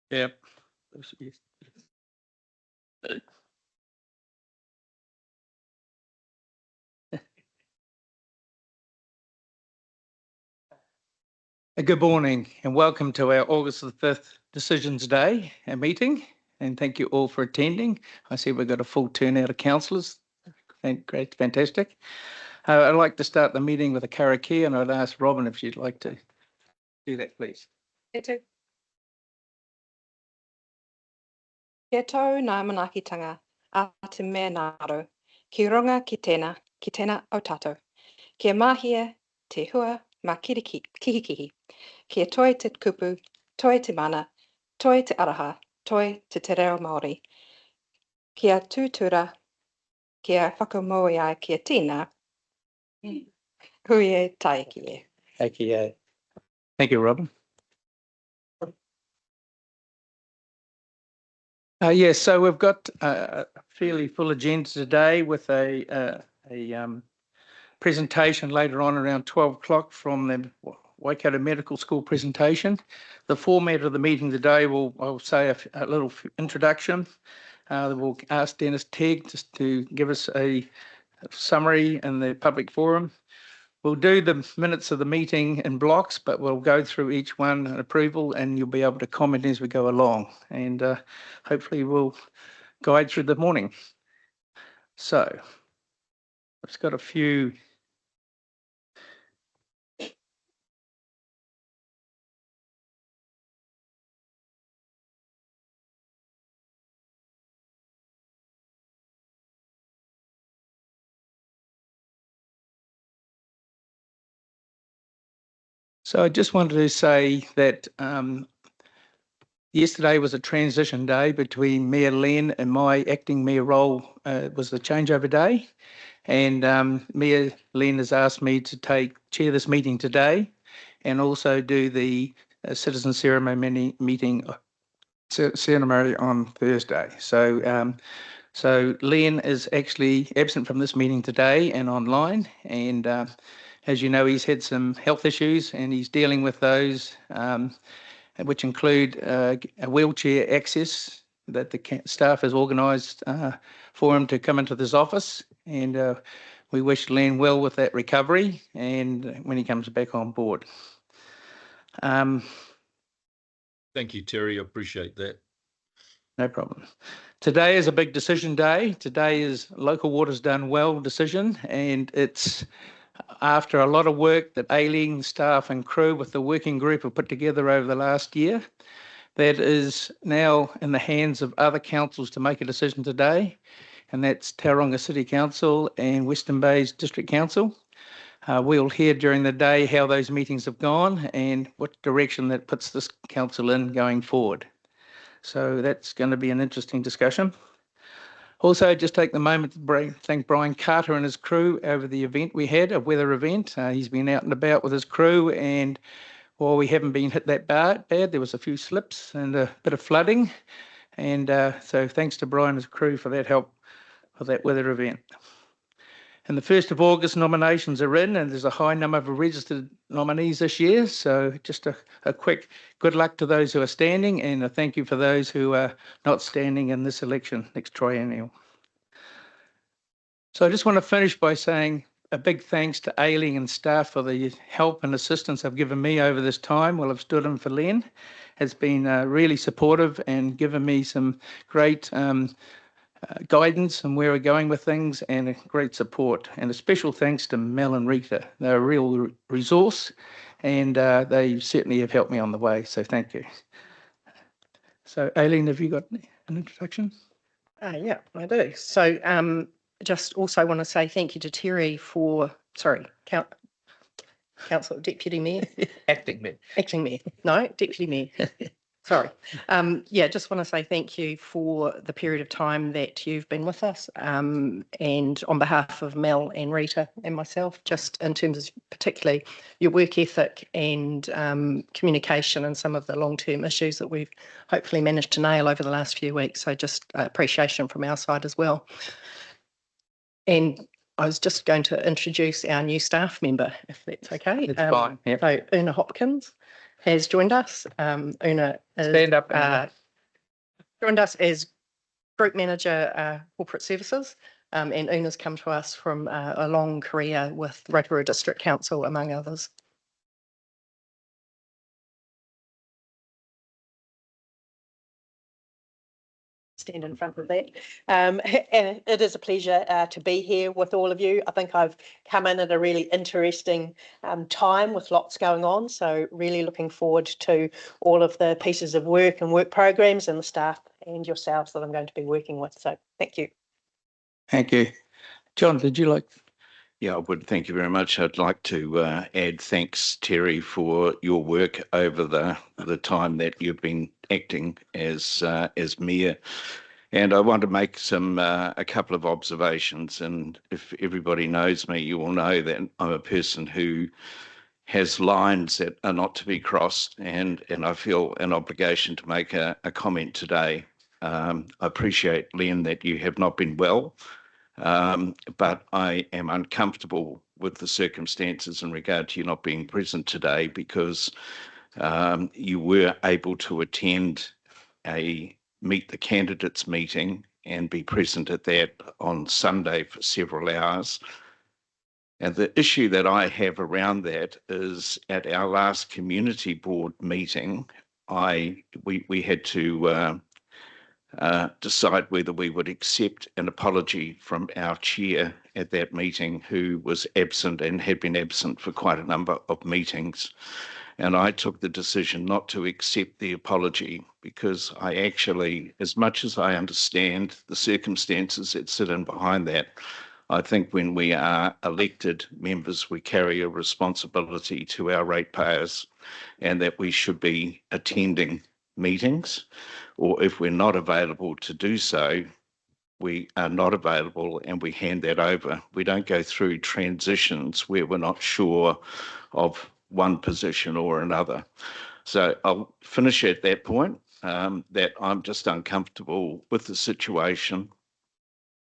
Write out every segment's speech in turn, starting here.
Yeah. Good morning and welcome to our August the 5th Decisions Day meeting, and thank you all for attending. I see we've got a full turnout of councillors. Great, fantastic. I'd like to start the meeting with a karakia, and I'd ask Robin if she'd like to do that, please. Kia tau ngā manaakitanga a te mea ngaro, ki runga ki tēnā au tātou. Kia mahia te hua mā kihikihi, kia toi te kupu, toi te mana, toi te araha, toi te reo Māori. Kia tūtura, kia whakamoe ai kia tīna, hui e tae ki e. Thank you, Robin. Yes, so we've got a fairly full agenda today with a presentation later on around 12 o'clock from the Waikato Medical School presentation. The format of the meeting today I'll say a little introduction. We'll ask Dennis Tegg just to give us a summary in the public forum. We'll do the minutes of the meeting in blocks, but we'll go through each one in approval and you'll be able to comment as we go along. And hopefully we'll guide through the morning. So I've just got a few. So I just wanted to say that yesterday was a transition day between Mayor Len and my acting mayor role. Was the changeover day, and Mayor Len has asked me to chair this meeting today, and also do the citizen ceremony ceremony on Thursday. So Len is actually absent from this meeting today and online, and as you know, he's had some health issues and he's dealing with those, which include a wheelchair access that the staff has organised for him to come into this office. And we wish Len well with that recovery and when he comes back on board. Thank you, Terry. I appreciate that. No problem. Today is a big decision day. Today is Local Water's Done Well decision, and it's after a lot of work that Aileen, staff and crew with the working group have put together over the last year. That is now in the hands of other councils to make a decision today, and that's Tauranga City Council and Western Bay's District Council. We'll hear during the day how those meetings have gone and what direction that puts this council in going forward. So that's going to be an interesting discussion. Also, just take the moment to thank Brian Carter and his crew over the event we had, a weather event. He's been out and about with his crew, and while we haven't been hit that bad, there was a few slips and a bit of flooding. And so thanks to Brian and his crew for that help for that weather event. And the 1st of August nominations are in, and there's a high number of registered nominees this year. So just a quick good luck to those who are standing, and a thank you for those who are not standing in this election next triennial. So I just want to finish by saying a big thanks to Aileen and staff for the help and assistance they've given me over this time while I've stood in for Len. It's been really supportive and given me some great guidance and where we're going with things, and a great support. And a special thanks to Mel and Rita. They're a real resource, and they certainly have helped me on the way. So thank you. So Aileen, have you got an introduction? Yeah, I do. So just also want to say thank you to Terry for, Councillor Deputy Mayor. Acting Mayor. Acting Mayor. No, Deputy Mayor. Sorry. Yeah, just want to say thank you for the period of time that you've been with us, and on behalf of Mel and Rita and myself, just in terms of particularly your work ethic and communication and some of the long-term issues that we've hopefully managed to nail over the last few weeks. So just appreciation from our side as well. And I was just going to introduce our new staff member, if that's okay. It's fine. Yep. So Una Hopkins has joined us. Una is, Stand up. joined us as Group Manager, Corporate Services, and Una's come to us from a long career with Rotorua District Council, among others. Stand in front of that. And it is a pleasure to be here with all of you. I think I've come in at a really interesting time with lots going on. So really looking forward to all of the pieces of work and work programs and the staff and yourselves that I'm going to be working with. So thank you. Thank you. John, did you like? Yeah, I would. Thank you very much. I'd like to add thanks, Terry, for your work over the time that you've been acting as mayor. And I want to make a couple of observations. And if everybody knows me, you will know that I'm a person who has lines that are not to be crossed, and I feel an obligation to make a comment today. I appreciate, Len, that you have not been well. But I am uncomfortable with the circumstances in regard to you not being present today, because you were able to attend a Meet the Candidates meeting and be present at that on Sunday for several hours. And the issue that I have around that is, at our last community board meeting, we had to decide whether we would accept an apology from our chair at that meeting, who was absent and had been absent for quite a number of meetings. And I took the decision not to accept the apology, because I actually, as much as I understand the circumstances that sit in behind that, I think when we are elected members, we carry a responsibility to our ratepayers, and that we should be attending meetings, or if we're not available to do so, we are not available and we hand that over. We don't go through transitions where we're not sure of one position or another. So I'll finish at that point, that I'm just uncomfortable with the situation,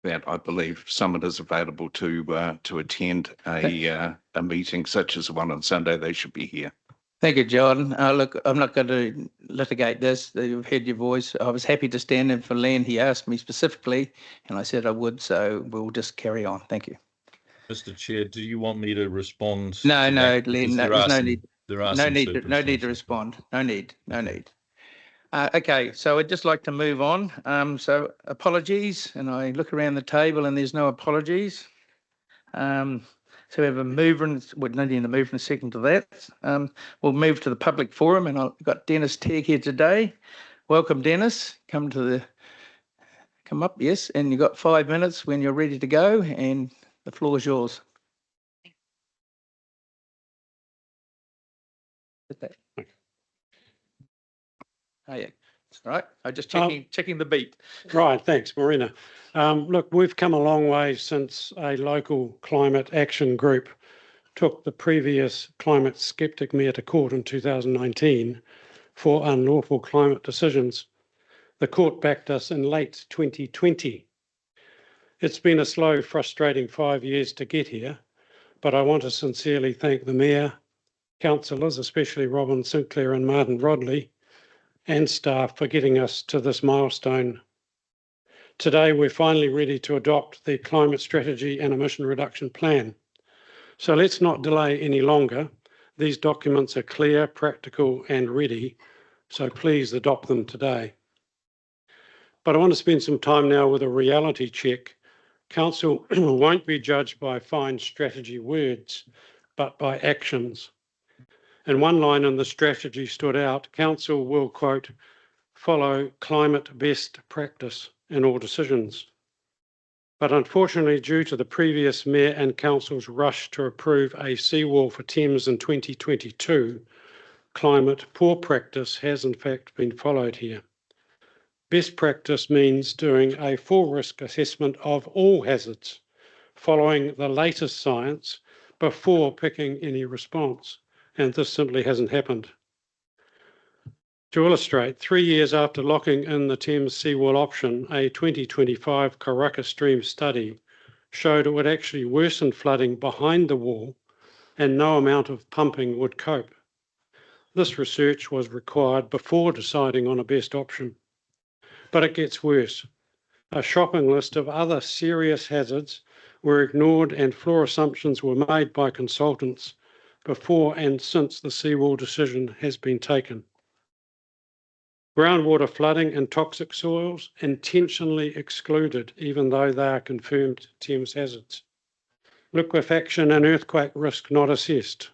that I believe someone is available to attend a meeting such as the one on Sunday, they should be here. Thank you, John. Look, I'm not going to litigate this. You've heard your voice. I was happy to stand in for Len. He asked me specifically, and I said I would, so we'll just carry on. Thank you. Mr. Chair, do you want me to respond? No, to no, that? Len, Because there's no need. There are No some need to circumstances. respond. No need. Okay, so I'd just like to move on. So apologies, and I look around the table and there's no apologies. So we have a mover, and we're needing to move in a second to that. We'll move to the public forum, and I've got Dennis Tegg here today. Welcome, Dennis. Come up, yes, and you've got 5 minutes when you're ready to go, and the floor is yours. Oh yeah, that's right. I'm just checking the beat. Right, thanks, Marina. Look, we've come a long way since a local climate action group took the previous climate skeptic mayor to court in 2019 for unlawful climate decisions. The court backed us in late 2020. It's been a slow, frustrating 5 years to get here, but I want to sincerely thank the mayor, councillors, especially Robin Sinclair and Martin Rodley, and staff for getting us to this milestone. Today, we're finally ready to adopt the climate strategy and emission reduction plan. So let's not delay any longer. These documents are clear, practical, and ready, so please adopt them today. But I want to spend some time now with a reality check. Council won't be judged by fine strategy words, but by actions. And one line in the strategy stood out: Council will, quote, follow climate best practice in all decisions. But unfortunately, due to the previous mayor and council's rush to approve a seawall for Thames in 2022, climate poor practice has in fact been followed here. Best practice means doing a full risk assessment of all hazards, following the latest science before picking any response. And this simply hasn't happened. To illustrate, 3 years after locking in the Thames seawall option, a 2025 Karaka Stream study showed it would actually worsen flooding behind the wall, and no amount of pumping would cope. This research was required before deciding on a best option. But it gets worse. A shopping list of other serious hazards were ignored and floor assumptions were made by consultants before and since the seawall decision has been taken. Groundwater flooding and toxic soils intentionally excluded, even though they are confirmed Thames hazards. Liquefaction and earthquake risk not assessed.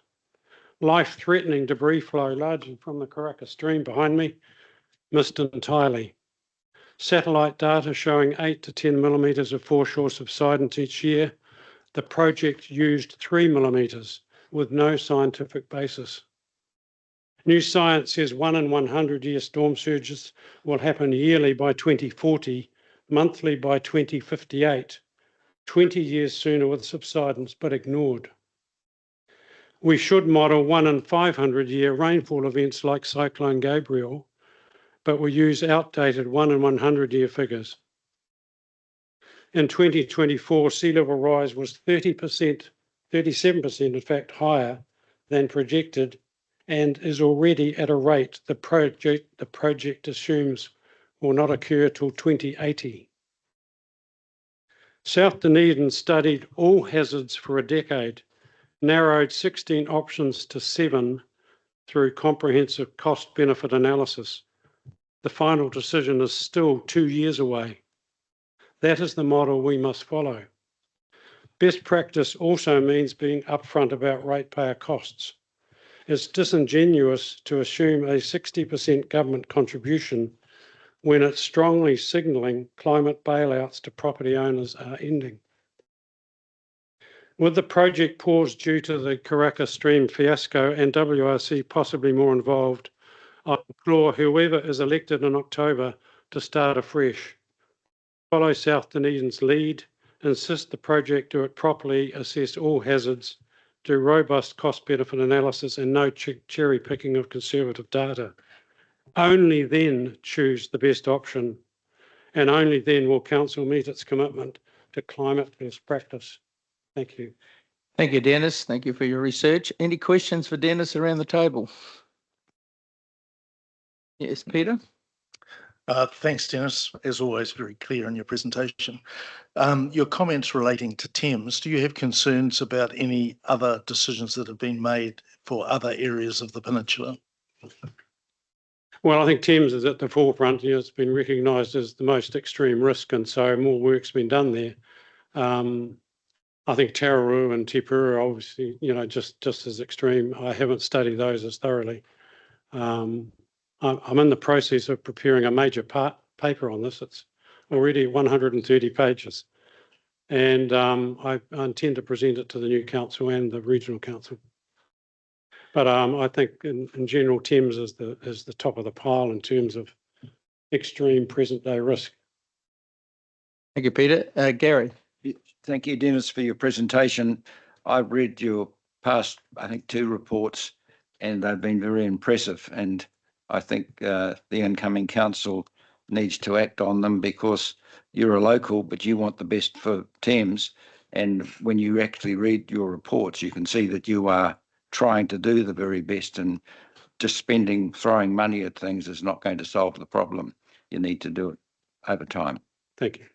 Life-threatening debris flow largely from the Karaka stream behind me, missed entirely. Satellite data showing 8 to 10 millimetres of foreshore subsidence each year. The project used 3 millimetres with no scientific basis. New science says 1 in 100-year storm surges will happen yearly by 2040, monthly by 2058, 20 years sooner with subsidence, but ignored. We should model 1 in 500-year rainfall events like Cyclone Gabriel, but we use outdated 1 in 100-year figures. In 2024, sea level rise was 30%, 37% in fact higher than projected, and is already at a rate the project assumes will not occur till 2080. South Dunedin studied all hazards for a decade, narrowed 16 options to 7 through comprehensive cost-benefit analysis. The final decision is still 2 years away. That is the model we must follow. Best practice also means being upfront about ratepayer costs. It's disingenuous to assume a 60% government contribution when it's strongly signalling climate bailouts to property owners are ending. With the project paused due to the Karaka stream fiasco and WRC possibly more involved, I implore whoever is elected in October to start afresh. Follow South Dunedin's lead, insist the project do it properly, assess all hazards, do robust cost-benefit analysis and no cherry picking of conservative data. Only then choose the best option, and only then will Council meet its commitment to climate best practice. Thank you. Thank you, Dennis. Thank you for your research. Any questions for Dennis around the table? Yes, Peter? Thanks, Dennis. As always, very clear in your presentation. Your comments relating to Thames, do you have concerns about any other decisions that have been made for other areas of the peninsula? Well, I think Thames is at the forefront. It's been recognised as the most extreme risk, and so more work's been done there. I think Tararua and Te Pū are obviously, just as extreme. I haven't studied those as thoroughly. I'm in the process of preparing a major paper on this. It's already 130 pages. And I intend to present it to the new council and the regional council. But I think in general, Thames is the top of the pile in terms of extreme present day risk. Thank you, Peter. Gary? Thank you, Dennis, for your presentation. I've read your past, I think, 2 reports, and they've been very impressive. And I think the incoming council needs to act on them, because you're a local, but you want the best for Thames. And when you actually read your reports, you can see that you are trying to do the very best, and just throwing money at things is not going to solve the problem. You need to do it over time. Thank you.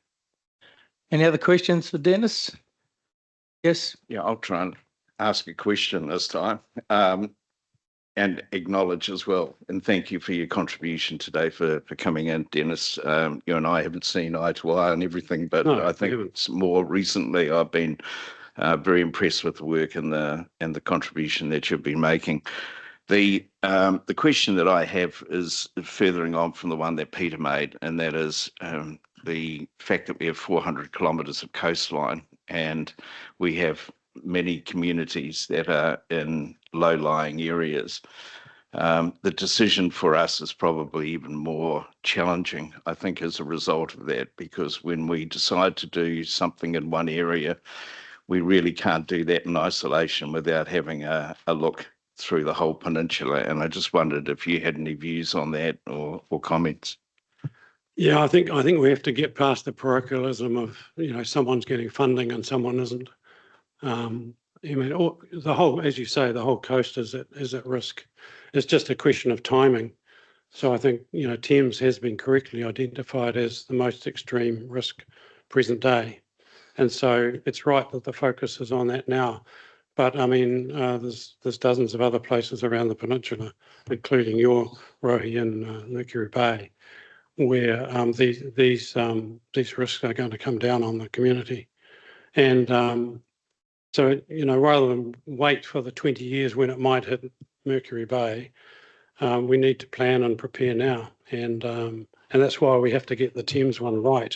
Any other questions for Dennis? Yes? Yeah, I'll try and ask a question this time. And acknowledge as well, and thank you for your contribution today for coming in, Dennis. You and I haven't seen eye to eye on everything, but no, I think more recently I've been very impressed with the work and the contribution that you've been making. The question that I have is furthering on from the one that Peter made, and that is the fact that we have 400 kilometres of coastline, and we have many communities that are in low-lying areas. The decision for us is probably even more challenging, I think, as a result of that, because when we decide to do something in one area, we really can't do that in isolation without having a look through the whole peninsula. And I just wondered if you had any views on that or comments. Yeah, I think we have to get past the parochialism of, someone's getting funding and someone isn't. The whole, as you say, the whole coast is at risk. It's just a question of timing. So I think, Thames has been correctly identified as the most extreme risk present day. And so it's right that the focus is on that now. But I mean, there's dozens of other places around the peninsula, including your Rohe and Mercury Bay, where these risks are going to come down on the community. And so, rather than wait for the 20 years when it might hit Mercury Bay, we need to plan and prepare now. And that's why we have to get the Thames one right,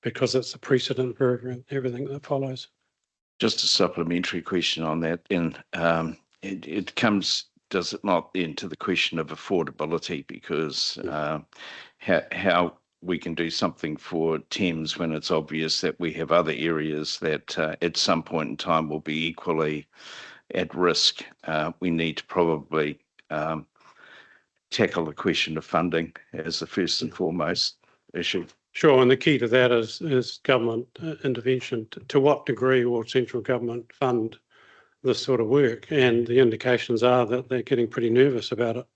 because it's a precedent for everything that follows. Just a supplementary question on that. And it comes, does it not, into the question of affordability? Because how we can do something for Thames when it's obvious that we have other areas that at some point in time will be equally at risk. We need to probably tackle the question of funding as the first and foremost issue. Sure, and the key to that is government intervention. To what degree will central government fund this sort of work? And the indications are that they're getting pretty nervous about it.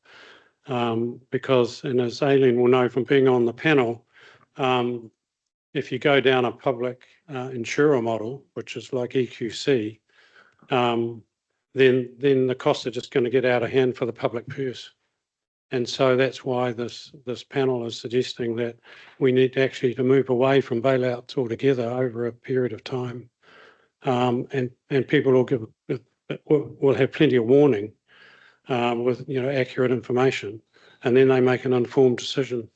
Because, and as Aileen will know from being on the panel, if you go down a public insurer model, which is like EQC, then the costs are just going to get out of hand for the public purse. And so that's why this panel is suggesting that we need to move away from bailouts altogether over a period of time, and people will have plenty of warning with accurate information, and then they make an informed decision.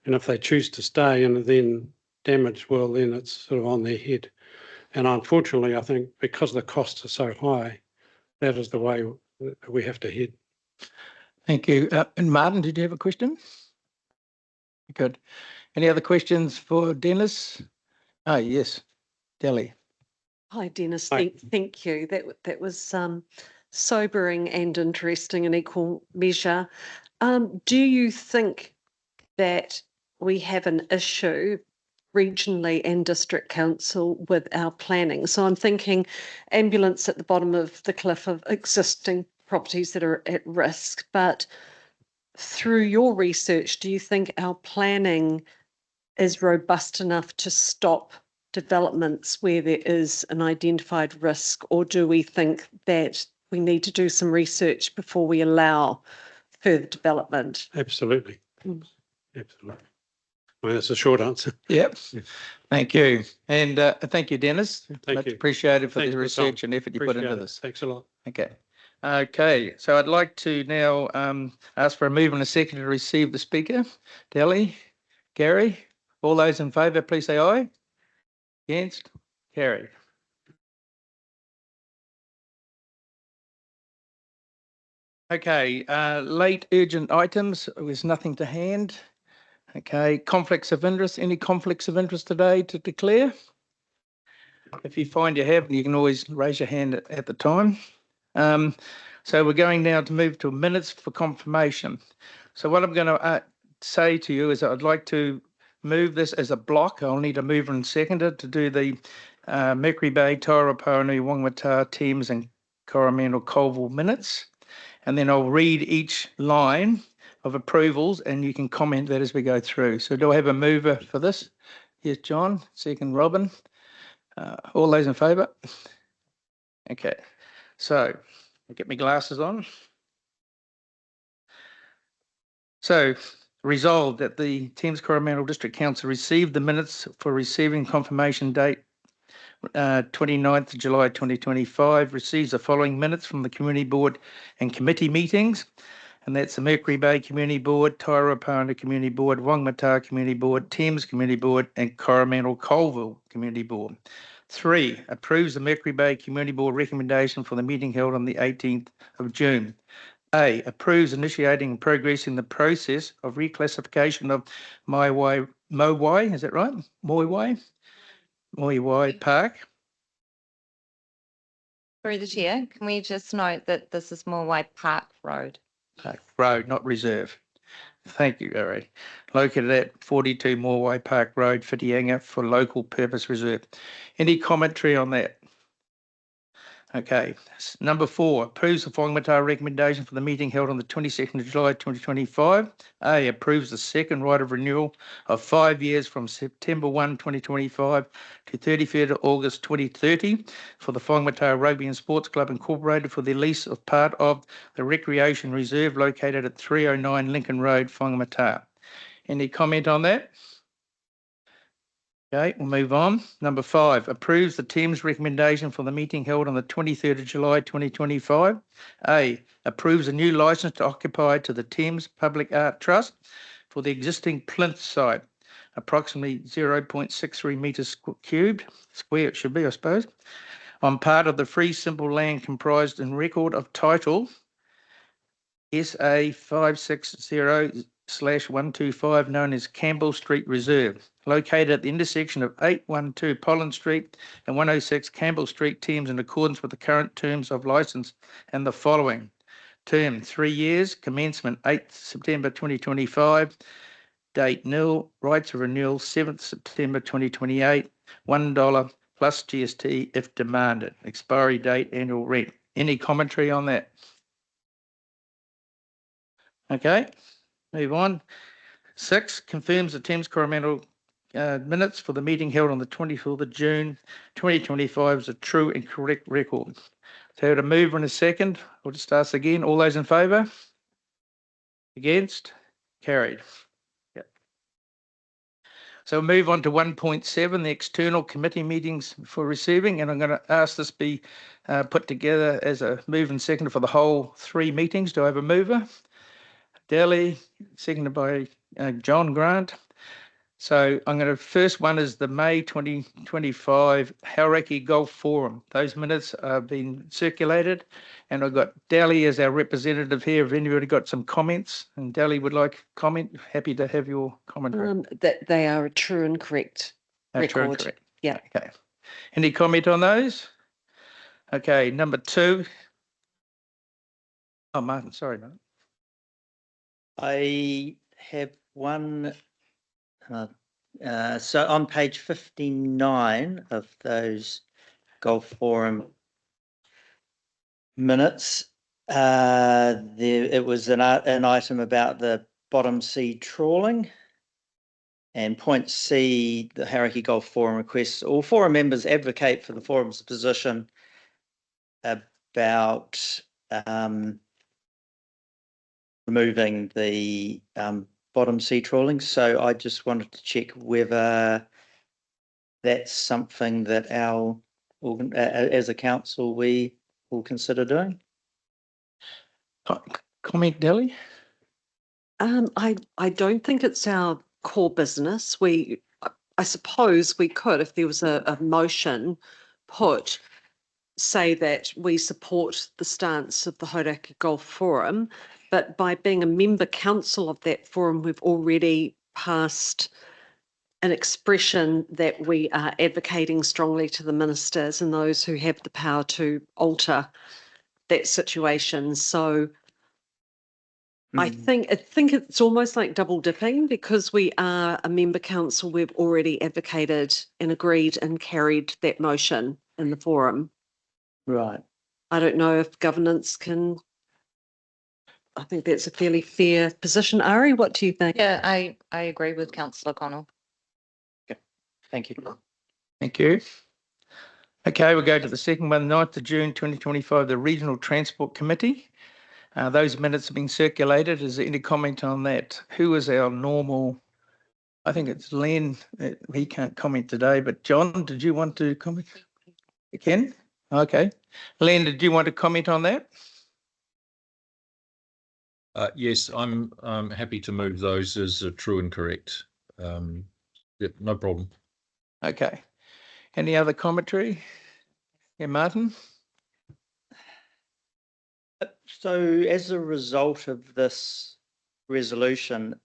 And if they choose to stay and then damage, well, then it's sort of on their head. And unfortunately, I think because the costs are so high, that is the way we have to head. Thank you. And Martin, did you have a question? Good. Any other questions for Dennis? Oh, yes, Delhi. Hi, Dennis. Hi. Thank you. That was sobering and interesting in equal measure. Do you think that we have an issue regionally and district council with our planning? So I'm thinking ambulance at the bottom of the cliff of existing properties that are at risk, but through your research, do you think our planning is robust enough to stop developments where there is an identified risk, or do we think that we need to do some research before we allow further development? Absolutely. Absolutely. Well, that's a short answer. Yep. Thank you. And thank you, Dennis. Thank Much you. appreciated for Thanks the for the research time. and effort you put into Appreciate it. this. Thanks a lot. Okay. Okay. So I'd like to now ask for a move and a second to receive the speaker. Delhi, Gary, all those in favour, please say aye. Against? Carried. Okay. Late urgent items. There's nothing to hand. Okay. Conflicts of interest. Any conflicts of interest today to declare? If you find you have, you can always raise your hand at the time. So we're going now to move to minutes for confirmation. So what I'm going to say to you is I'd like to move this as a block. I'll need a mover and seconder to do the Mercury Bay, Thairauparoni, Wangata, Thames and Coromandel Colville minutes. And then I'll read each line of approvals and you can comment that as we go through. So do I have a mover for this? Yes, John. Second, Robin. All those in favour? Okay. So I'll get my glasses on. So resolved that the Thames-Coromandel District Council received the minutes for receiving confirmation date 29th of July 2025, receives the following minutes from the Community Board and committee meetings, and that's the Mercury Bay Community Board, Thairauparoni Community Board, Wangata Community Board, Thames Community Board and Coromandel Colville Community Board. 3, approves the Mercury Bay Community Board recommendation for the meeting held on the 18th of June. A, approves initiating and progressing the process of reclassification of Mowai, is that right? Mowai Park. Through the chair, can we just note that this is Mowai Park Road? Park Road, not reserve. Thank you, Gary. Located at 42 Mowai Park Road, Whitianga, for local purpose reserve. Any commentary on that? Okay. Number 4, approves the Whangamata recommendation for the meeting held on the 22nd of July 2025. A, approves the second right of renewal of 5 years from September 1, 2025 to 31st of August 2030 for the Whangamata Rugby and Sports Club Incorporated for the lease of part of the Recreation Reserve located at 309 Lincoln Road, Whangamata. Any comment on that? Okay, we'll move on. Number 5, approves the Thames recommendation for the meeting held on the 23rd of July 2025. A, approves a new licence to occupy to the Thames Public Art Trust for the existing plinth site, approximately 0.63 metres cubed, square it should be, I suppose, on part of the free simple land comprised in record of title SA 560/125 known as Campbell Street Reserve, located at the intersection of 812 Pollen Street and 106 Campbell Street, Thames, in accordance with the current terms of licence and the following. Term 3 years, commencement 8th September 2025, date nil, rights of renewal 7th September 2028, $1 plus GST if demanded. Expiry date, annual rent. Any commentary on that? Okay, move on. 6, confirms the Thames-Coromandel minutes for the meeting held on the 24th of June 2025 is a true and correct record. So to move in a second, we'll just ask again. All those in favour? Against? Carried. Yep. So we'll move on to 1.7, the external committee meetings for receiving, and I'm going to ask this be put together as a move and second for the whole 3 meetings. Do I have a mover? Delhi, seconded by John Grant. So I'm going to, first one is the May 2025 Ariki Golf Forum. Those minutes have been circulated, and I've got Delhi as our representative here. If anybody got some comments, and Delhi would like comment, happy to have your commentary. That they are a true and correct record. True and correct. Yeah. Okay. Any comment on those? Okay. Number 2. Oh, Martin, sorry, Martin. I have one. So on page 59 of those Golf Forum minutes, it was an item about the bottom sea trawling. And point C, the Ariki Golf Forum requests all forum members advocate for the forum's position about removing the bottom sea trawling. So I just wanted to check whether that's something that our, as a council, we will consider doing. Comment, Delhi? I don't think it's our core business. I suppose we could, if there was a motion put, say that we support the stance of the Hauraki Golf Forum, but by being a member council of that forum, we've already passed an expression that we are advocating strongly to the ministers and those who have the power to alter that situation. So I think it's almost like double dipping, because we are a member council. We've already advocated and agreed and carried that motion in the forum. Right. I don't know if governance can. I think that's a fairly fair position. Ari, what do you think? Yeah, I agree with Councillor Connell. Okay. Thank you. Thank you. Okay, we'll go to the second one, 9th of June 2025, the Regional Transport Committee. Those minutes have been circulated. Is there any comment on that? Who is our normal? I think it's Len. He can't comment today, but John, did you want to comment? You can? Okay. Len, did you want to comment on that? Yes, I'm happy to move those as true and correct. Yep, no problem. Okay. Any other commentary? Yeah, Martin? So as a result of this resolution,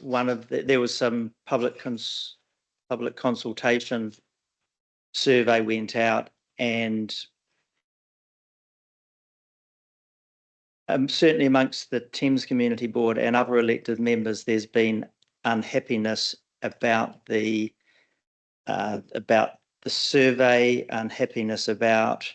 there was some public consultation survey went out, and certainly amongst the Thames Community Board and other elected members, there's been unhappiness about the survey, unhappiness about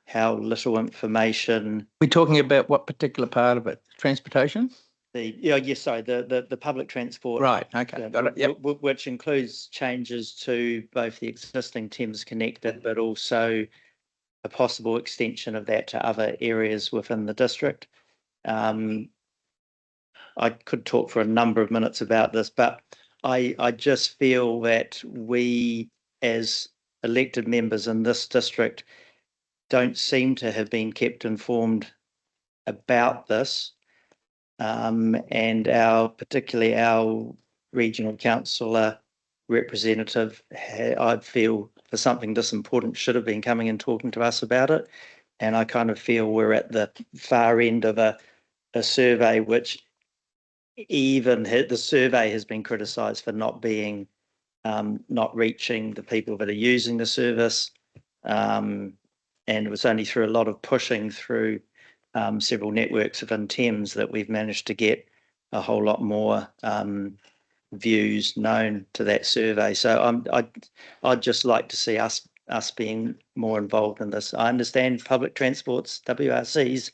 how little information We're talking about what particular part of it? Transportation? the public transport. Right, okay, got it, yep. Which includes changes to both the existing Thames connector, but also a possible extension of that to other areas within the district. I could talk for a number of minutes about this, but I just feel that we as elected members in this district don't seem to have been kept informed about this. And particularly our regional councillor representative, I feel for something this important should have been coming and talking to us about it. And I kind of feel we're at the far end of a survey, which even the survey has been criticised for not being, not reaching the people that are using the service. And it was only through a lot of pushing through several networks within Thames that we've managed to get a whole lot more views known to that survey. So I'd just like to see us being more involved in this. I understand public transport's WRC's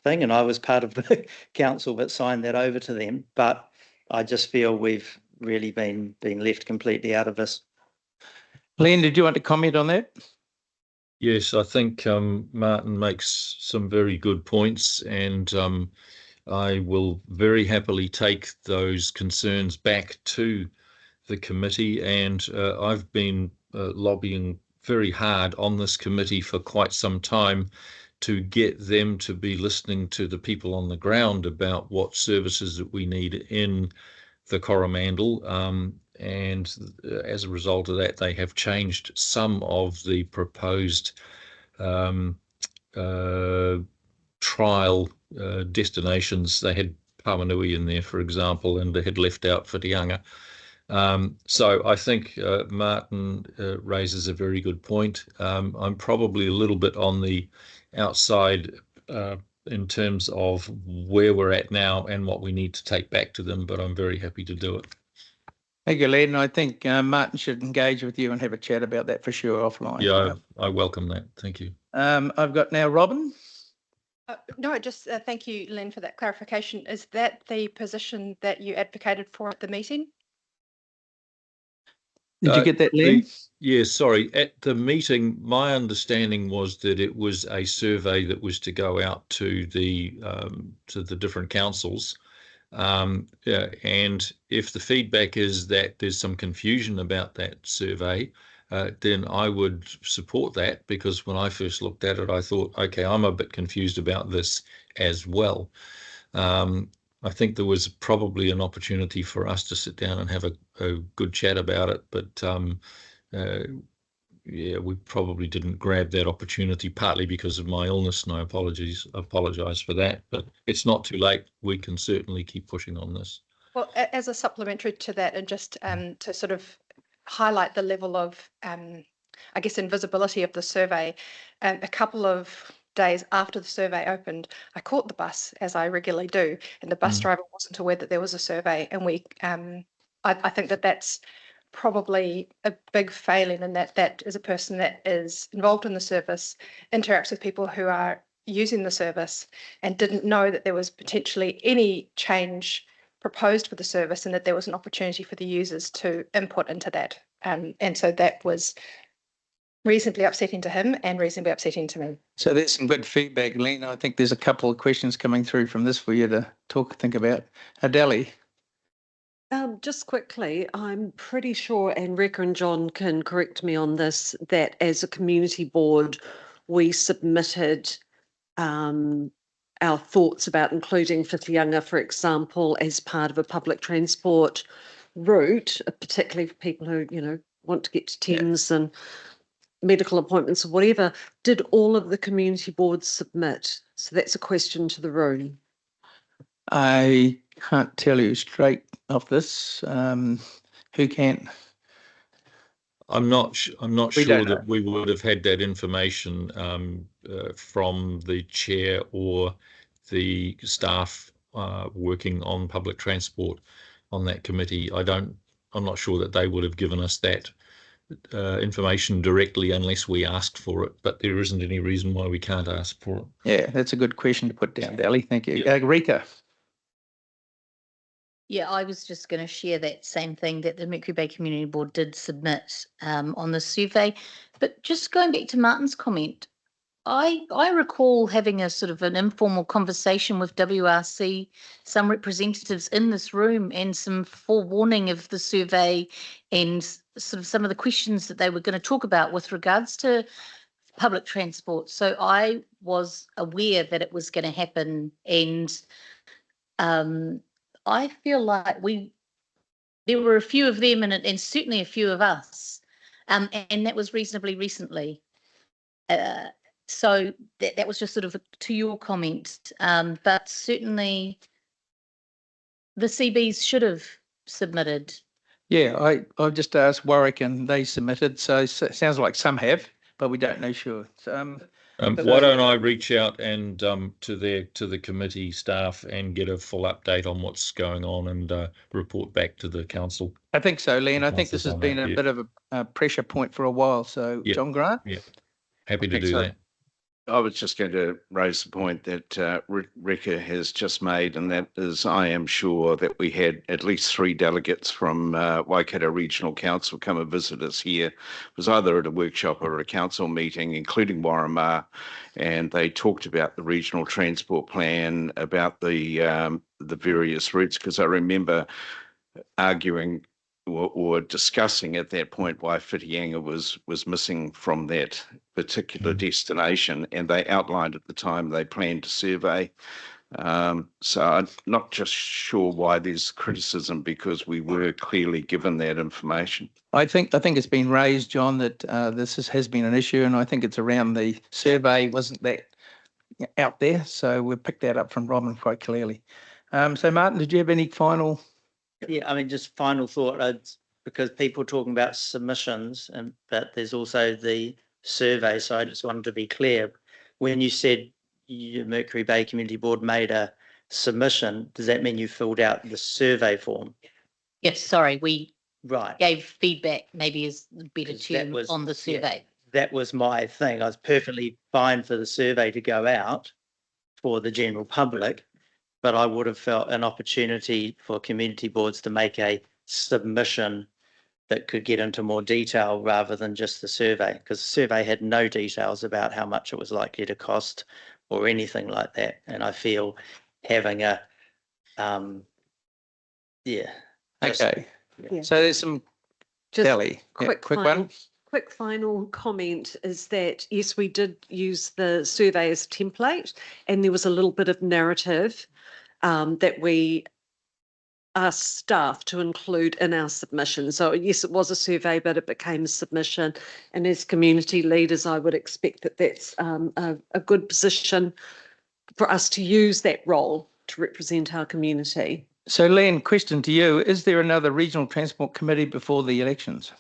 thing, and I was part of the council that signed that over to them, but I just feel we've really been left completely out of this. Len, did you want to comment on that? Yes, I think Martin makes some very good points, and I will very happily take those concerns back to the committee. And I've been lobbying very hard on this committee for quite some time to get them to be listening to the people on the ground about what services that we need in the Coromandel. And as a result of that, they have changed some of the proposed trial destinations. They had Pamanui in there, for example, and they had left out Whitianga. So I think Martin raises a very good point. I'm probably a little bit on the outside in terms of where we're at now and what we need to take back to them, but I'm very happy to do it. Thank you, Len. I think Martin should engage with you and have a chat about that for sure offline. Yeah, I welcome that. Thank you. I've got now Robin. No, just thank you, Len, for that clarification. Is that the position that you advocated for at the meeting? Did you get that, Len? Yes, sorry. At the meeting, my understanding was that it was a survey that was to go out to the different councils. Yeah, and if the feedback is that there's some confusion about that survey, then I would support that, because when I first looked at it, I thought, okay, I'm a bit confused about this as well. I think there was probably an opportunity for us to sit down and have a good chat about it, but yeah, we probably didn't grab that opportunity, partly because of my illness, and I apologise for that, but it's not too late. We can certainly keep pushing on this. Well, as a supplementary to that, and just to sort of highlight the level of, I guess, invisibility of the survey, a couple of days after the survey opened, I caught the bus, as I regularly do, and the bus driver wasn't aware that there was a survey, and I think that that's probably a big failing, and that is a person that is involved in the service, interacts with people who are using the service, and didn't know that there was potentially any change proposed for the service, and that there was an opportunity for the users to input into that. And so that was reasonably upsetting to him and reasonably upsetting to me. So there's some good feedback, Len. I think there's a couple of questions coming through from this for you to think about. Adele. Just quickly, I'm pretty sure, and Reka and John can correct me on this, that as a community board, we submitted our thoughts about including Whitianga, for example, as part of a public transport route, particularly for people who, want to get to Thames and medical appointments or whatever. Did all of the community boards submit? So that's a question to the room. I can't tell you straight off this. Who can? I'm not sure that we would have had that information from the chair or the staff working on public transport on that committee. I'm not sure that they would have given us that information directly unless we asked for it, but there isn't any reason why we can't ask for it. Yeah, that's a good question to put down, Dally. Thank you. Rika. Yeah, I was just going to share that same thing that the Mercury Bay Community Board did submit on the survey. But just going back to Martin's comment, I recall having a sort of an informal conversation with WRC, some representatives in this room, and some forewarning of the survey and sort of some of the questions that they were going to talk about with regards to public transport. So I was aware that it was going to happen, and I feel like there were a few of them and certainly a few of us, and that was reasonably recently. So that was just sort of to your comment, but certainly the CBs should have submitted. Yeah, I've just asked Warwick and they submitted, so it sounds like some have, but we don't know sure. So, why don't I reach out and to the committee staff and get a full update on what's going on and report back to the council. I think so, Len. I think this has been a bit of a pressure point for a while. So, John Grant? Yeah, happy to do that. I was just going to raise the point that Rika has just made, and that is, I am sure that we had at least 3 delegates from Waikato Regional Council come and visit us here. It was either at a workshop or a council meeting, including Warama, and they talked about the regional transport plan, about the various routes, because I remember arguing or discussing at that point why Whitianga was missing from that particular destination, and they outlined at the time they planned to survey. So I'm not just sure why there's criticism, because we were clearly given that information. I think it's been raised, John, that this has been an issue, and I think it's around the survey wasn't that out there, so we've picked that up from Robin quite clearly. So Martin, did you have any final? Yeah, I mean, just final thought, because people are talking about submissions, but there's also the survey. So I just wanted to be clear. When you said your Mercury Bay Community Board made a submission, does that mean you filled out the survey form? Yes, sorry, we right gave feedback, maybe is a better term, on the survey. Yeah, that was my thing. I was perfectly fine for the survey to go out for the general public, but I would have felt an opportunity for community boards to make a submission that could get into more detail rather than just the survey, because the survey had no details about how much it was likely to cost or anything like that. And I feel having a, Okay. Yeah. So there's some Just quick one. Quick final comment is that, yes, we did use the survey as template, and there was a little bit of narrative that we asked staff to include in our submission. So yes, it was a survey, but it became a submission. And as community leaders, I would expect that that's a good position for us to use that role to represent our community. So Len, question to you, is there another regional transport committee before the elections?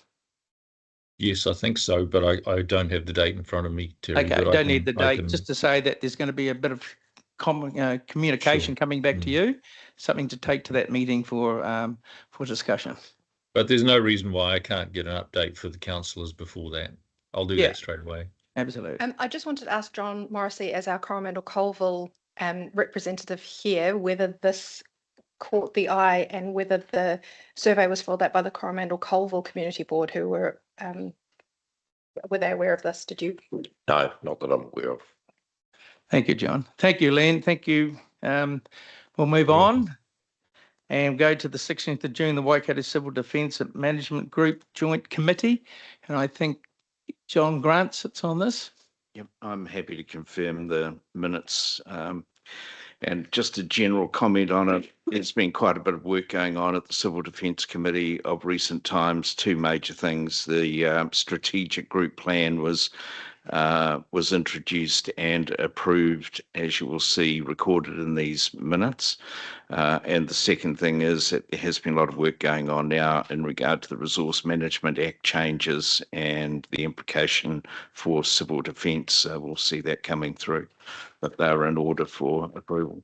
Yes, I think so, but I don't have the date in front of me, Terry. Okay, don't need the date, just to say that there's going to be a bit of communication coming back to you, something to take to that meeting for discussion. But there's no reason why I can't get an update for the councillors before that. I'll do that straight away. Absolutely. I just wanted to ask John Morrissey, as our Coromandel Colville representative here, whether this caught the eye and whether the survey was filled out by the Coromandel Colville Community Board, who were they aware of this? Did you? No, not that I'm aware of. Thank you, John. Thank you, Len. Thank you. We'll move on and go to the 16th of June, the Waikato Civil Defence Management Group Joint Committee. And I think John Grant sits on this. Yep, I'm happy to confirm the minutes. And just a general comment on it, there's been quite a bit of work going on at the Civil Defence Committee of recent times. 2 major things. The strategic group plan was introduced and approved, as you will see, recorded in these minutes. And the second thing is that there has been a lot of work going on now in regard to the Resource Management Act changes and the implication for civil defence. We'll see that coming through, but they are in order for approval.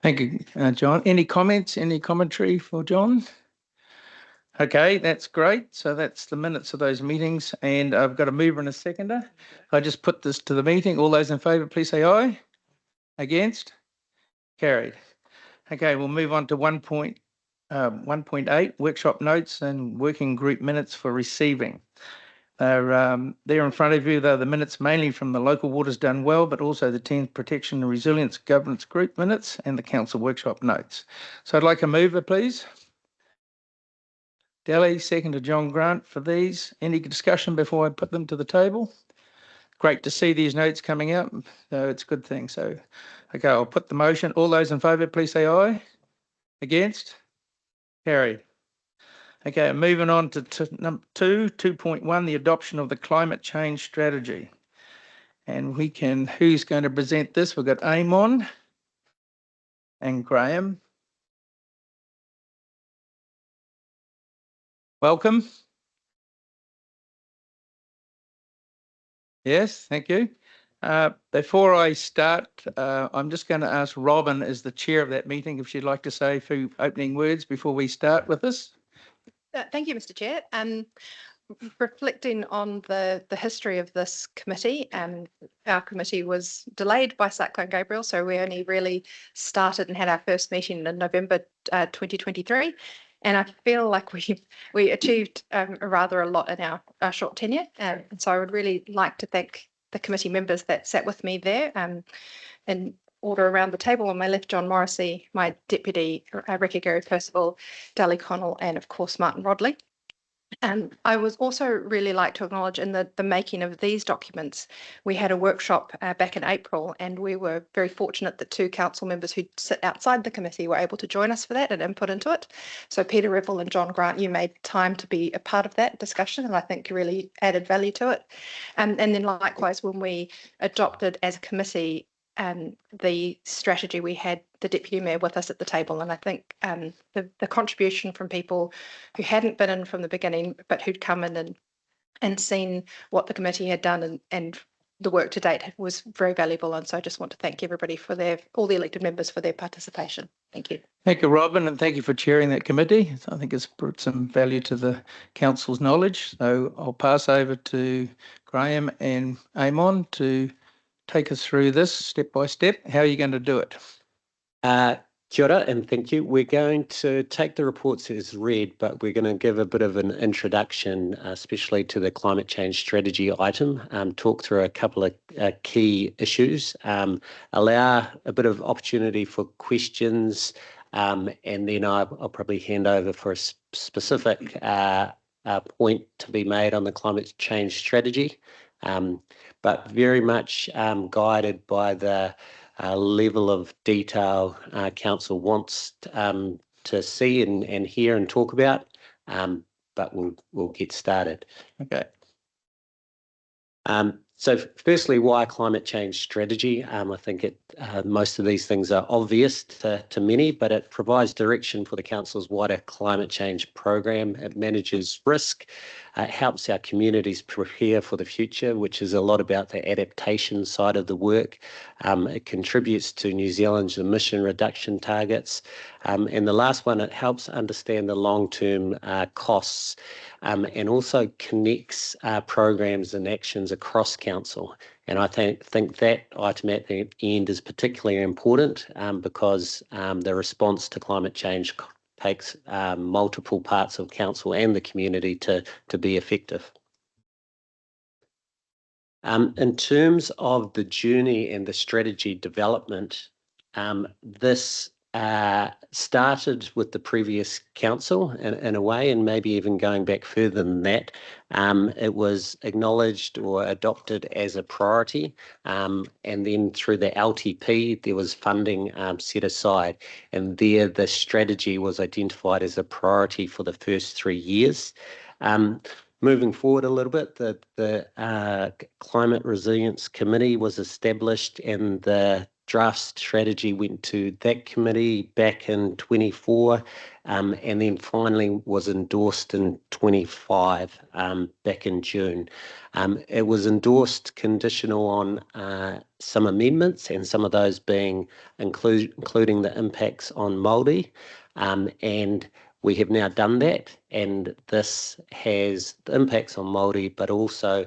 Thank you, John. Any comments, any commentary for John? Okay, that's great. So that's the minutes of those meetings, and I've got a mover and a seconder. I just put this to the meeting. All those in favour, please say aye. Against? Carried. Okay, we'll move on to 1.8, workshop notes and working group minutes for receiving. They're in front of you. They're the minutes mainly from the Local Waters Done Well, but also the Thames Protection and Resilience Governance Group minutes and the Council workshop notes. So I'd like a mover, please. Delhi, second to John Grant for these. Any discussion before I put them to the table? Great to see these notes coming out. So it's a good thing. So, okay, I'll put the motion. All those in favour, please say aye. Against? Carried. Okay, moving on to number 2.1, the adoption of the climate change strategy. And who's going to present this? We've got Amon and Graham. Welcome. Yes, thank you. Before I start, I'm just going to ask Robin, as the chair of that meeting, if she'd like to say a few opening words before we start with this. Thank you, Mr. Chair. Reflecting on the history of this committee, our committee was delayed by Cyclone Gabriel, so we only really started and had our first meeting in November 2023. And I feel like we achieved rather a lot in our short tenure. And so I would really like to thank the committee members that sat with me there. In order around the table, on my left, John Morrissey, my deputy, Ariki Percival, Dally Connell, and of course, Martin Rodley. I was also really like to acknowledge in the making of these documents, we had a workshop back in April, and we were very fortunate that 2 council members who sit outside the committee were able to join us for that and input into it. So Peter Revel and John Grant, you made time to be a part of that discussion, and I think you really added value to it. And then likewise, when we adopted as a committee the strategy, we had the Deputy Mayor with us at the table, and I think the contribution from people who hadn't been in from the beginning but who'd come in and seen what the committee had done and the work to date was very valuable. And so I just want to thank everybody for all the elected members for their participation. Thank you. Thank you, Robin, and thank you for chairing that committee. I think it's brought some value to the council's knowledge. So I'll pass over to Graham and Amon to take us through this step by step. How are you going to do it? Kia ora and thank you. We're going to take the reports as read, but we're going to give a bit of an introduction, especially to the climate change strategy item, talk through a couple of key issues, allow a bit of opportunity for questions, and then I'll probably hand over for a specific point to be made on the climate change strategy, but very much guided by the level of detail council wants to see and hear and talk about, but we'll get started. Okay. So firstly, why climate change strategy? I think most of these things are obvious to many, but it provides direction for the council's wider climate change program. It manages risk. It helps our communities prepare for the future, which is a lot about the adaptation side of the work. It contributes to New Zealand's emission reduction targets. And the last one, it helps understand the long-term costs, and also connects programs and actions across council. And I think that item at the end is particularly important because the response to climate change takes multiple parts of council and the community to be effective. In terms of the journey and the strategy development, this started with the previous council in a way, and maybe even going back further than that. It was acknowledged or adopted as a priority, and then through the LTP there was funding set aside, and there the strategy was identified as a priority for the first 3 years. Moving forward a little bit, the Climate Resilience Committee was established, and the draft strategy went to that committee back in 24, and then finally was endorsed in 25, back in June. It was endorsed conditional on some amendments, and some of those being including the impacts on Māori, and We have now done that, and this has the impacts on Māori, but also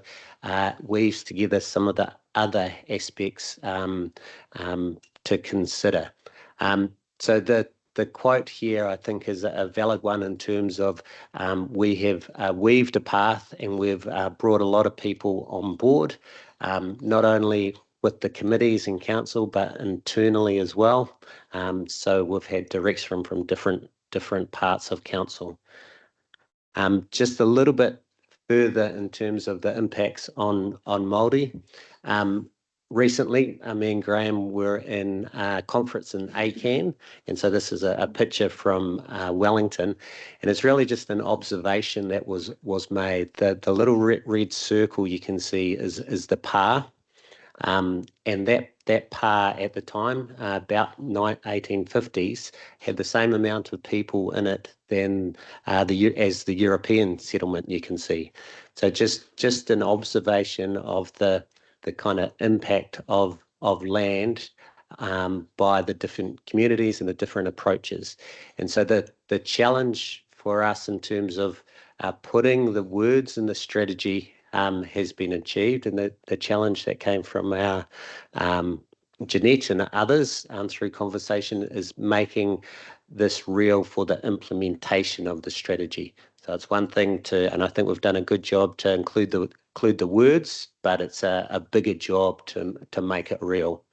weaves together some of the other aspects to consider. So the quote here, I think, is a valid one in terms of we have weaved a path and we've brought a lot of people on board, not only with the committees and council, but internally as well. So we've had direction from different parts of council. Just a little bit further in terms of the impacts on Māori. Recently, me and Graham were in a conference in ACAN, and so this is a picture from Wellington, and it's really just an observation that was made. The little red circle you can see is the PA, and that PA at the time, about 1850s, had the same amount of people in it than as the European settlement. You can see, so just an observation of the kind of impact of land by the different communities and the different approaches. And so the challenge for us in terms of putting the words in the strategy has been achieved, and the challenge that came from our Jeanette and others through conversation is making this real for the implementation of the strategy. So it's one thing and I think we've done a good job to include the words, but it's a bigger job to make it real.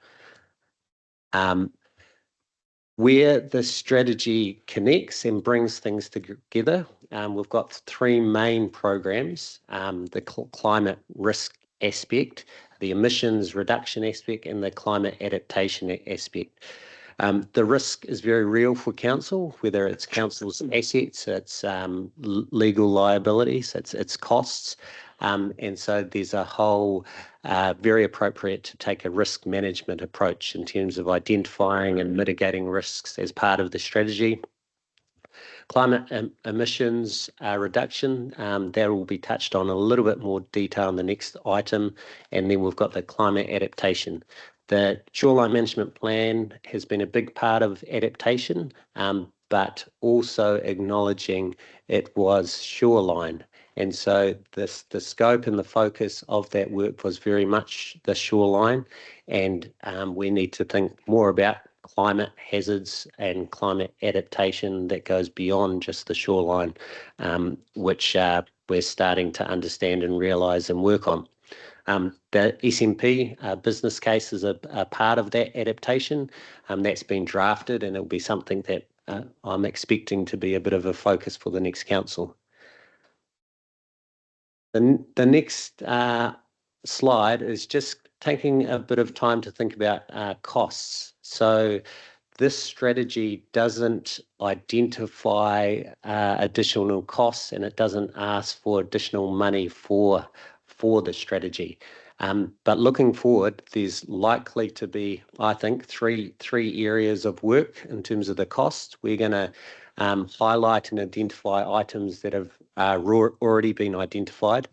Where the strategy connects and brings things together, we've got three main programs: the climate risk aspect, the emissions reduction aspect, and the climate adaptation aspect. The risk is very real for council, whether it's council's assets, its legal liabilities, its costs. And so there's a whole very appropriate to take a risk management approach in terms of identifying and mitigating risks as part of the strategy. Climate emissions reduction, that will be touched on a little bit more detail in the next item. And then we've got the climate adaptation. The shoreline management plan has been a big part of adaptation, but also acknowledging it was shoreline. And so the scope and the focus of that work was very much the shoreline, and we need to think more about climate hazards and climate adaptation that goes beyond just the shoreline, which we're starting to understand and realise and work on. The SMP business case is a part of that adaptation. That's been drafted, and it'll be something that I'm expecting to be a bit of a focus for the next council. The next slide is just taking a bit of time to think about costs. So this strategy doesn't identify additional costs, and it doesn't ask for additional money for the strategy. But looking forward, there's likely to be, I think, three areas of work in terms of the costs. We're going to highlight and identify items that have already been identified.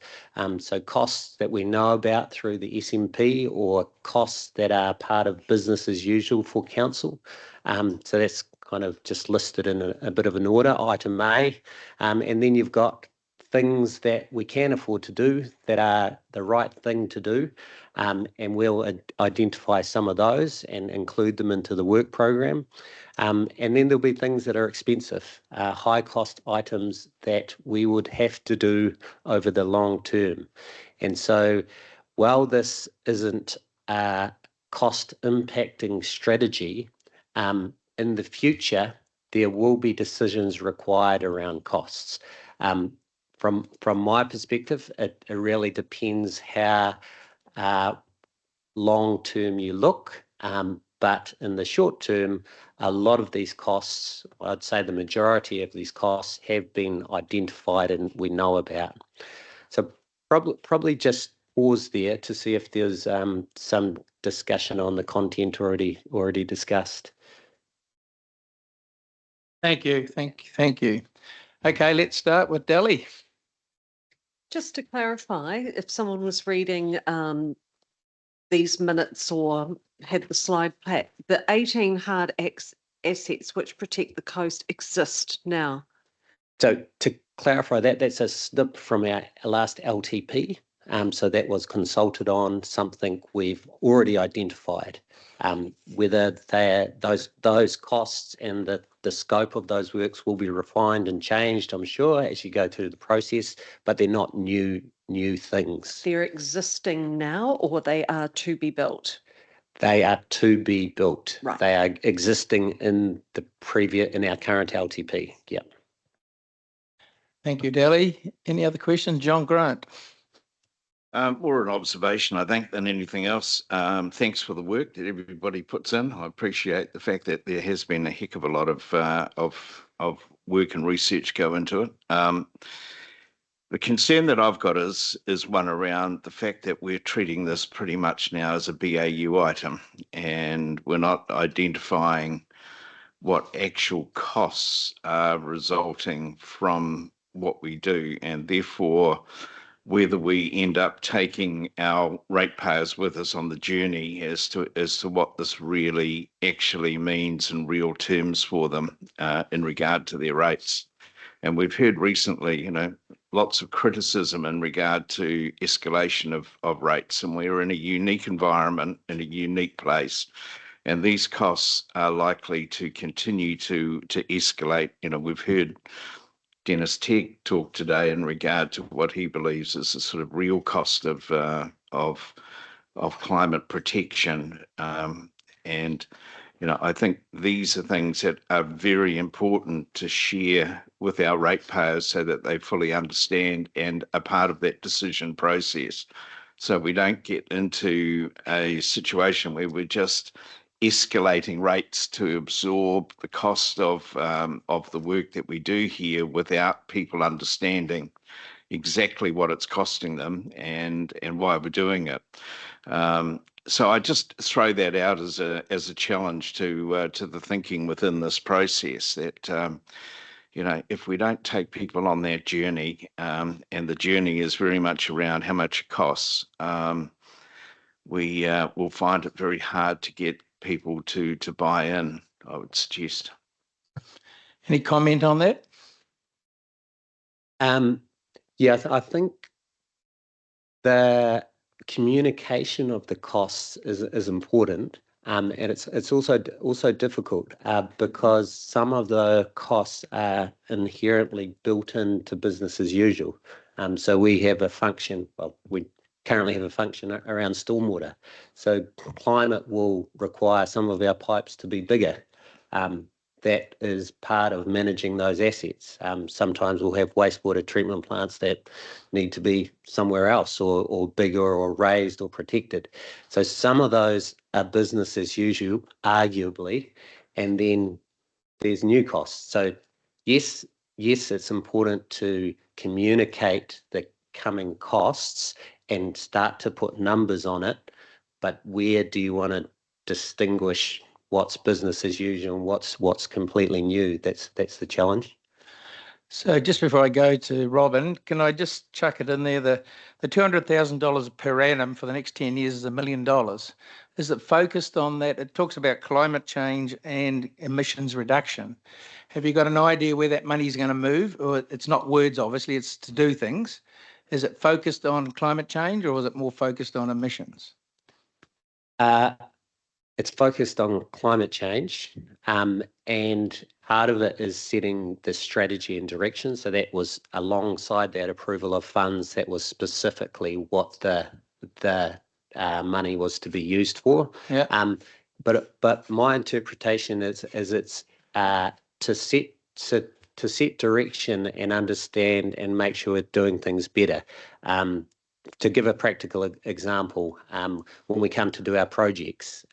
So costs that we know about through the SMP, or costs that are part of business as usual for council. So that's kind of just listed in a bit of an order, item A. And then you've got things that we can afford to do that are the right thing to do, and we'll identify some of those and include them into the work program. And then there'll be things that are expensive, high cost items that we would have to do over the long term. And so while this isn't a cost impacting strategy, in the future, there will be decisions required around costs. From my perspective, it really depends how long term you look. But in the short term, a lot of these costs, I'd say the majority of these costs, have been identified and we know about. So probably just pause there to see if there's some discussion on the content already discussed. Thank you. Thank you. Okay, let's start with Delhi. Just to clarify, if someone was reading these minutes or had the slide pack, the 18 hard assets which protect the coast exist now. So to clarify that, that's a snip from our last LTP. So that was consulted on, something we've already identified. Whether those costs and the scope of those works will be refined and changed, I'm sure, as you go through the process, but they're not new things. They're existing now, or they are to be built? They are to be built. Right. They are existing in our current LTP. Yeah. Thank you, Dally. Any other questions? John Grant. More an observation, I think, than anything else. Thanks for the work that everybody puts in. I appreciate the fact that there has been a heck of a lot of work and research go into it. The concern that I've got is one around the fact that we're treating this pretty much now as a BAU item, and we're not identifying what actual costs are resulting from what we do, and therefore whether we end up taking our ratepayers with us on the journey as to what this really actually means in real terms for them in regard to their rates. And we've heard recently, lots of criticism in regard to escalation of rates, and we're in a unique environment, in a unique place, and these costs are likely to continue to escalate. We've heard Dennis Tegg talk today in regard to what he believes is the sort of real cost of climate protection, and I think these are things that are very important to share with our ratepayers so that they fully understand and are part of that decision process. So we don't get into a situation where we're just escalating rates to absorb the cost of the work that we do here without people understanding exactly what it's costing them and why we're doing it. So I just throw that out as a challenge to the thinking within this process that if we don't take people on that journey, and the journey is very much around how much it costs, we will find it very hard to get people to buy in, I would suggest. Any comment on that? Yeah, I think the communication of the costs is important, and it's also difficult because some of the costs are inherently built into business as usual. So we have a function. Well, we currently have a function around stormwater. So climate will require some of our pipes to be bigger. That is part of managing those assets. Sometimes we'll have wastewater treatment plants that need to be somewhere else or bigger or raised or protected. So some of those are business as usual, arguably, and then there's new costs. So yes, it's important to communicate the coming costs and start to put numbers on it, but where do you want to distinguish what's business as usual and what's completely new? That's the challenge. So just before I go to Robin, can I just chuck it in there? The $200,000 per annum for the next 10 years is $1 million. Is it focused on that? It talks about climate change and emissions reduction. Have you got an idea where that money is going to move? Or it's not words, obviously, it's to do things. Is it focused on climate change or is it more focused on emissions? It's focused on climate change, and part of it is setting the strategy and direction. So that was alongside that approval of funds. That was specifically what the money was to be used for. Yeah. But my interpretation is it's to set direction and understand and make sure we're doing things better. To give a practical example, when we come to do our projects,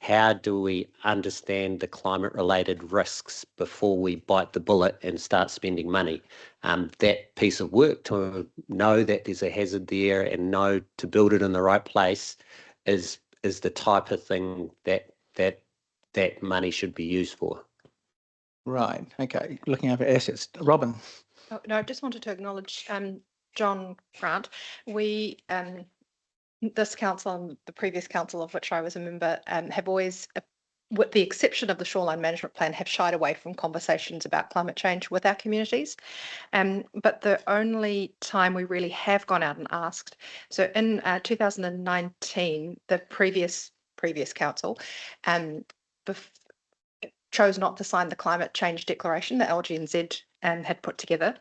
how do we understand the climate-related risks before we bite the bullet and start spending money? That piece of work to know that there's a hazard there and know to build it in the right place is the type of thing that money should be used for. Right. Okay. Looking over assets. Robin. Oh, no, I just wanted to acknowledge John Grant. We, this council and the previous council of which I was a member, have always with the exception of the shoreline management plan, have shied away from conversations about climate change with our communities. But the only time we really have gone out and asked, so in 2019, the previous council chose not to sign the climate change declaration that LGNZ had put together.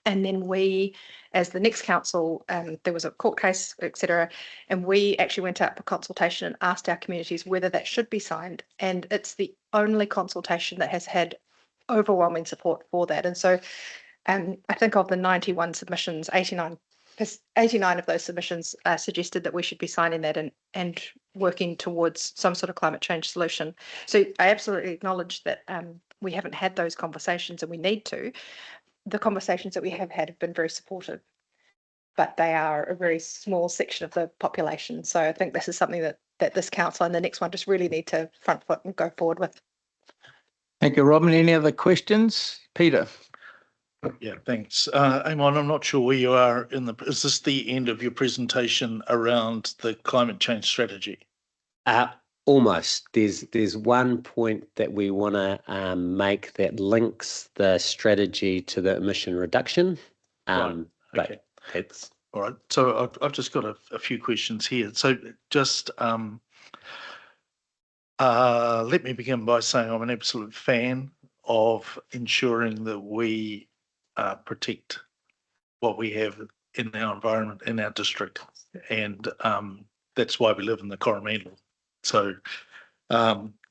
And then we, as the next council, there was a court case, etc. And we actually went out for consultation and asked our communities whether that should be signed. And it's the only consultation that has had overwhelming support for that. And so I think of the 91 submissions, 89 of those submissions suggested that we should be signing that and working towards some sort of climate change solution. So I absolutely acknowledge that we haven't had those conversations and we need to. The conversations that we have had have been very supportive, but they are a very small section of the population. So I think this is something that this council and the next one just really need to front foot and go forward with. Thank you, Robin. Any other questions? Peter? Yeah, thanks. Amon, I'm not sure where you are is this the end of your presentation around the climate change strategy? Almost. There's one point that we want to make that links the strategy to the emission reduction. Right. Okay. But it's all right. So I've just got a few questions here. So just let me begin by saying I'm an absolute fan of ensuring that we protect what we have in our environment, in our district, and that's why we live in the Coromandel. So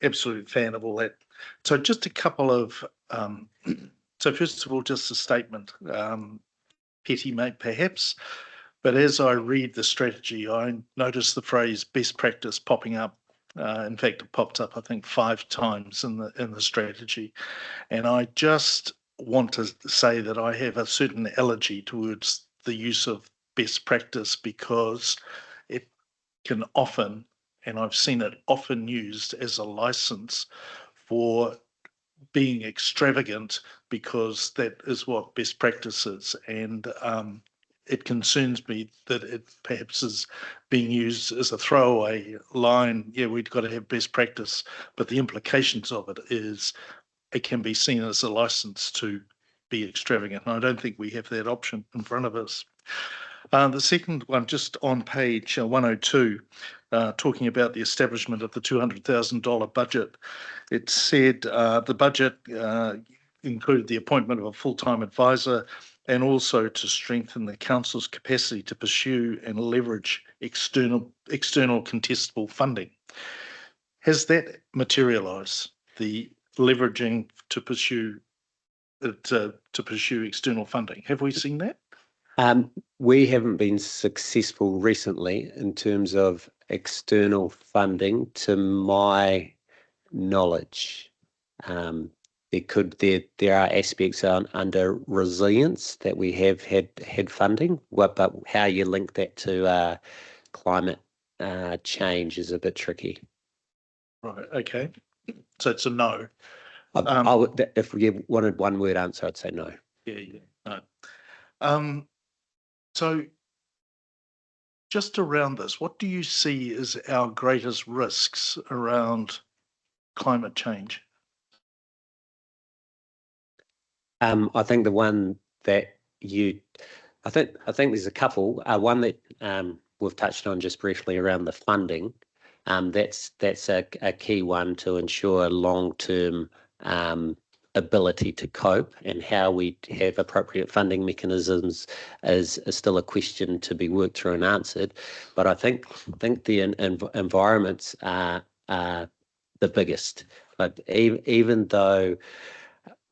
absolute fan of all that. So just a couple of, so first of all, just a statement, petty mate perhaps, but as I read the strategy, I notice the phrase best practice popping up. In fact, it popped up, I think, 5 times in the strategy. And I just want to say that I have a certain allergy towards the use of best practice because it can often, and I've seen it often used as a license for being extravagant because that is what best practice is. And it concerns me that it perhaps is being used as a throwaway line. Yeah, we've got to have best practice, but the implications of it is it can be seen as a license to be extravagant. And I don't think we have that option in front of us. The second one, just on page 102, talking about the establishment of the $200,000 budget, it said the budget included the appointment of a full-time advisor and also to strengthen the council's capacity to pursue and leverage external contestable funding. Has that materialised, the leveraging to pursue external funding? Have we seen that? We haven't been successful recently in terms of external funding, to my knowledge. There are aspects under resilience that we have had funding, but how you link that to climate change is a bit tricky. Right. Okay. So it's a no. I would, if you wanted one word answer, I'd say no. Yeah. No. So just around this, what do you see as our greatest risks around climate change? I think the one that I think there's a couple. One that we've touched on just briefly around the funding. That's a key one to ensure long-term ability to cope, and how we have appropriate funding mechanisms is still a question to be worked through and answered. But I think the environments are the biggest. But even though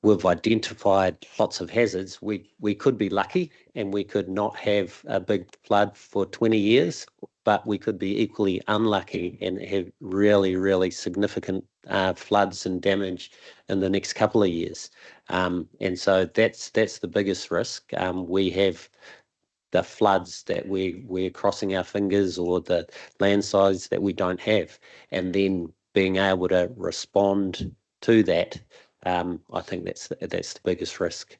we've identified lots of hazards, we could be lucky and we could not have a big flood for 20 years, but we could be equally unlucky and have really, really significant floods and damage in the next couple of years. And so that's the biggest risk. We have the floods that we're crossing our fingers, or the landslides that we don't have, and then being able to respond to that. I think that's the biggest risk.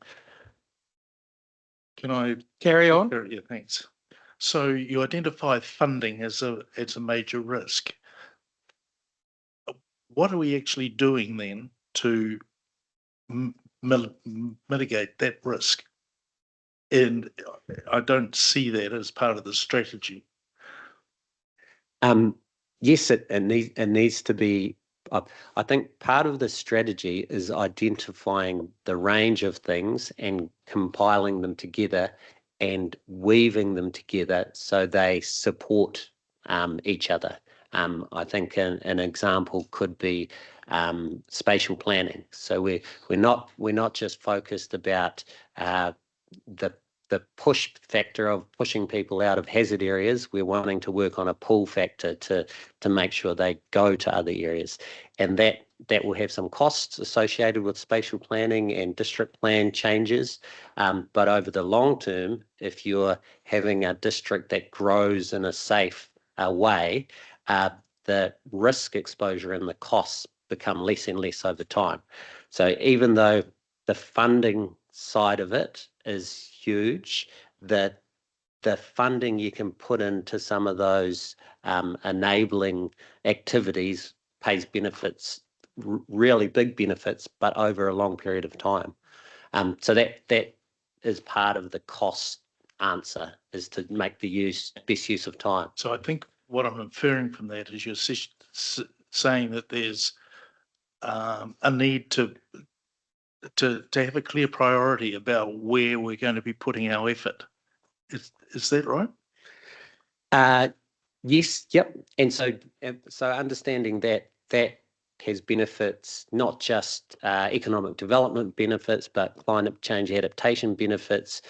Can I carry on? Yeah, thanks. So you identify funding as a major risk. what are we actually doing then to mitigate that risk? And I don't see that as part of the strategy. Yes, it needs to be. I think part of the strategy is identifying the range of things and compiling them together and weaving them together so they support each other. I think an example could be spatial planning. So we're not just focused about the push factor of pushing people out of hazard areas. We're wanting to work on a pull factor to make sure they go to other areas, and that will have some costs associated with spatial planning and district plan changes. But over the long term, if you're having a district that grows in a safe way, the risk exposure and the costs become less and less over time. So even though the funding side of it is huge, that the funding you can put into some of those enabling activities pays benefits, really big benefits, but over a long period of time. So that is part of the cost answer, is to make the best use of time. So I think what I'm inferring from that is you're saying that there's a need to have a clear priority about where we're going to be putting our effort. Is that right? Yes, yep. And so understanding that has benefits, not just economic development benefits, but climate change adaptation benefits,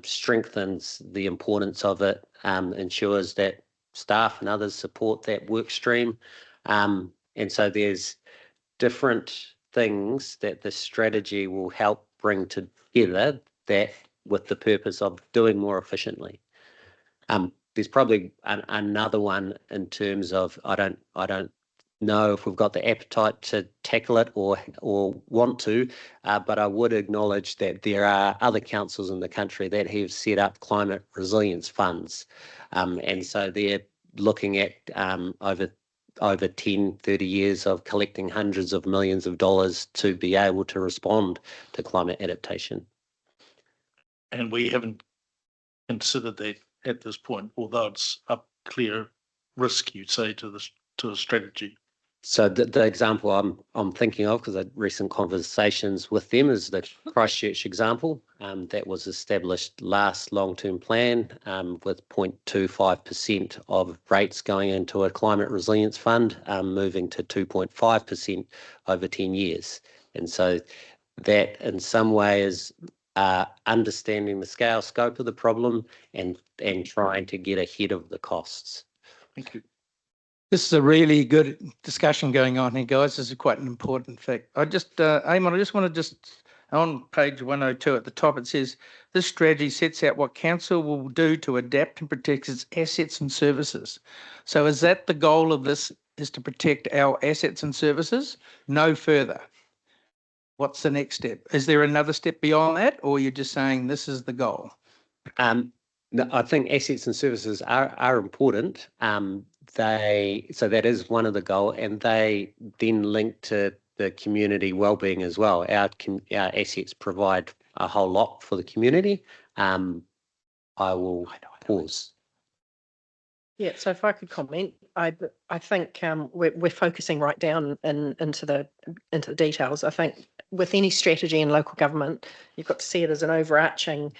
strengthens the importance of it, ensures that staff and others support that work stream. And so there's different things that the strategy will help bring together that with the purpose of doing more efficiently. There's probably another one in terms of I don't know if we've got the appetite to tackle it or want to, but I would acknowledge that there are other councils in the country that have set up climate resilience funds, and so they're looking at over 10, 30 years of collecting hundreds of millions of dollars to be able to respond to climate adaptation. And we haven't considered that at this point, although it's a clear risk, you'd say, to the strategy. So the example I'm thinking of, because I had recent conversations with them, is the Christchurch example that was established last long-term plan with 0.25% of rates going into a climate resilience fund, moving to 2.5% over 10 years. And so that in some way is understanding the scope of the problem and trying to get ahead of the costs. Thank you. This is a really good discussion going on here, guys. This is quite an important fact. Eamon, I just want to on page 102 at the top, it says, this strategy sets out what council will do to adapt and protect its assets and services. So is that the goal of this, is to protect our assets and services? No further. What's the next step? Is there another step beyond that, or you're just saying this is the goal? No, I think assets and services are important. So that is one of the goals, and they then link to the community wellbeing as well. Our assets provide a whole lot for the community. I will pause. Yeah, so if I could comment, I think we're focusing right down into the details. I think with any strategy in local government, you've got to see it as an overarching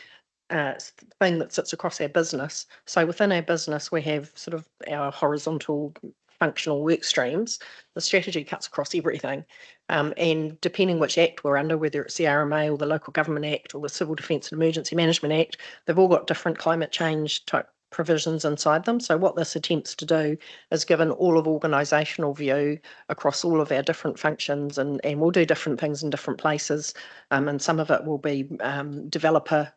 thing that sits across our business. So within our business, we have sort of our horizontal functional work streams. The strategy cuts across everything. And depending which act we're under, whether it's the RMA or the Local Government Act or the Civil Defence and Emergency Management Act, they've all got different climate change type provisions inside them. So what this attempts to do is give an all of organisational view across all of our different functions, and we'll do different things in different places. And some of it will be developer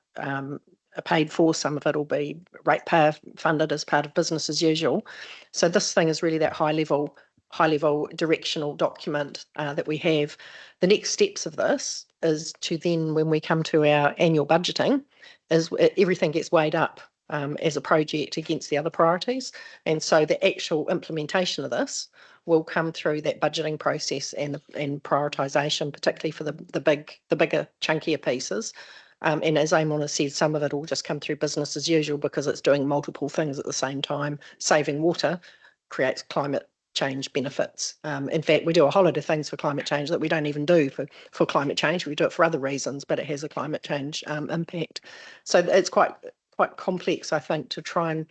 paid for, some of it will be ratepayer funded as part of business as usual. So this thing is really that high level directional document that we have. The next steps of this is to then, when we come to our annual budgeting, is everything gets weighed up as a project against the other priorities. And so the actual implementation of this will come through that budgeting process and prioritisation, particularly for the bigger, chunkier pieces. And as Eamon has said, some of it will just come through business as usual because it's doing multiple things at the same time. Saving water creates climate change benefits. In fact, we do a whole lot of things for climate change that we don't even do for climate change. We do it for other reasons, but it has a climate change impact. So it's quite complex, I think, to try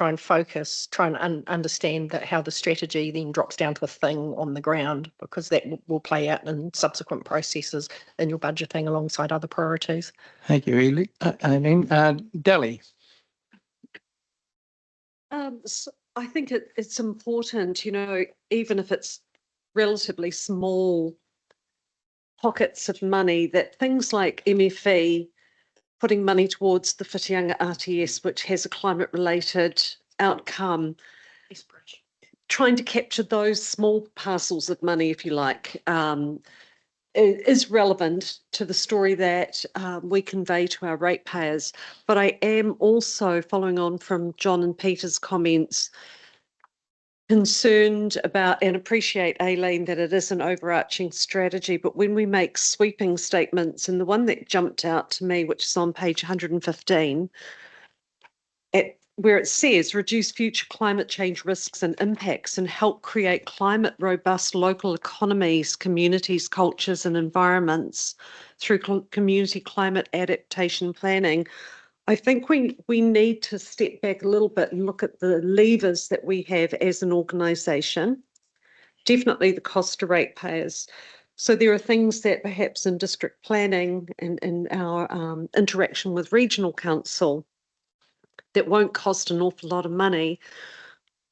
and focus, understand that how the strategy then drops down to a thing on the ground, because that will play out in subsequent processes in your budgeting alongside other priorities. Thank you, Eileen. Delhi. So I think it's important, even if it's relatively small pockets of money, that things like MFE, putting money towards the Whitianga RTS, which has a climate-related outcome, trying to capture those small parcels of money, if you like, is relevant to the story that we convey to our ratepayers. But I am also, following on from John and Peter's comments, concerned about and appreciate, Aileen, that it is an overarching strategy, but when we make sweeping statements, and the one that jumped out to me, which is on page 115, where it says reduce future climate change risks and impacts and help create climate robust local economies, communities, cultures and environments through community climate adaptation planning. I think we need to step back a little bit and look at the levers that we have as an organisation. Definitely the cost to ratepayers. So there are things that perhaps in district planning and in our interaction with regional council that won't cost an awful lot of money,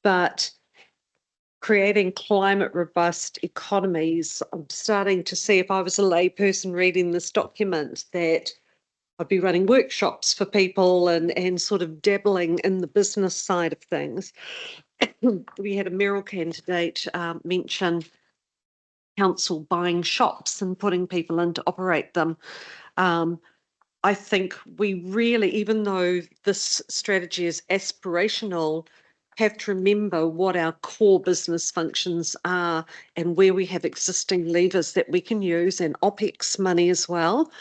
but creating climate robust economies. I'm starting to see, if I was a layperson reading this document, that I'd be running workshops for people and sort of dabbling in the business side of things. We had a mayoral candidate mention council buying shops and putting people in to operate them. I think we really, even though this strategy is aspirational, have to remember what our core business functions are and where we have existing levers that we can use, and OPEX money as well.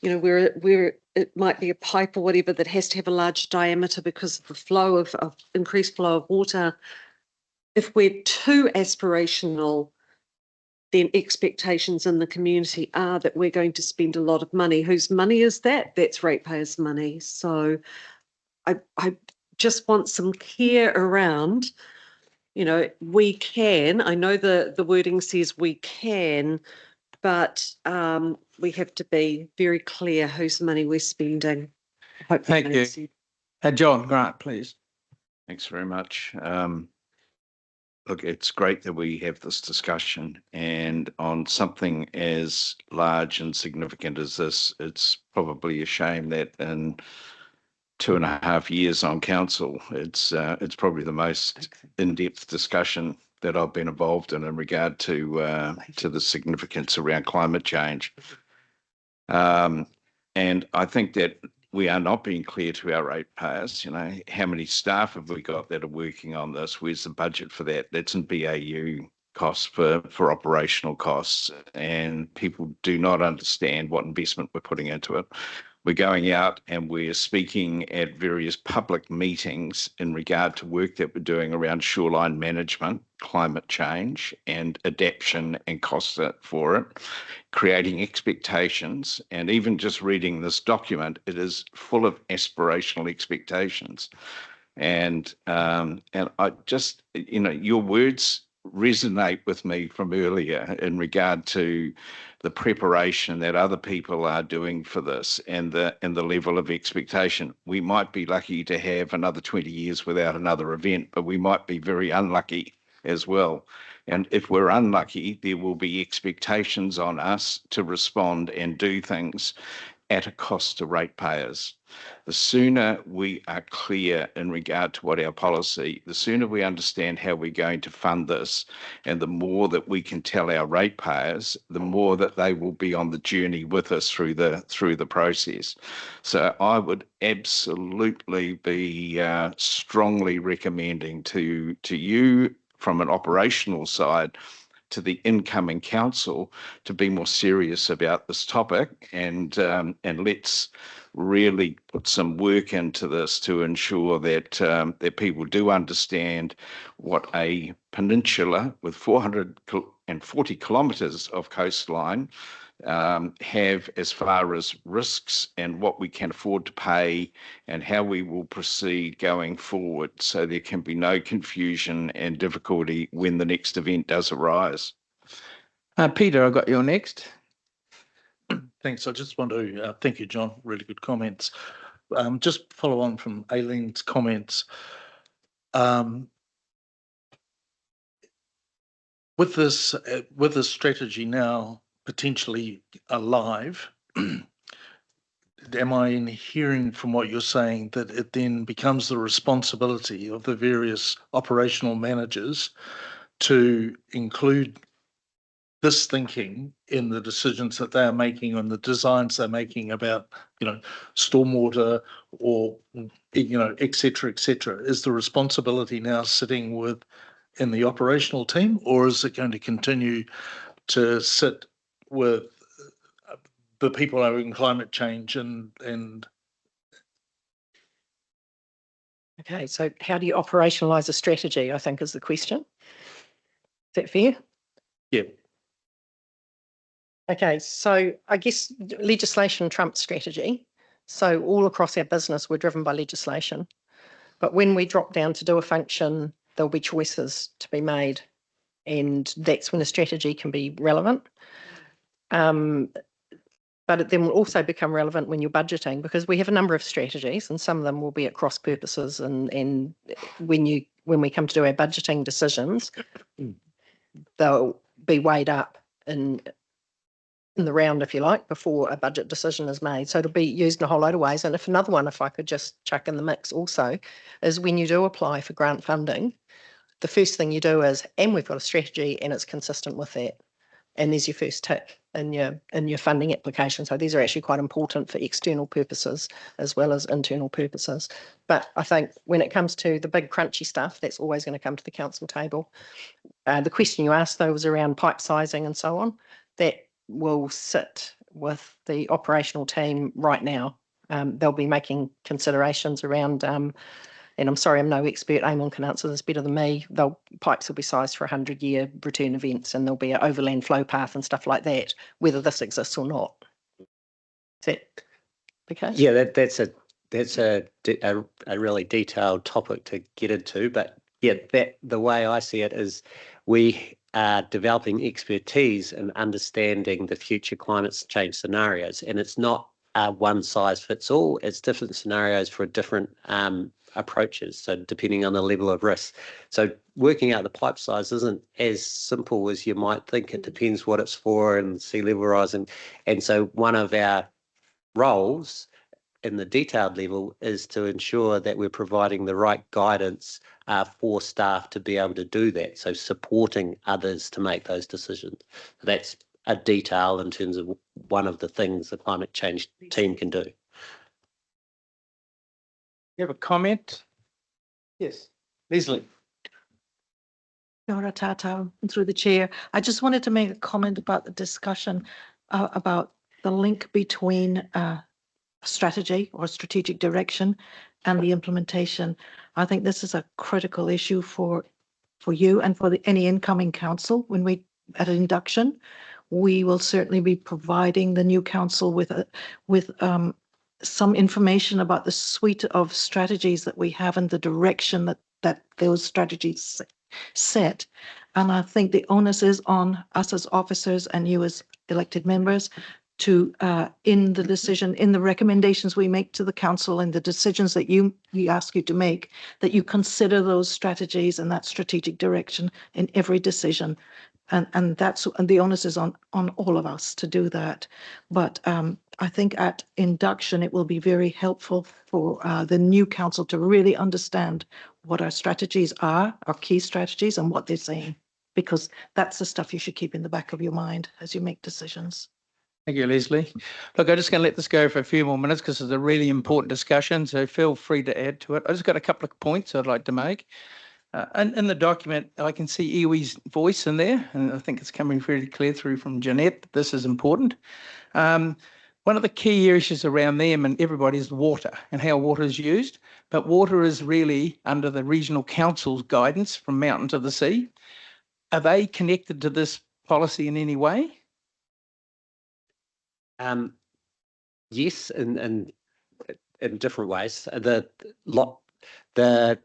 Where it might be a pipe or whatever that has to have a large diameter because of the flow of increased flow of water. If we're too aspirational, then expectations in the community are that we're going to spend a lot of money. Whose money is that? That's ratepayers' money. So I just want some care around, we can. I know the wording says we can, but we have to be very clear whose money we're spending. Thank you. John Grant, please. Thanks very much. Look, it's great that we have this discussion, and on something as large and significant as this, it's probably a shame that in 2.5 years on council, it's probably the most in-depth discussion that I've been involved in regard to the significance around climate change. And I think that we are not being clear to our ratepayers. How many staff have we got that are working on this? Where's the budget for that? That's in BAU costs for operational costs, and people do not understand what investment we're putting into it. We're going out and we're speaking at various public meetings in regard to work that we're doing around shoreline management, climate change and adaptation and costs for it, creating expectations. And even just reading this document, it is full of aspirational expectations. And I just, your words resonate with me from earlier in regard to the preparation that other people are doing for this and the level of expectation. We might be lucky to have another 20 years without another event, but we might be very unlucky as well. And if we're unlucky, there will be expectations on us to respond and do things at a cost to ratepayers. The sooner we are clear in regard to what our policy, the sooner we understand how we're going to fund this, and the more that we can tell our ratepayers, the more that they will be on the journey with us through the process. So I would absolutely be strongly recommending to you from an operational side to the incoming council to be more serious about this topic, and let's really put some work into this to ensure that that people do understand what a peninsula with 440 kilometres of coastline have as far as risks and what we can afford to pay and how we will proceed going forward, so there can be no confusion and difficulty when the next event does arise. Peter, I got you next. Thanks. I just want to thank you, John. Really good comments. Just follow on from Aileen's comments. With this strategy now potentially alive, am I hearing from what you're saying that it then becomes the responsibility of the various operational managers to include this thinking in the decisions that they are making and the designs they're making about, stormwater or, et cetera, et cetera? Is the responsibility now sitting in the operational team, or is it going to continue to sit with the people owing climate change and Okay, so how do you operationalise a strategy, I think is the question. Is that fair? Yeah. Okay, so I guess legislation trumps strategy. So all across our business, we're driven by legislation. But when we drop down to do a function, there'll be choices to be made, and that's when a strategy can be relevant. But it then will also become relevant when you're budgeting, because we have a number of strategies and some of them will be at cross purposes, and when we come to do our budgeting decisions, they'll be weighed up in the round, if you like, before a budget decision is made. So it'll be used in a whole load of ways. And another one, if I could just chuck in the mix also, is when you do apply for grant funding, the first thing you do is, and we've got a strategy and it's consistent with that. And there's your first tick in your funding application. So these are actually quite important for external purposes as well as internal purposes. But I think when it comes to the big crunchy stuff, that's always going to come to the council table. The question you asked, though, was around pipe sizing and so on. That will sit with the operational team right now. They'll be making considerations around, and I'm sorry, I'm no expert, Eamon can answer this better than me, pipes will be sized for 100-year return events, and there'll be an overland flow path and stuff like that, whether this exists or not. Is that the case? Yeah, that's a really detailed topic to get into, but yeah, the way I see it is we are developing expertise and understanding the future climate change scenarios, and it's not one size fits all. It's different scenarios for different approaches, so depending on the level of risk. So working out the pipe size isn't as simple as you might think. It depends what it's for and sea level rise, and so one of our roles in the detailed level is to ensure that we're providing the right guidance for staff to be able to do that. So supporting others to make those decisions. That's a detail in terms of one of the things the climate change team can do. You have a comment? Yes, Leslie. Kia ora tātou, and through the chair. I just wanted to make a comment about the discussion about the link between strategy or strategic direction and the implementation. I think this is a critical issue for you and for any incoming council. When we at induction, we will certainly be providing the new council with some information about the suite of strategies that we have and the direction that those strategies set. And I think the onus is on us as officers and you as elected members to, in the decision, in the recommendations we make to the council and the decisions that we ask you to make, that you consider those strategies and that strategic direction in every decision. And the onus is on all of us to do that. But I think at induction, it will be very helpful for the new council to really understand what our strategies are, our key strategies, and what they're saying, because that's the stuff you should keep in the back of your mind as you make decisions. Thank you, Leslie. Look, I'm just going to let this go for a few more minutes because it's a really important discussion, so feel free to add to it. I just got a couple of points I'd like to make. In the document, I can see iwi's voice in there, and I think it's coming really clear through from Jeanette that this is important. One of the key issues around them and everybody is water and how water is used, but water is really under the regional council's guidance from mountain to the sea. Are they connected to this policy in any way? Yes, in different ways. The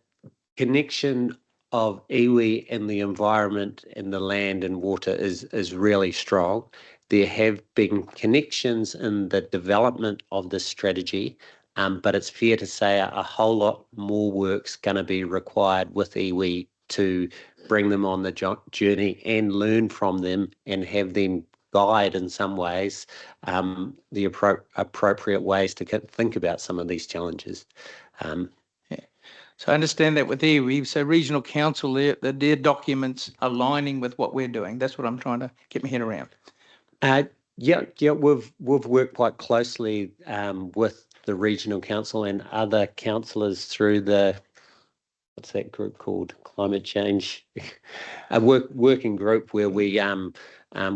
connection of iwi and the environment and the land and water is really strong. There have been connections in the development of this strategy, but it's fair to say a whole lot more work's going to be required with iwi to bring them on the journey and learn from them and have them guide in some ways the appropriate ways to think about some of these challenges. So I understand that with iwi, so regional council, their documents aligning with what we're doing. That's what I'm trying to get my head around. Yeah, we've worked quite closely with the regional council and other councillors through the, what's that group called? Climate Change, a working group where we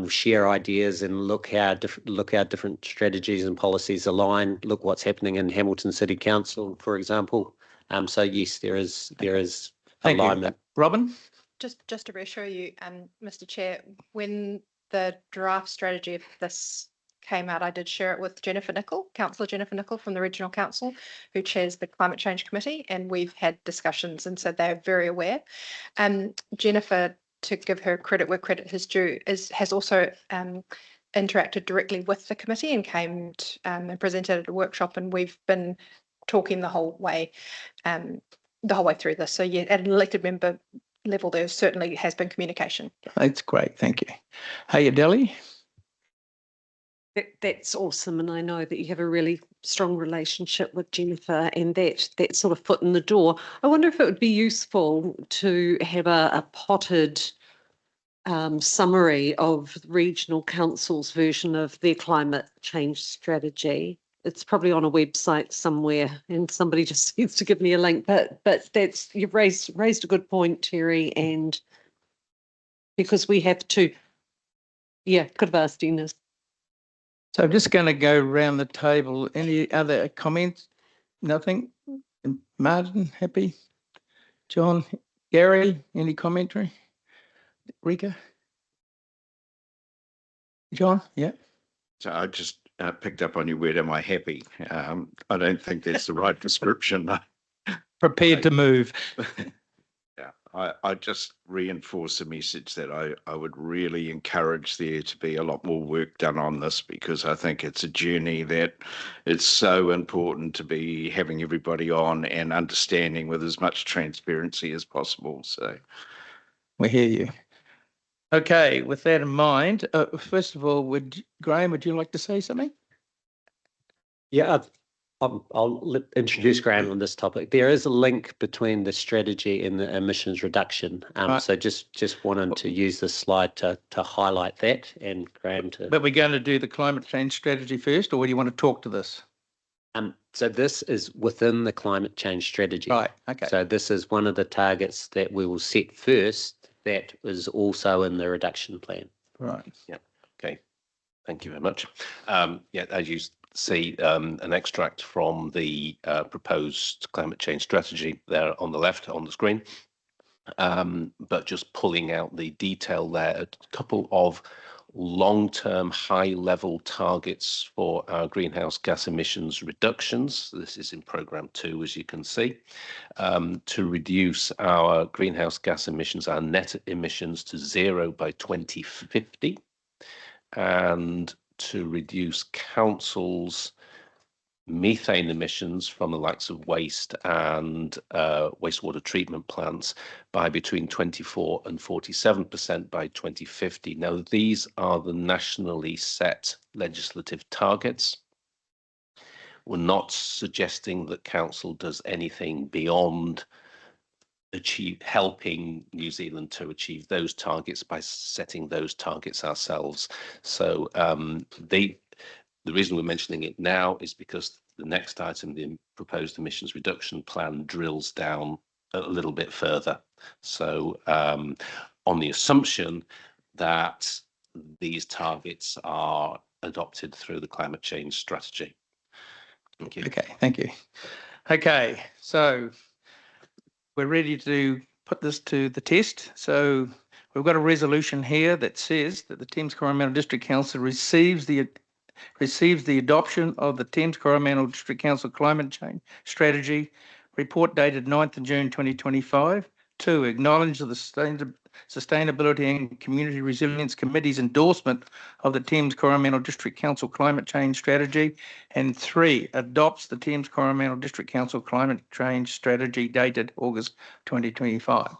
share ideas and look how different strategies and policies align. Look what's happening in Hamilton City Council, for example. So yes, there is Thank alignment. You. Robin? Just to reassure you, Mr. Chair, when the draft strategy of this came out, I did share it with Jennifer Nicol, Councillor Jennifer Nicol from the Regional Council, who chairs the Climate Change Committee, and we've had discussions, and so they're very aware. Jennifer, to give her credit where credit is due, has also interacted directly with the committee and came and presented at a workshop, and we've been talking the whole way through this. So yeah, at an elected member level, there certainly has been communication. That's great, thank you. Hey, Adele? That's awesome, and I know that you have a really strong relationship with Jennifer and that sort of foot in the door. I wonder if it would be useful to have a potted summary of regional council's version of their climate change strategy. It's probably on a website somewhere, and somebody just needs to give me a link. But that's, you've raised a good point, Terry, and because we have to, could have asked Ines. So I'm just going to go around the table. Any other comments? Nothing? Martin, happy? John, Gary, any commentary? Rika? John, yeah. So I just picked up on your word, am I happy? I don't think that's the right description. Prepared to move. Yeah, I just reinforce the message that I would really encourage there to be a lot more work done on this, because I think it's a journey that it's so important to be having everybody on and understanding with as much transparency as possible. So we hear you. Okay, with that in mind, first of all, Graham, would you like to say something? Yeah, I'll introduce Graham on this topic. There is a link between the strategy and the emissions reduction. Right. So just wanted to use this slide to highlight that, and Graham to. But we're going to do the climate change strategy first, or do you want to talk to this? So this is within the climate change strategy. Right, okay. So this is one of the targets that we will set first. That is also in the reduction plan. Right. Yeah. Okay. Thank you very much. As you see, an extract from the proposed climate change strategy there on the left on the screen. But just pulling out the detail there, a couple of long-term high-level targets for our greenhouse gas emissions reductions. This is in Programme 2, as you can see, to reduce our greenhouse gas emissions, our net emissions, to 0 by 2050, and to reduce councils' methane emissions from the likes of waste and wastewater treatment plants by between 24 and 47% by 2050. Now, these are the nationally set legislative targets. We're not suggesting that council does anything beyond helping New Zealand to achieve those targets by setting those targets ourselves. So the reason we're mentioning it now is because the next item, the proposed emissions reduction plan, drills down a little bit further. So on the assumption that these targets are adopted through the climate change strategy. Thank you. Okay, thank you. Okay, so we're ready to put this to the test. So we've got a resolution here that says that the Thames-Coromandel District Council receives the adoption of the Thames-Coromandel District Council Climate Change Strategy report dated 9th of June 2025. 2, acknowledge the Sustainability and Community Resilience Committee's endorsement of the Thames-Coromandel District Council Climate Change Strategy. And 3, adopts the Thames-Coromandel District Council Climate Change Strategy dated August 2025.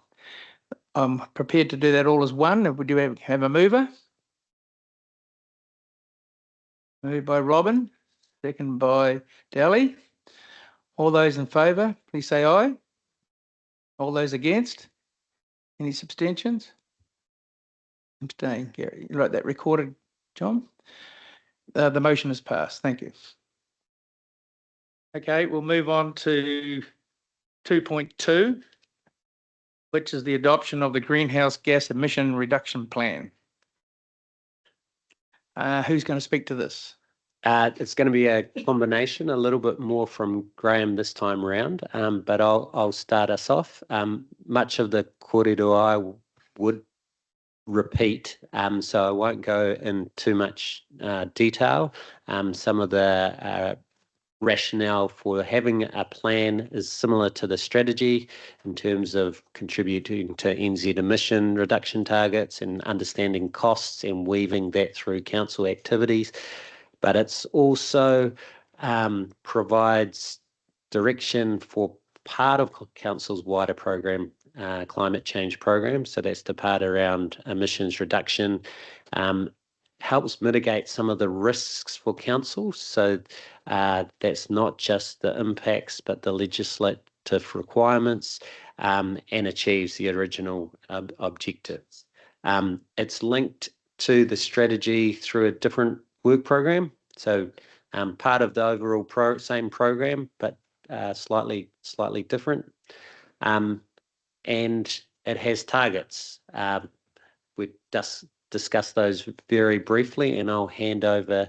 I'm prepared to do that all as one. Would you have a mover? Moved by Robin, second by Dally. All those in favour, please say aye. All those against? Any abstentions? Abstain, Gary. You wrote that recorded, John? The motion is passed. Thank you. Okay, we'll move on to 2.2, which is the adoption of the greenhouse gas emission reduction plan. Who's going to speak to this? It's going to be a combination, a little bit more from Graham this time around, but I'll start us off. Much of the kōrero I would repeat, so I won't go in too much detail. Some of the rationale for having a plan is similar to the strategy in terms of contributing to NZ emission reduction targets and understanding costs and weaving that through council activities. But it's also provides direction for part of council's wider program, climate change program. So that's the part around emissions reduction, helps mitigate some of the risks for council. So that's not just the impacts, but the legislative requirements, and achieves the original objectives. It's linked to the strategy through a different work program. So part of the overall same program, but slightly different. And it has targets. We just discussed those very briefly, and I'll hand over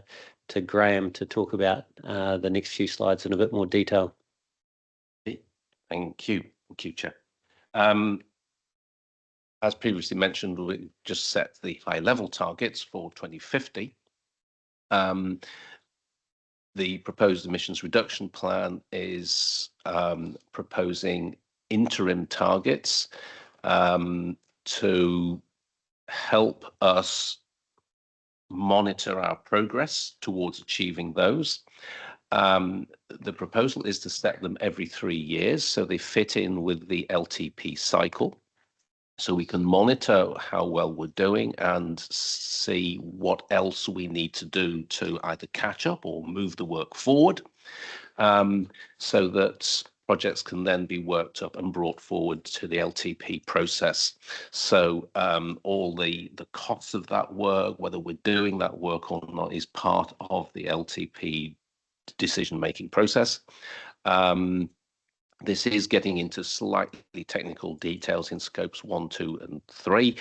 to Graham to talk about the next few slides in a bit more detail. Thank you, Chair. As previously mentioned, we just set the high-level targets for 2050. The proposed emissions reduction plan is proposing interim targets to help us monitor our progress towards achieving those. The proposal is to set them every 3 years, so they fit in with the LTP cycle. So we can monitor how well we're doing and see what else we need to do to either catch up or move the work forward, so that projects can then be worked up and brought forward to the LTP process. So all the costs of that work, whether we're doing that work or not, is part of the LTP decision-making process. This is getting into slightly technical details in scopes 1, 2, and 3,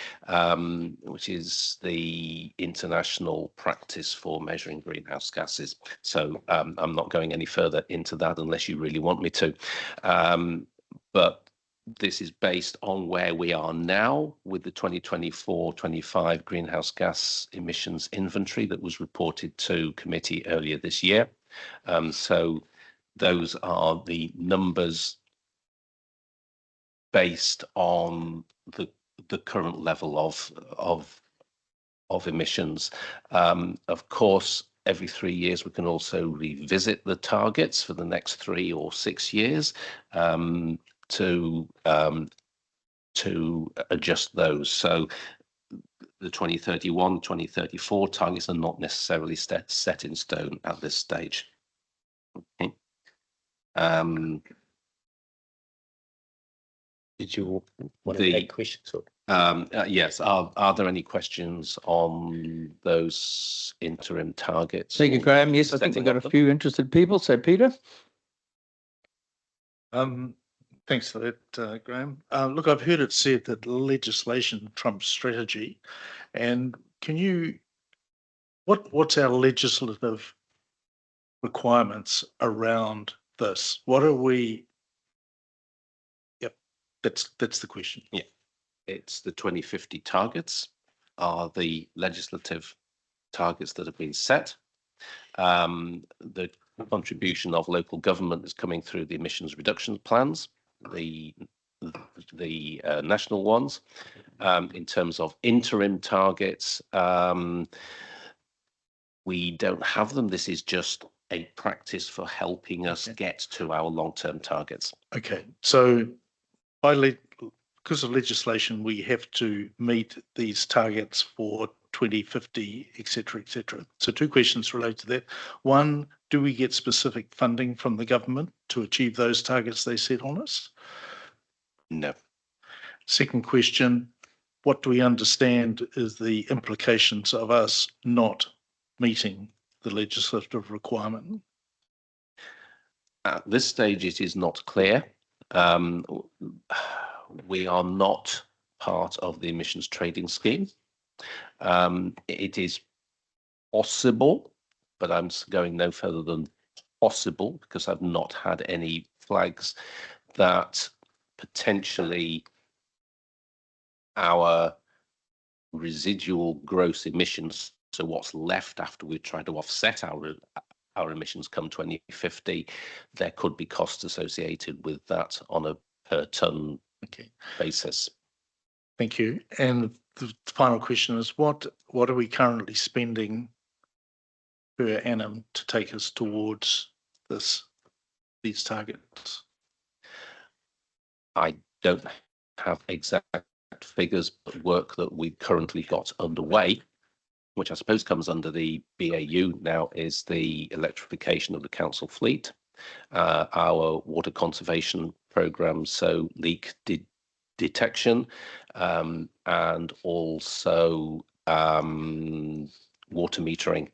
which is the international practice for measuring greenhouse gases. So I'm not going any further into that unless you really want me to. But this is based on where we are now with the 2024-25 greenhouse gas emissions inventory that was reported to committee earlier this year. So those are the numbers based on the current level of emissions. Of course, every 3 years we can also revisit the targets for the next 3 or 6 years to adjust those. So the 2031, 2034 targets are not necessarily set in stone at this stage. Okay. Did you want The- to take questions? Or? Yes, are there any questions on those interim targets? Thank you, or Graham. Yes, I think setting we've got of a them? few interested people. So, Peter? Thanks for that, Graham. Look, I've heard it said that legislation trumps strategy, and what's our legislative requirements around this? What are we? Yep, that's the question. Yeah, it's the 2050 targets are the legislative targets that have been set. The contribution of local government is coming through the emissions reduction plans, the national ones. In terms of interim targets, we don't have them. This is just a practice for helping us get to our long-term targets. Okay, so because of legislation, we have to meet these targets for 2050, et cetera, et cetera. So 2 questions related to that. One, do we get specific funding from the government to achieve those targets they set on us? No. Second question, what do we understand is the implications of us not meeting the legislative requirement? At this stage, it is not clear. We are not part of the emissions trading scheme. It is possible, but I'm going no further than possible because I've not had any flags that potentially our residual gross emissions, so what's left after we try to offset our emissions come 2050, there could be costs associated with that on a per tonne basis. Thank you. And the final question is, what are we currently spending per annum to take us towards these targets? I don't have exact figures, but work that we've currently got underway, which I suppose comes under the BAU now, is the electrification of the council fleet, our water conservation programme, so leak detection, and also water metering.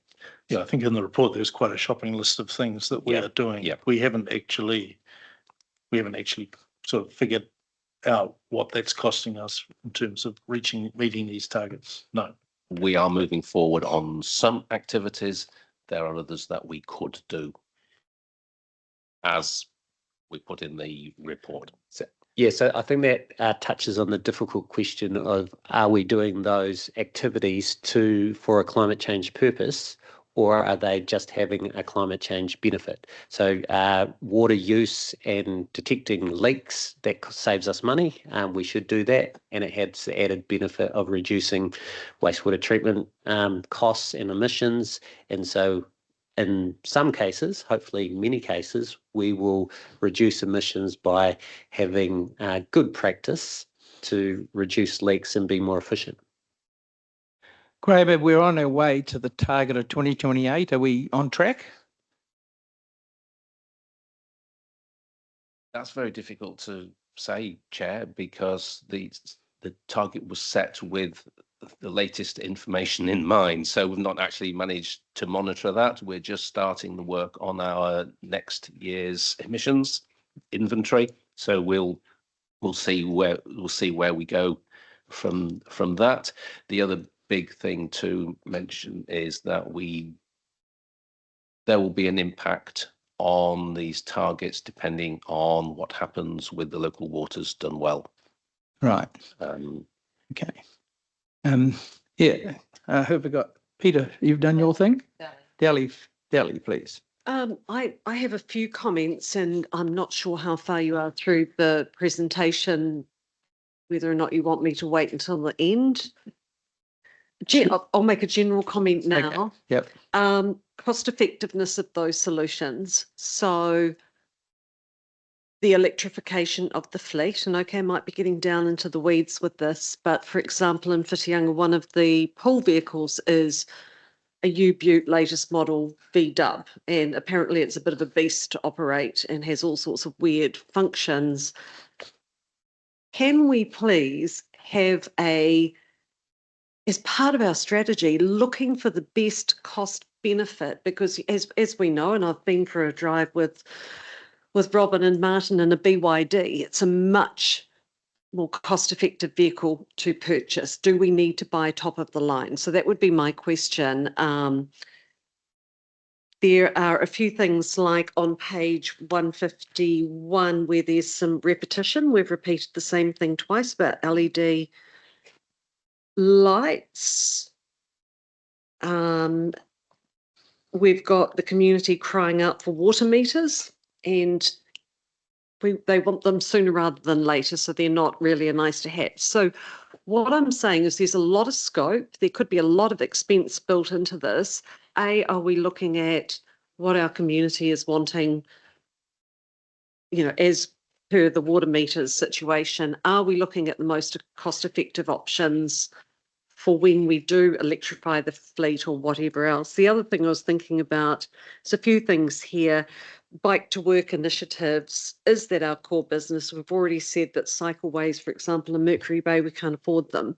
Yeah, I think in the report there's quite a shopping list of things that we are doing. Yeah. We haven't actually sort of figured out what that's costing us in terms of meeting these targets. No. We are moving forward on some activities. There are others that we could do, as we put in the report. So I think that touches on the difficult question of, are we doing those activities for a climate change purpose, or are they just having a climate change benefit? So water use and detecting leaks, that saves us money. We should do that. And it has the added benefit of reducing wastewater treatment costs and emissions. And so in some cases, hopefully many cases, we will reduce emissions by having good practice to reduce leaks and be more efficient. Graham, we're on our way to the target of 2028. Are we on track? That's very difficult to say, Chair, because the target was set with the latest information in mind. So we've not actually managed to monitor that. We're just starting the work on our next year's emissions inventory. So we'll see where we go from that. The other big thing to mention is that there will be an impact on these targets depending on what happens with the local waters done well. Right. Okay. Who have we got? Peter, you've done your thing? Delhi, please. I have a few comments, and I'm not sure how far you are through the presentation, whether or not you want me to wait until the end. I'll make a general comment now. Okay. Yep. Cost effectiveness of those solutions. So the electrification of the fleet, and okay, I might be getting down into the weeds with this, but for example, in Whitianga, one of the pool vehicles is a U-Butte latest model V-dub, and apparently it's a bit of a beast to operate and has all sorts of weird functions. Can we please have as part of our strategy, looking for the best cost benefit? Because as we know, and I've been for a drive with Robin and Martin in a BYD, it's a much more cost-effective vehicle to purchase. Do we need to buy top of the line? So that would be my question. There are a few things like on page 151 where there's some repetition. We've repeated the same thing twice about LED lights. We've got the community crying out for water meters, and they want them sooner rather than later, so they're not really a nice to have. So what I'm saying is there's a lot of scope. There could be a lot of expense built into this. Are we looking at what our community is wanting, as per the water meters situation? Are we looking at the most cost-effective options for when we do electrify the fleet or whatever else? The other thing I was thinking about is a few things here. Bike to work initiatives, is that our core business? We've already said that cycleways, for example, in Mercury Bay, we can't afford them.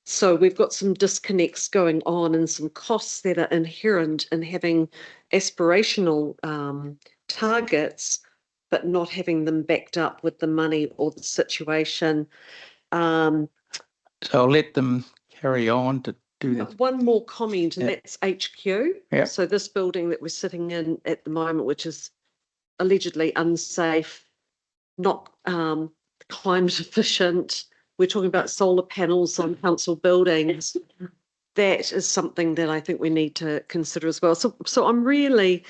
So we've got some disconnects going on and some costs that are inherent in having aspirational targets, but not having them backed up with the money or the situation. So I'll let them carry on to do that. One more comment, and that's HQ. Yeah. So this building that we're sitting in at the moment, which is allegedly unsafe, not climate efficient. We're talking about solar panels on council buildings. That is something that I think we need to consider as well. So I'm really,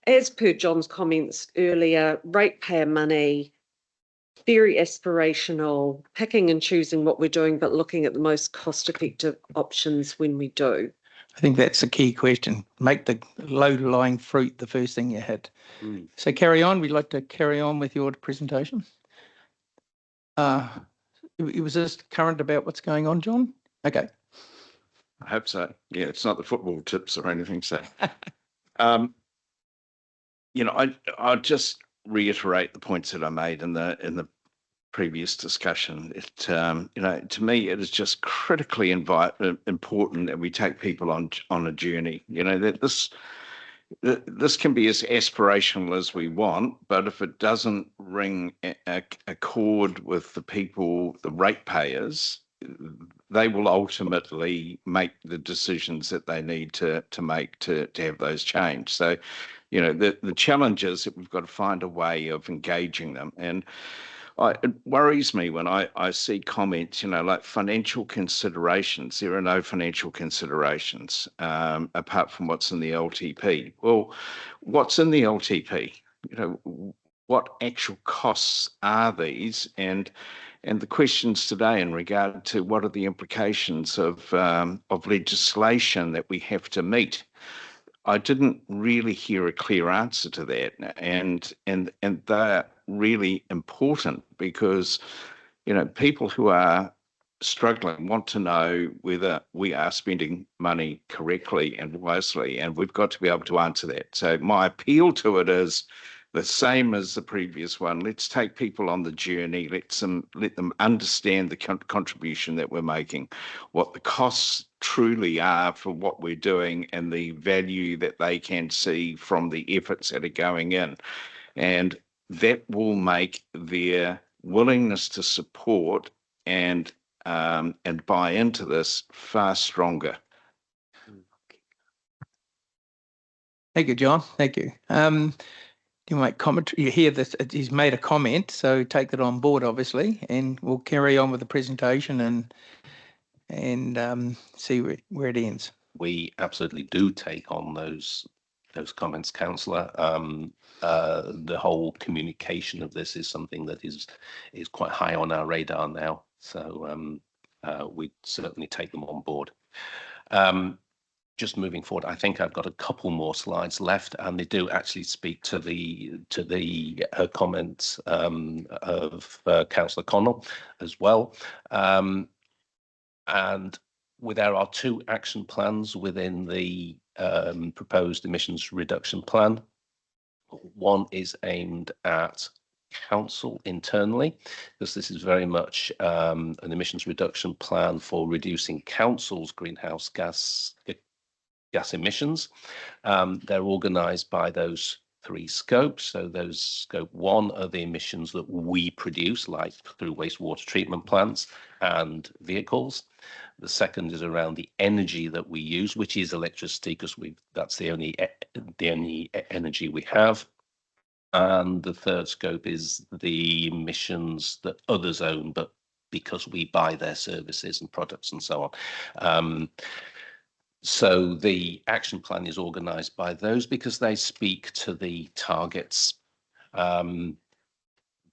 as per John's comments earlier, ratepayer money, very aspirational, picking and choosing what we're doing, but looking at the most cost-effective options when we do. I think that's the key question. Make the low-lying fruit the first thing you hit. So carry on. We'd like to carry on with your presentation. Was this current about what's going on, John? Okay. I hope so. Yeah, it's not the football tips or anything. So, I'll just reiterate the points that I made in the previous discussion. To me, it is just critically important that we take people on a journey. That this can be as aspirational as we want, but if it doesn't ring a chord with the people, the ratepayers, they will ultimately make the decisions that they need to make to have those change. So, the challenge is that we've got to find a way of engaging them. And it worries me when I see comments, like financial considerations. There are no financial considerations apart from what's in the LTP. Well, what's in the LTP? What actual costs are these? And the questions today in regard to what are the implications of legislation that we have to meet. I didn't really hear a clear answer to that, and they're really important because people who are struggling want to know whether we are spending money correctly and wisely, and we've got to be able to answer that. So my appeal to it is the same as the previous one. Let's take people on the journey. Let them understand the contribution that we're making, what the costs truly are for what we're doing, and the value that they can see from the efforts that are going in. And that will make their willingness to support and buy into this far stronger. Thank you, John. Thank you. You make commentary. You hear this? He's made a comment, so take that on board, obviously, and we'll carry on with the presentation and see where it ends. We absolutely do take on those comments, Councillor. The whole communication of this is something that is quite high on our radar now. So we certainly take them on board. Just moving forward, I think I've got a couple more slides left, and they do actually speak to the comments of Councillor Connell as well. And there are two action plans within the proposed emissions reduction plan. One is aimed at council internally, because this is very much an emissions reduction plan for reducing council's greenhouse gas emissions. They're organised by those three scopes. So those scope 1 are the emissions that we produce, like through wastewater treatment plants and vehicles. The second is around the energy that we use, which is electricity, because that's the only energy we have. And the third scope is the emissions that others own, but because we buy their services and products and so on. So the action plan is organised by those because they speak to the targets. The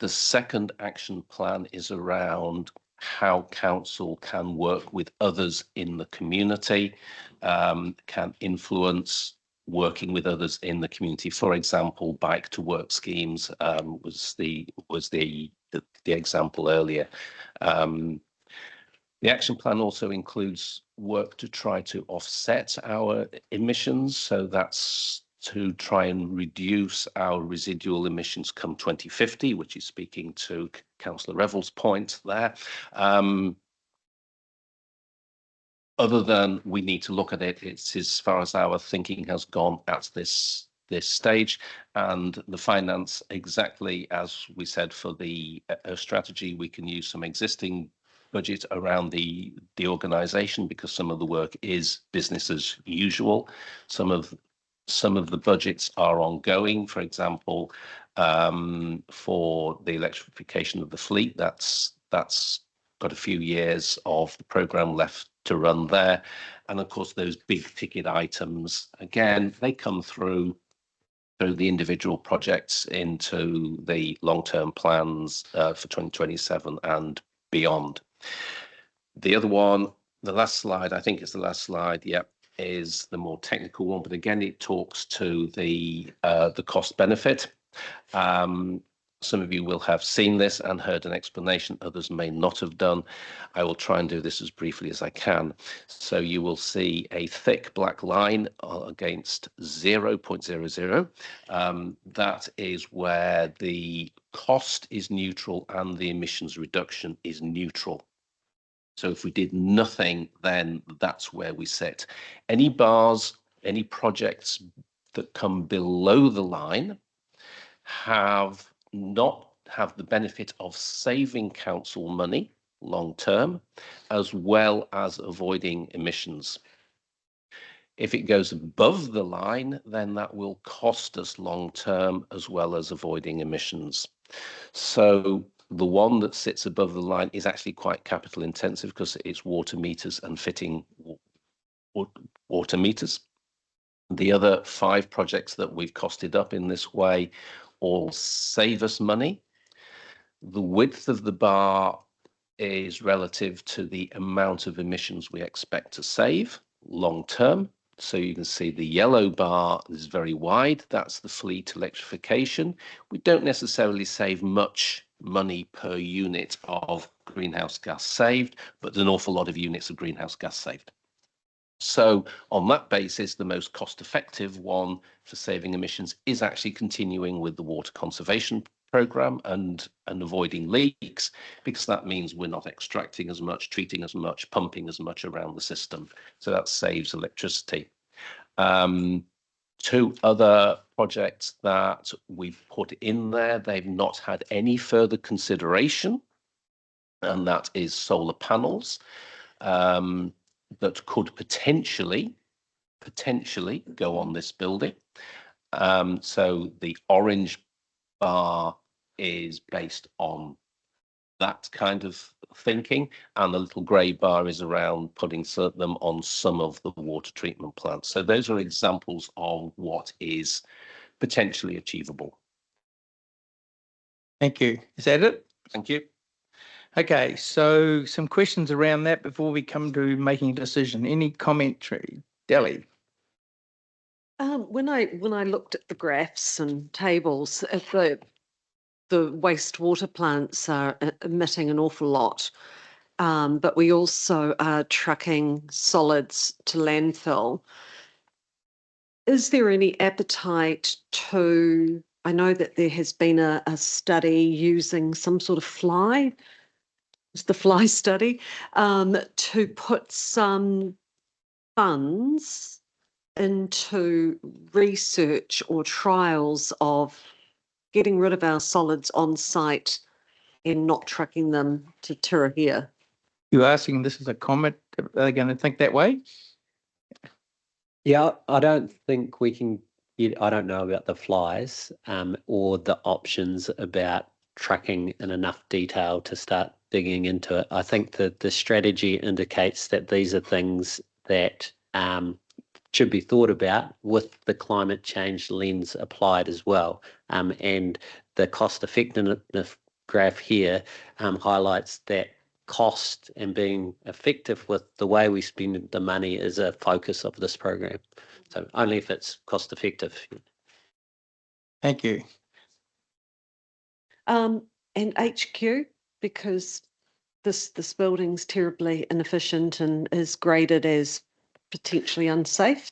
second action plan is around how council can work with others in the community, can influence working with others in the community. For example, bike to work schemes was the example earlier. The action plan also includes work to try to offset our emissions. So that's to try and reduce our residual emissions come 2050, which is speaking to Councillor Revell's point there. Other than we need to look at it, it's as far as our thinking has gone at this stage, and the finance, exactly as we said for the strategy, we can use some existing budget around the organisation because some of the work is business as usual. Some of the budgets are ongoing. For example, for the electrification of the fleet, that's got a few years of the programme left to run there. And of course, those big ticket items, again, they come through the individual projects into the long-term plans for 2027 and beyond. The other one, the last slide, I think it's the last slide, yep, is the more technical one, but again, it talks to the cost benefit. Some of you will have seen this and heard an explanation, others may not have done. I will try and do this as briefly as I can. So you will see a thick black line against 0.00. That is where the cost is neutral and the emissions reduction is neutral. So if we did nothing, then that's where we sit. Any bars, any projects that come below the line not have the benefit of saving council money long term, as well as avoiding emissions. If it goes above the line, then that will cost us long term, as well as avoiding emissions. So the one that sits above the line is actually quite capital intensive because it's water meters and fitting water meters. The other 5 projects that we've costed up in this way all save us money. The width of the bar is relative to the amount of emissions we expect to save long term. So you can see the yellow bar is very wide. That's the fleet electrification. We don't necessarily save much money per unit of greenhouse gas saved, but an awful lot of units of greenhouse gas saved. So on that basis, the most cost-effective one for saving emissions is actually continuing with the water conservation programme and avoiding leaks, because that means we're not extracting as much, treating as much, pumping as much around the system. So that saves electricity. 2 other projects that we've put in there, they've not had any further consideration, and that is solar panels. That could potentially go on this building. So the orange bar is based on that kind of thinking, and the little grey bar is around putting them on some of the water treatment plants. So those are examples of what is potentially achievable. Thank you. Is that it? Thank you. Okay, so some questions around that before we come to making a decision. Any commentary? Delhi? When I looked at the graphs and tables, if the wastewater plants are emitting an awful lot, but we also are trucking solids to landfill. Is there any appetite to, I know that there has been a study using some sort of fly, it's the fly study, to put some funds into research or trials of getting rid of our solids on site and not trucking them to Tirahia? You're asking this as a comment, are they going to think that way? Yeah, I don't think we can get, I don't know about the flies or the options about trucking in enough detail to start digging into it. I think that the strategy indicates that these are things that should be thought about with the climate change lens applied as well. And the cost effectiveness graph here highlights that cost and being effective with the way we spend the money is a focus of this program. So only if it's cost effective. Thank you. And HQ, because this building's terribly inefficient and is graded as potentially unsafe.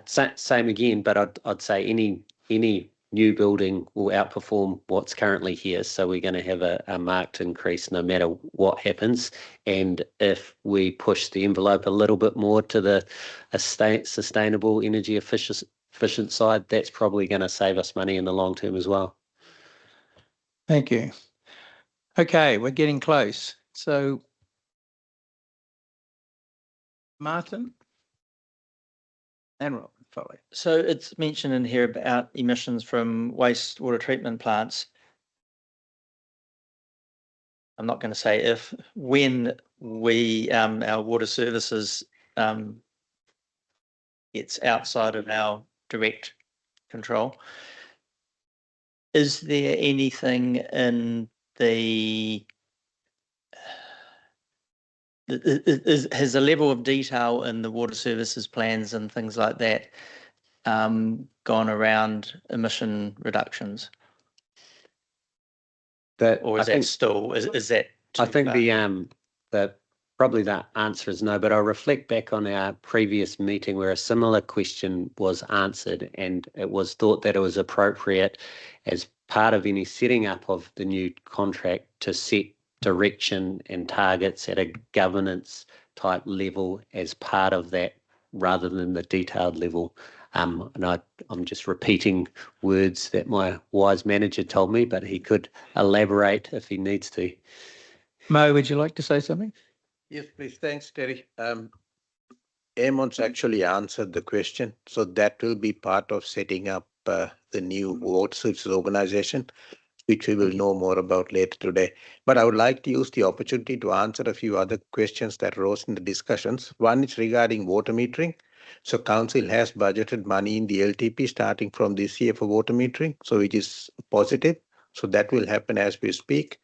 Same again, but I'd say any new building will outperform what's currently here. So we're going to have a marked increase no matter what happens. And if we push the envelope a little bit more to the sustainable energy efficient side, that's probably going to save us money in the long term as well. Thank you. Okay, we're getting close. So, Martin and Rob, follow. So it's mentioned in here about emissions from wastewater treatment plants. I'm not going to say if, when we, our water services it's outside of our direct control. Is there anything in has the level of detail in the water services plans and things like that gone around emission reductions? Or is that still, is that too I think far? probably the answer is no, but I'll reflect back on our previous meeting where a similar question was answered, and it was thought that it was appropriate as part of any setting up of the new contract to set direction and targets at a governance type level as part of that rather than the detailed level. And I'm just repeating words that my wise manager told me, but he could elaborate if he needs to. Mo, would you like to say something? Yes, please. Thanks, Terry. Eamon's actually answered the question. So that will be part of setting up the new water services organization, which we will know more about later today. But I would like to use the opportunity to answer a few other questions that rose in the discussions. One is regarding water metering. So council has budgeted money in the LTP starting from this year for water metering, so which is positive. So that will happen as we speak.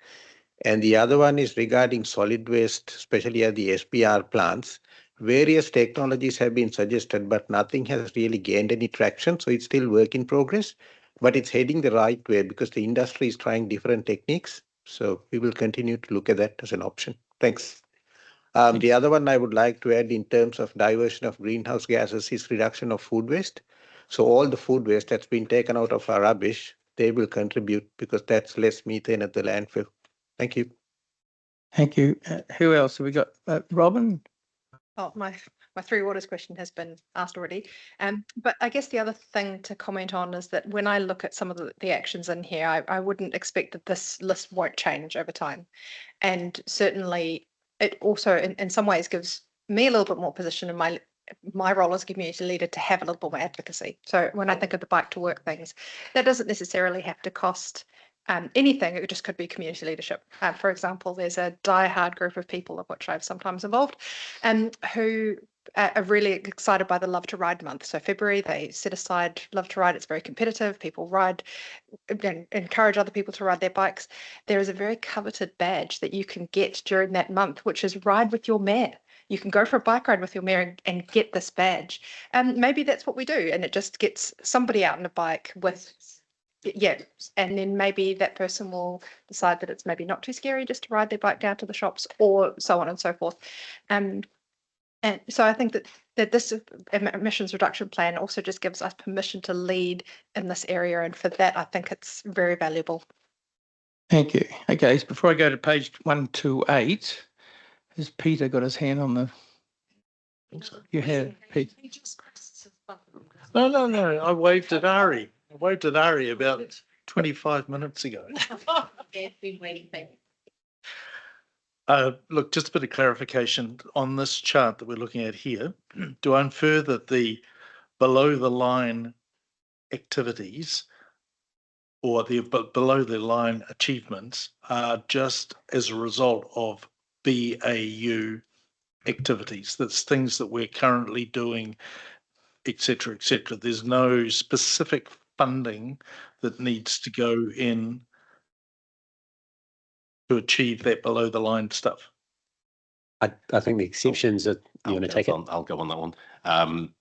And the other one is regarding solid waste, especially at the SPR plants. Various technologies have been suggested, but nothing has really gained any traction. So it's still work in progress, but it's heading the right way because the industry is trying different techniques. So we will continue to look at that as an option. Thanks. The other one I would like to add in terms of diversion of greenhouse gases is reduction of food waste. So all the food waste that's been taken out of our rubbish, they will contribute because that's less methane at the landfill. Thank you. Thank you. Who else have we got? Robin? Oh, my Three Waters question has been asked already. But I guess the other thing to comment on is that when I look at some of the actions in here, I wouldn't expect that this list won't change over time. And certainly it also in some ways gives me a little bit more position in my role as community leader to have a little bit more advocacy. So when I think of the bike to work things, that doesn't necessarily have to cost anything. It just could be community leadership. For example, there's a die-hard group of people of which I've sometimes involved who are really excited by the Love to Ride month. So February, they set aside Love to Ride. It's very competitive. People ride and encourage other people to ride their bikes. There is a very coveted badge that you can get during that month, which is Ride with Your Mare. You can go for a bike ride with your mare and get this badge. And maybe that's what we do. And it just gets somebody out on a bike with yeah, and then maybe that person will decide that it's maybe not too scary just to ride their bike down to the shops, or so on and so forth. And so I think that this emissions reduction plan also just gives us permission to lead in this area, and for that I think it's very valuable. Thank you. Okay, so before I go to page 128, has Peter got his hand on the? You have, Pete. No, I waved at Ari. I waved at Ari about 25 minutes ago. Look, just a bit of clarification on this chart that we're looking at here. Do I infer that the below the line activities or the below the line achievements are just as a result of BAU activities? That's things that we're currently doing, etc., etc. There's no specific funding that needs to go in to achieve that below the line stuff. I think the exceptions are, you want to take it? I'll go on that one.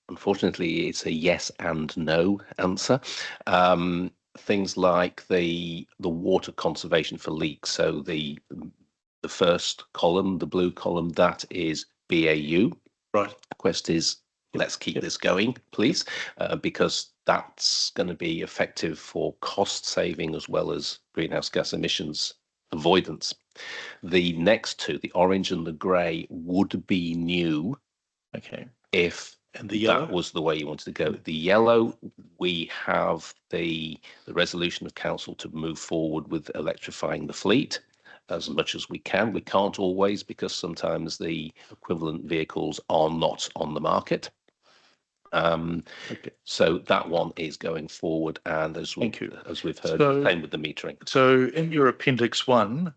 Unfortunately, it's a yes and no answer. Things like the water conservation for leaks. So the first column, the blue column, that is BAU. Right. The quest is, let's keep this going, please, because that's going to be effective for cost saving as well as greenhouse gas emissions avoidance. The next two, the orange and the grey, would be new. Okay. If and the yellow? That was the way you wanted to go. The yellow, we have the resolution of council to move forward with electrifying the fleet as much as we can. We can't always, because sometimes the equivalent vehicles are not on the market. Okay. So that one is going forward, and as we've heard, same with the metering. So in your appendix 1,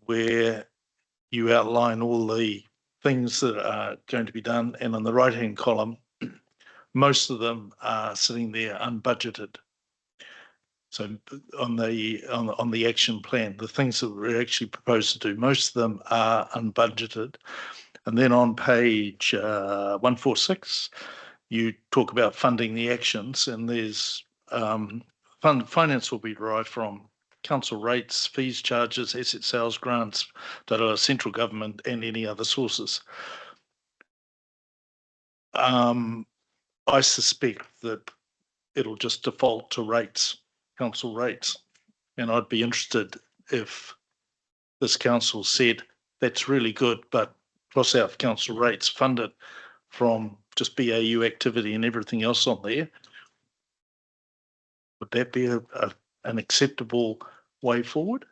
where you outline all the things that are going to be done, and on the right hand column, most of them are sitting there unbudgeted. So on the action plan, the things that we're actually proposed to do, most of them are unbudgeted. And then on page 146, you talk about funding the actions, and there's finance will be derived from council rates, fees, charges, asset sales, grants, central government, and any other sources. I suspect that it'll just default to rates, council rates, and I'd be interested if this council said that's really good, but cross out council rates, fund it from just BAU activity and everything else on there. Would that be an acceptable way forward?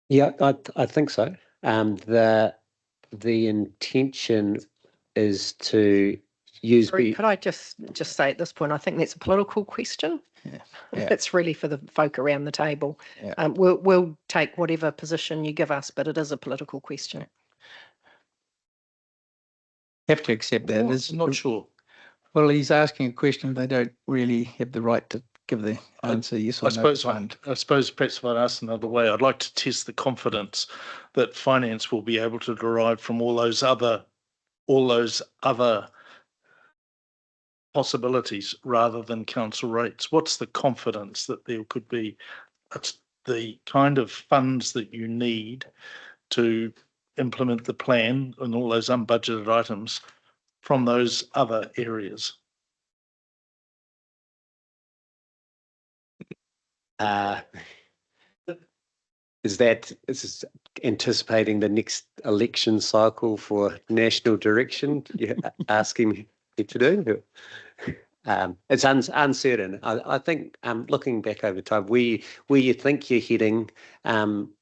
Yeah, I think so. The intention is to use. Could I just say at this point, I think that's a political question. Yeah. It's really for the folk around the table. Yeah. We'll take whatever position you give us, but it is a political question. Have to accept that. I'm not sure. Well, he's asking a question. They don't really have the right to give the answer yes or no. I suppose perhaps if I'd ask another way, I'd like to test the confidence that finance will be able to derive from all those other possibilities rather than council rates. What's the confidence that there could be the kind of funds that you need to implement the plan and all those unbudgeted items from those other areas? Is anticipating the next election cycle for national direction? You're asking me to do? It's uncertain. I think looking back over time, where you think you're heading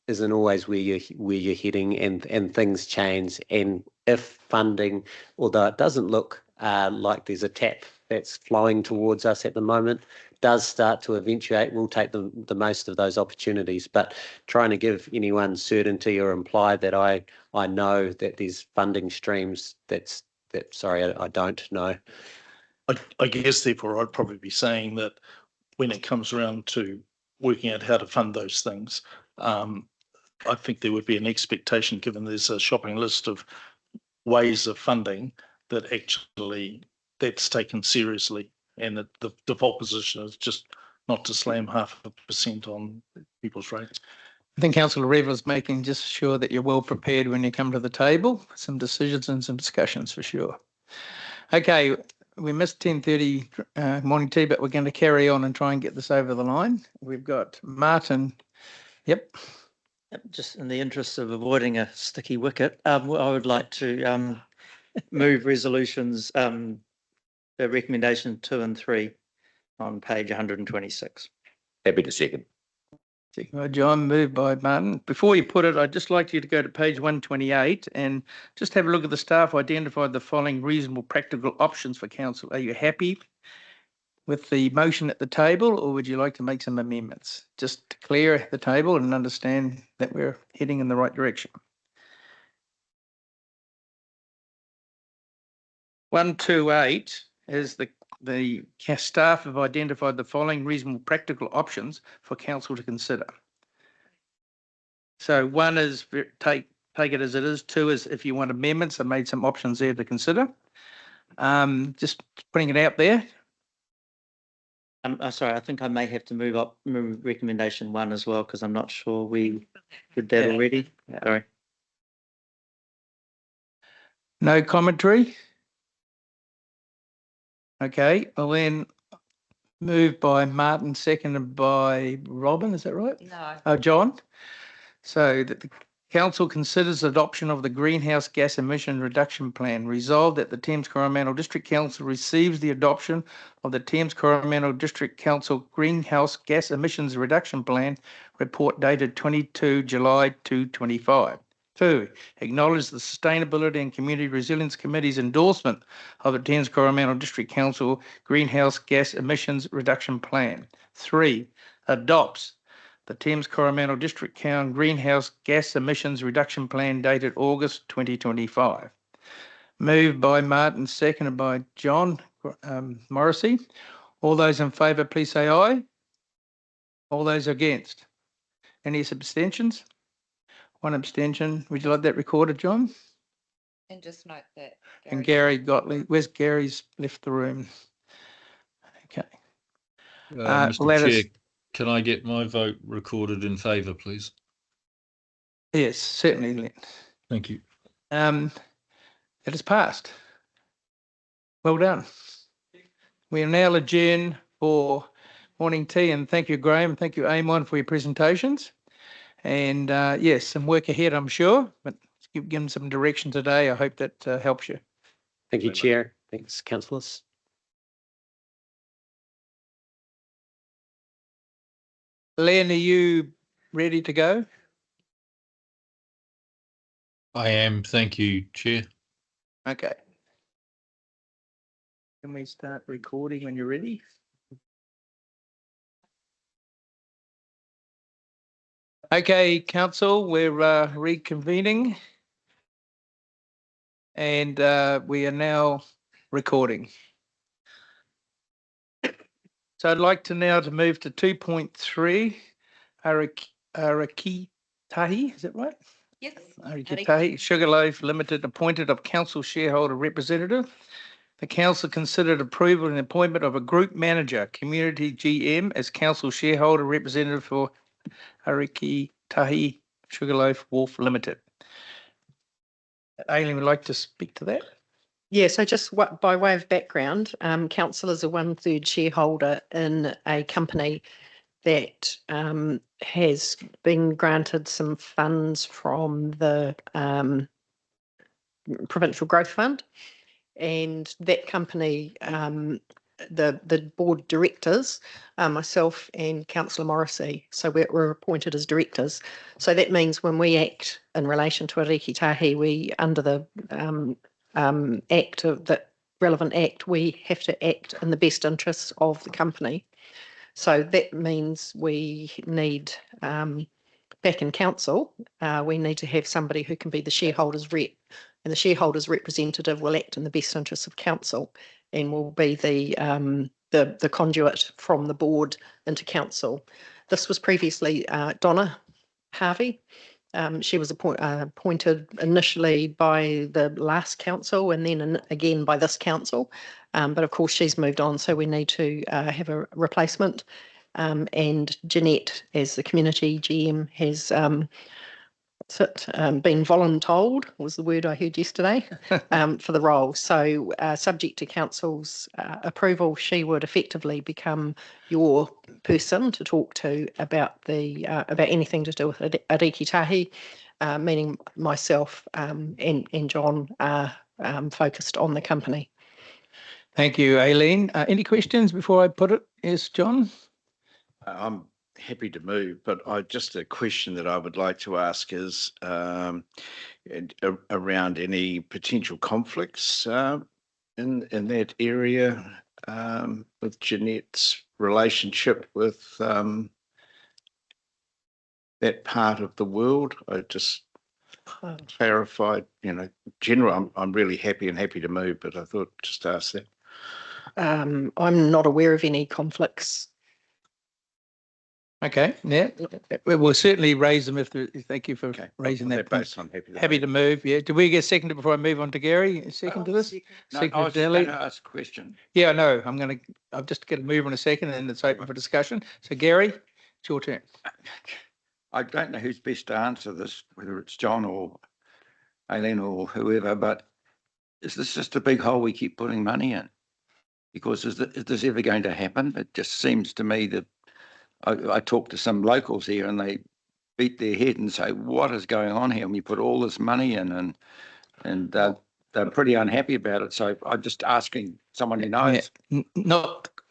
isn't always where you're heading, and things change. And if funding, although it doesn't look like there's a tap that's flowing towards us at the moment, does start to eventuate, we'll take the most of those opportunities. But trying to give anyone certainty or imply that I know that there's funding streams, I don't know. I guess therefore I'd probably be saying that when it comes around to working out how to fund those things, I think there would be an expectation, given there's a shopping list of ways of funding, that actually that's taken seriously and that the default position is just not to slam 0.5% on people's rates. I think Councillor Revel is making just sure that you're well prepared when you come to the table for some decisions and some discussions for sure. Okay, we missed 10:30 morning tea, but we're going to carry on and try and get this over the line. We've got Martin. Yep. Just in the interest of avoiding a sticky wicket, I would like to move resolutions, recommendation 2 and 3 on page 126. Happy to second. Second by John, moved by Martin. Before you put it, I'd just like you to go to page 128 and just have a look at the staff identified the following reasonable practical options for council. Are you happy with the motion at the table, or would you like to make some amendments? Just to clear the table and understand that we're heading in the right direction. 128 is the staff have identified the following reasonable practical options for council to consider. So 1 is take it as it is. 2 is if you want amendments. I made some options there to consider. Just putting it out there. I'm sorry, I think I may have to move recommendation 1 as well, because I'm not sure we did that already. Yeah. Sorry. No commentary. Okay, well then moved by Martin, seconded by Robin, is that right? No. Oh, John. So that the council considers adoption of the greenhouse gas emission reduction plan. Resolved that the Thames-Coromandel District Council receives the adoption of the Thames-Coromandel District Council greenhouse gas emissions reduction plan report dated 22 July 2025. 2, acknowledge the Sustainability and Community Resilience Committee's endorsement of the Thames-Coromandel District Council Greenhouse Gas Emissions Reduction Plan. 3, adopts the Thames-Coromandel District Council Greenhouse Gas Emissions Reduction Plan dated August 2025. Moved by Martin, seconded by John Morrissey. All those in favour, please say aye. All those against? Any abstentions? 1 abstention. Would you like that recorded, John? And just note that. And Gary Gottlieb, where's Gary's left the room? Okay. Mr. Chair, can I get my vote recorded in favour, please? Yes, certainly, Len. Thank you. It has passed. Well done. We are now adjourned for morning tea, and thank you, Graham. Thank you, Amon, for your presentations. And yes, some work ahead, I'm sure, but you've given some direction today. I hope that helps you. Thank you, Chair. Thanks, councillors. Len, are you ready to go? I am. Thank you, Chair. Okay. Can we start recording when you're ready? Okay, Council, we're reconvening and we are now recording. So I'd like to now move to 2.3, Ariki Tahi, is that right? Yes. Ariki Tahi, Sugarloaf Limited, appointed of council shareholder representative. The council considered approval and appointment of a group manager, community GM, as council shareholder representative for Ariki Tahi Sugarloaf Wharf Limited. Aileen would like to speak to that. Yeah, so just by way of background, council is a 1/3 shareholder in a company that has been granted some funds from the Provincial Growth Fund, and that company, the board directors, myself and Councillor Morrissey, so we're appointed as directors. So that means when we act in relation to Ariki Tahi, we under the act of that relevant act, we have to act in the best interests of the company. So that means we need back in council, we need to have somebody who can be the shareholders rep, and the shareholders representative will act in the best interests of council and will be the conduit from the board into council. This was previously Donna Harvey, She was appointed initially by the last council and then again by this council. But of course, she's moved on, so we need to have a replacement. And Jeanette, as the community GM, has been voluntold, was the word I heard yesterday, for the role. So subject to council's approval, she would effectively become your person to talk to about about anything to do with Ariki Tahi, meaning myself and John are focused on the company. Thank you, Aileen. Any questions before I put it? Yes, John? I'm happy to move, but just a question that I would like to ask is around any potential conflicts in that area with Jeanette's relationship with that part of the world. I just clarified, general, I'm really happy to move, but I thought just ask that. I'm not aware of any conflicts. Okay, yeah, we'll certainly raise them thank you for raising that. I'm happy to move. Yeah, do we get seconded before I move on to Gary? Second to this? No, I was just going to ask a question. Yeah, no, I'm just going to move in a second and it's open for discussion. So Gary, it's your turn. I don't know who's best to answer this, whether it's John or Aileen or whoever, but is this just a big hole we keep putting money in? Because is this ever going to happen? It just seems to me that I talked to some locals here and they beat their head and say, what is going on here? And we put all this money in and they're pretty unhappy about it. So I'm just asking someone who knows. Yeah,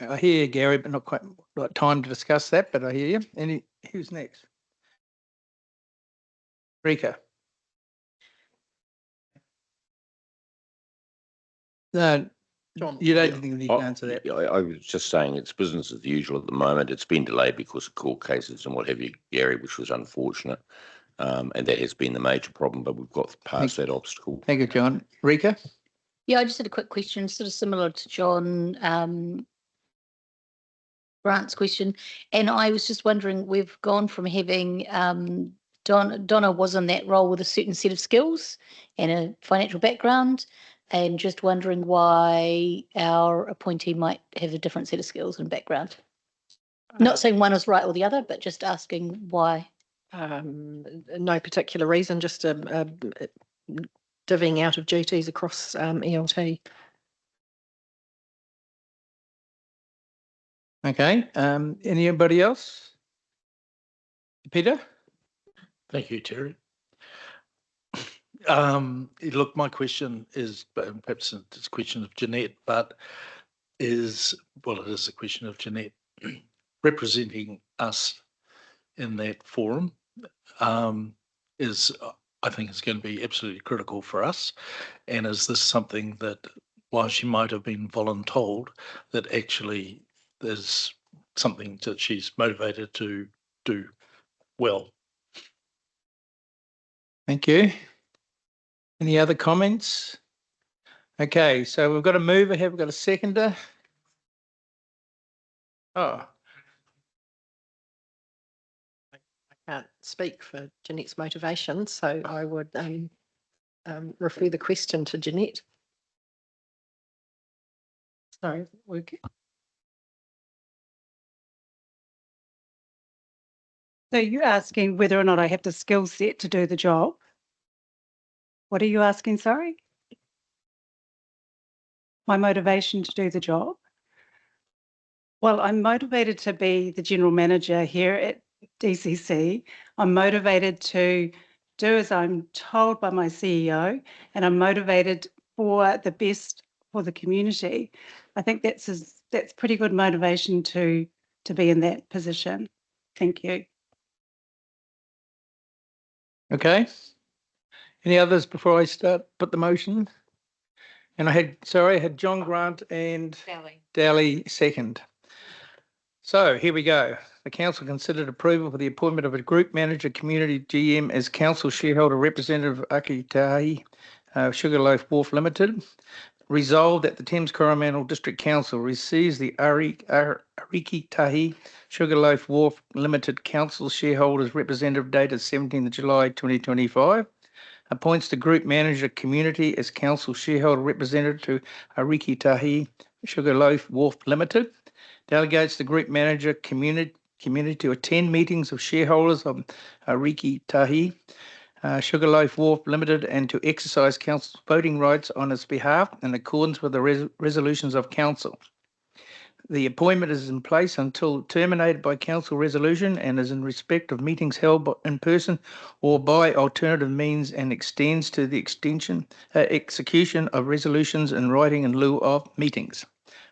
I hear you, Gary, but not quite time to discuss that, but I hear you. Who's next? Rika. No, John, you don't think you need to answer that. I was just saying it's business as usual at the moment. It's been delayed because of court cases and what have you, Gary, which was unfortunate. And that has been the major problem, but we've got past that obstacle. Thank you, John. Rika? Yeah, I just had a quick question, sort of similar to John Grant's question. And I was just wondering, we've gone from having Donna was in that role with a certain set of skills and a financial background, and just wondering why our appointee might have a different set of skills and background. Not saying one is right or the other, but just asking why. No particular reason, just divvying out of duties across ELT. Okay. Anybody else? Peter? Thank you, Terry. Look, my question is, perhaps it's a question of Jeanette, but it is a question of Jeanette representing us in that forum I think is going to be absolutely critical for us. And is this something that, while she might have been voluntold, that actually there's something that she's motivated to do well? Thank you. Any other comments? Okay, so we've got a mover here, we've got a seconder. Oh. I can't speak for Jeanette's motivation, so I would refer the question to Jeanette. Sorry, So you're asking whether or not I have the skill set to do the job? What are you asking, sorry? My motivation to do the job? Well, I'm motivated to be the general manager here at DCC. I'm motivated to do as I'm told by my CEO, and I'm motivated for the best for the community. I think that's pretty good motivation to be in that position. Thank you. Okay. Any others before I put the motion? And I had John Grant and Daly second. So here we go. The council considered approval for the appointment of a group manager community GM as council shareholder representative of Ariki Tahi, Sugarloaf Wharf Limited. resolved that the Thames-Coromandel District Council receives the Ariki Tahi Sugarloaf Wharf Limited Council shareholders representative dated 17th July 2025, appoints the Group Manager Community as Council shareholder representative to Ariki Tahi Sugarloaf Wharf Limited, delegates the Group Manager Community to attend meetings of shareholders of Ariki Tahi Sugarloaf Wharf Limited and to exercise Council's voting rights on its behalf in accordance with the resolutions of Council. The appointment is in place until terminated by Council resolution and is in respect of meetings held in person or by alternative means and extends to the execution of resolutions in writing in lieu of meetings.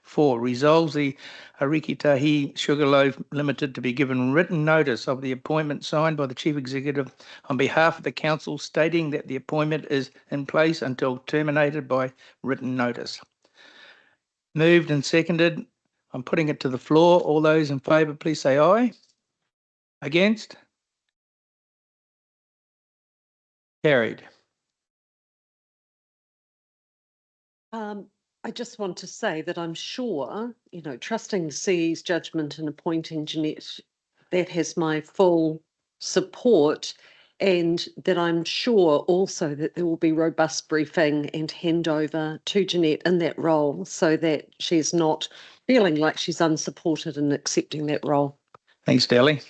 4. Resolves the Ariki Tahi Sugarloaf Limited to be given written notice of the appointment signed by the Chief Executive on behalf of the Council, stating that the appointment is in place until terminated by written notice. Moved and seconded. I'm putting it to the floor. All those in favour, please say aye. Against? Carried. I just want to say that I'm sure, trusting the CE's judgment in appointing Jeanette, that has my full support, and that I'm sure also that there will be robust briefing and handover to Jeanette in that role so that she's not feeling like she's unsupported in accepting that role. Thanks, Dally.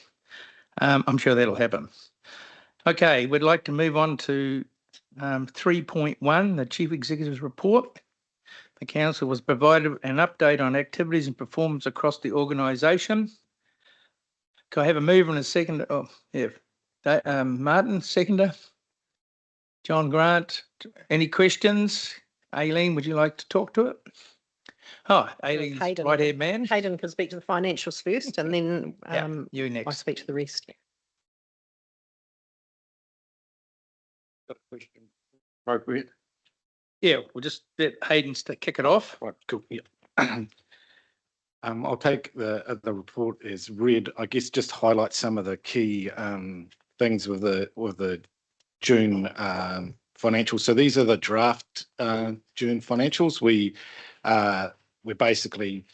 I'm sure that'll happen. Okay, we'd like to move on to 3.1, the Chief Executive's report. The Council was provided an update on activities and performance across the organisation. Can I have a mover and a seconder? Oh, yeah. Martin, seconder. John Grant, any questions? Aileen, would you like to talk to it? Oh, Aileen's right-hand man. Hayden can speak to the financials first and then you next. I speak to the rest. Got a question. Appropriate. Yeah, we'll just let Hayden kick it off. Right, cool. Yeah. I'll take the report as read. I guess just highlight some of the key things with the June financials. So these are the draft June financials. We're basically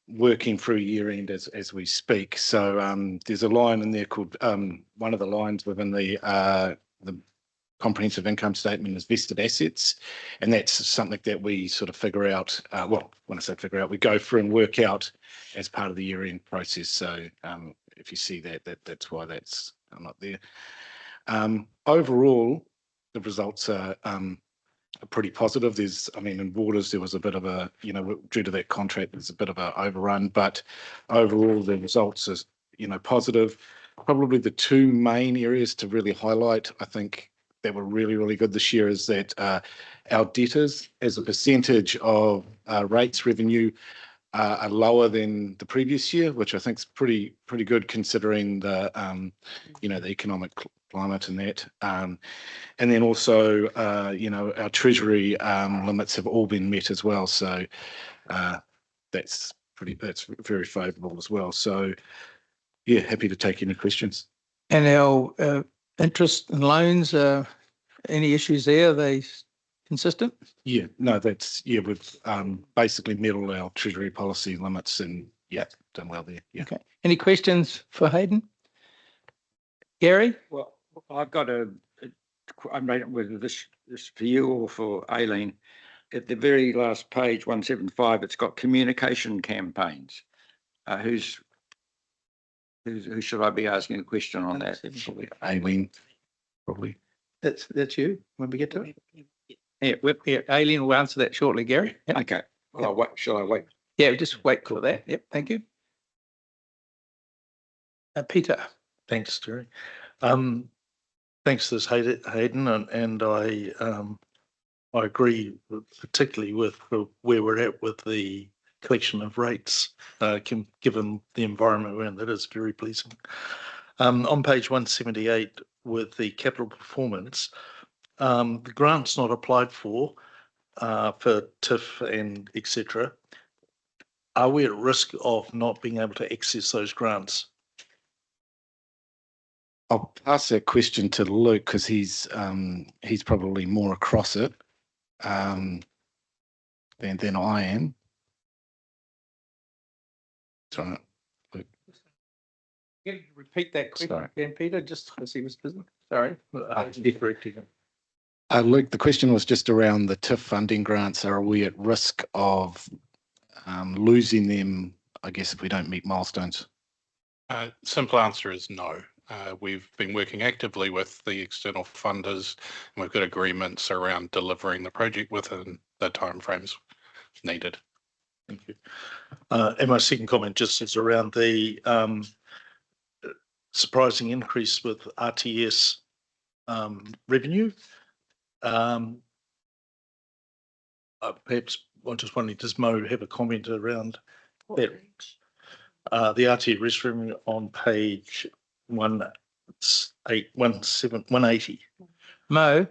working through year end as we speak. So there's a line in there called one of the lines within the comprehensive income statement is vested assets, and that's something that we sort of figure out. Well, when I say figure out, we go through and work out as part of the year end process. So if you see that's why that's not there. Overall, the results are pretty positive. In Waters, there was a bit of a, due to that contract, there's a bit of an overrun, but overall the results is, positive. Probably the two main areas to really highlight, I think, that were really, really good this year is that our debtors as a percentage of rates revenue are lower than the previous year, which I think is pretty good considering the, the economic climate and that. And then also, our treasury limits have all been met as well. So that's very favourable as well. So yeah, happy to take any questions. And our interest and loans, any issues there? Are they consistent? Yeah, no, we've basically met all our treasury policy limits and done well there. Yeah. Okay. Any questions for Hayden? Gary? Well, I've got I made it whether this for you or for Aileen. At the very last page, 175, it's got communication campaigns. Who should I be asking a question on that? Probably Aileen, probably. That's you when we get to it. Yeah, Aileen will answer that shortly, Gary. Yep. Okay. Well, shall I wait? Yeah, just wait for that. Yep, thank you. Peter. Thanks, Terry. Thanks to this Hayden, and I agree particularly with where we're at with the collection of rates, given the environment we're in. That is very pleasing. On page 178 with the capital performance, the grant's not applied for TIF and etc. Are we at risk of not being able to access those grants? I'll pass that question to Luke because he's probably more across it. than I am. Sorry. Can you repeat that question Sorry. again, Peter, just because he was busy? Sorry. Luke, the question was just around the TIF funding grants. Are we at risk of losing them, I guess, if we don't meet milestones? Simple answer is no. We've been working actively with the external funders, and we've got agreements around delivering the project within the timeframes needed. Thank you. And my second comment just is around the surprising increase with RTS revenue. Perhaps I'm just wondering, does Mo have a comment around that? The RTS revenue on page 180. Mo?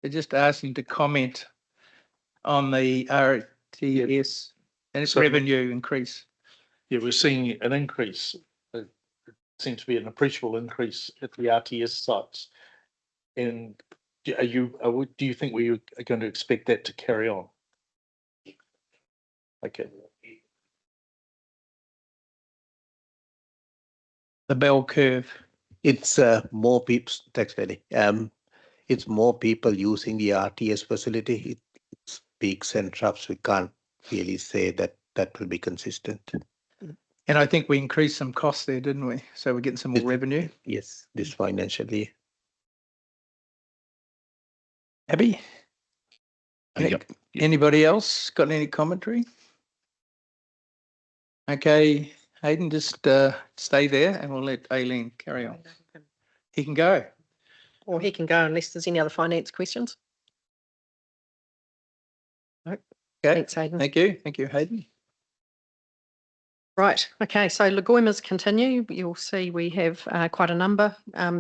They're just asking to comment on the RTS and its revenue increase. Yeah, we're seeing an increase. It seems to be an appreciable increase at the RTS sites. And do you think we are going to expect that to carry on? Okay. The bell curve. It's more people. Thanks, Danny. It's more people using the RTS facility. It's peaks and troughs. We can't really say that that will be consistent. And I think we increased some costs there, didn't we? So we're getting some more revenue. Yes, this financially. Abby? Yep. Anybody else got any commentary? Okay, Hayden, just stay there and we'll let Aileen carry on. He can go. Or he can go unless there's any other finance questions. No. Okay. Thanks, Hayden. Thank you. Thank you, Hayden. Right. Okay. So Lagoimas continue. You'll see we have quite a number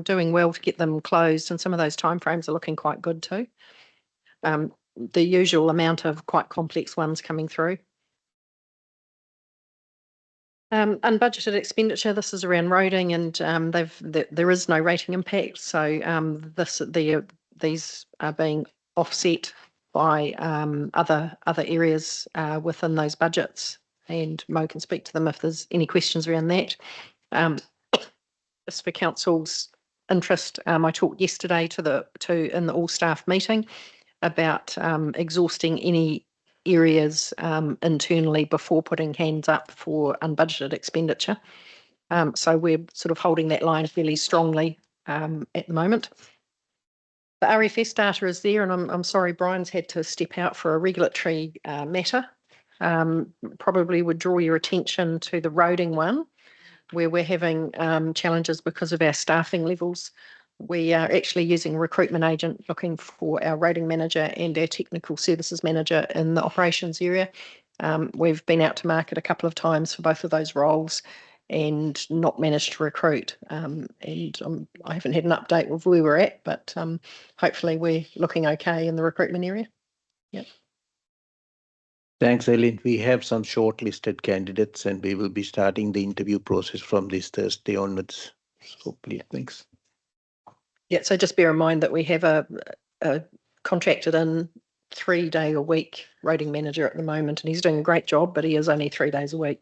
doing well to get them closed, and some of those timeframes are looking quite good too. The usual amount of quite complex ones coming through. Unbudgeted expenditure. This is around roading, and there is no rating impact. So these are being offset by other areas within those budgets. And Mo can speak to them if there's any questions around that. Just for council's interest, I talked yesterday in the all staff meeting about exhausting any areas internally before putting hands up for unbudgeted expenditure. So we're sort of holding that line fairly strongly at the moment. The RFS data is there, and I'm sorry, Brian's had to step out for a regulatory matter. Probably would draw your attention to the roading one, where we're having challenges because of our staffing levels. We are actually using a recruitment agent looking for our roading manager and our technical services manager in the operations area. We've been out to market a couple of times for both of those roles and not managed to recruit. And I haven't had an update of where we're at, but hopefully we're looking okay in the recruitment area. Yep. Thanks, Eileen. We have some shortlisted candidates, and we will be starting the interview process from this Thursday onwards. So please, thanks. Yeah, so just bear in mind that we have a contracted in 3-day-a-week roading manager at the moment, and he's doing a great job, but he is only 3 days a week.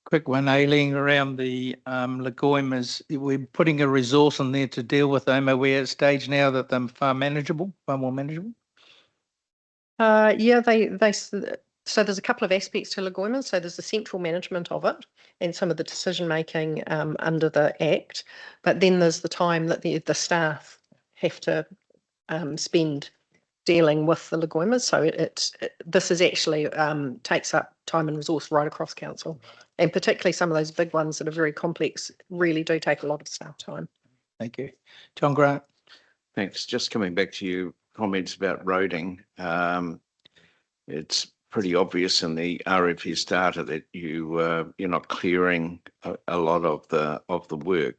Quick one, Aileen, around the Lagoimas. We're putting a resource in there to deal with them. Are we at a stage now that they're far more manageable? Yeah, so there's a couple of aspects to Lagoimas. So there's the central management of it and some of the decision making under the Act, but then there's the time that the staff have to spend dealing with the Lagoimas. So this is actually takes up time and resource right across council, and particularly some of those big ones that are very complex really do take a lot of staff time. Thank you. John Grant. Thanks. Just coming back to your comments about roading, it's pretty obvious in the RFS data that you're not clearing a lot of the work.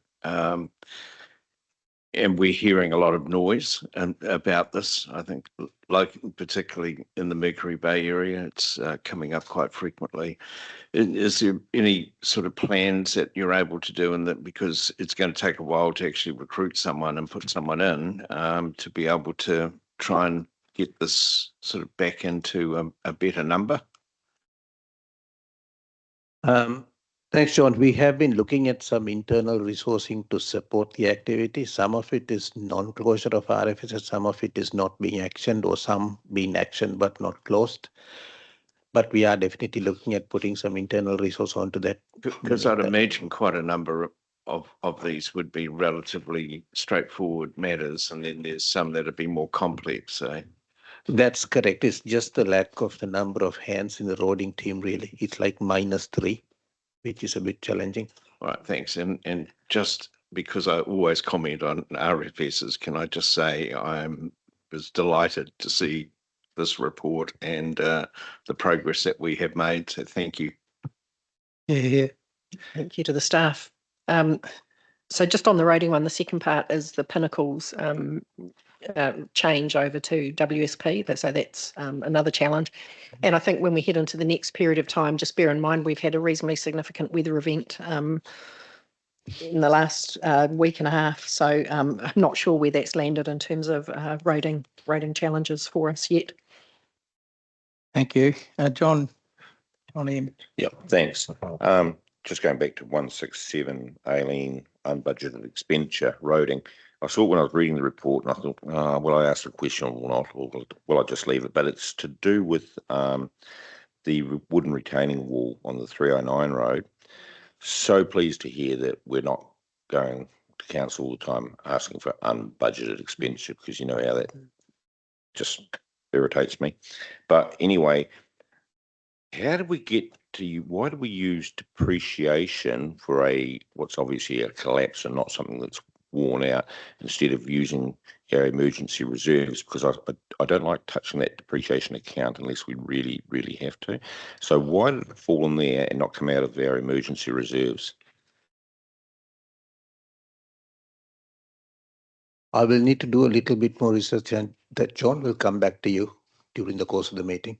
and we're hearing a lot of noise about this. I think, like particularly in the Mercury Bay area, it's coming up quite frequently. Is there any sort of plans that you're able to do in that, because it's going to take a while to actually recruit someone and put someone in to be able to try and get this sort of back into a better number? Thanks, John. We have been looking at some internal resourcing to support the activity. Some of it is non-closure of RFS, some of it is not being actioned, or some being actioned but not closed. But we are definitely looking at putting some internal resource onto that. Because I'd imagine quite a number of these would be relatively straightforward matters, and then there's some that would be more complex. That's correct. It's just the lack of the number of hands in the roading team, really. It's like -3, which is a bit challenging. All right, thanks. And just because I always comment on RFSs, can I just say was delighted to see this report and the progress that we have made. So thank you. Yeah. Thank you to the staff. So just on the roading one, the second part is the Pinnacles change over to WSP. So that's another challenge. And I think when we head into the next period of time, just bear in mind we've had a reasonably significant weather event in the last week and a half. So I'm not sure where that's landed in terms of roading challenges for us yet. Thank you. John M. Yeah, thanks. Just going back to 167, Aileen, unbudgeted expenditure, roading. I saw when I was reading the report and I thought, will I ask a question or not, or will I just leave it? But it's to do with the wooden retaining wall on the 309 road. So pleased to hear that we're not going to council all the time asking for unbudgeted expenditure, because you know how that just irritates me. But anyway, how did we get to, why do we use depreciation for what's obviously a collapse and not something that's worn out, instead of using our emergency reserves? Because I don't like touching that depreciation account unless we really, really have to. So why did it fall in there and not come out of our emergency reserves? I will need to do a little bit more research, and that John will come back to you during the course of the meeting.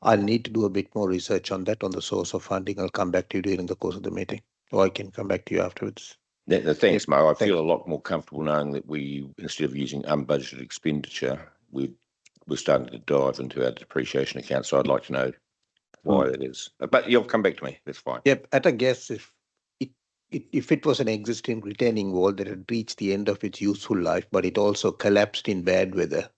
I'll need to do a bit more research on that, on the source of funding. I'll come back to you during the course of the meeting, or I can come back to you afterwards. Thanks, Mo. I feel a lot more comfortable knowing that we, instead of using unbudgeted expenditure, we're starting to dive into our depreciation account. So I'd like to know why that is. But you'll come back to me. That's fine. Yep. At a guess, if it was an existing retaining wall that had reached the end of its useful life, but it also collapsed in bad weather,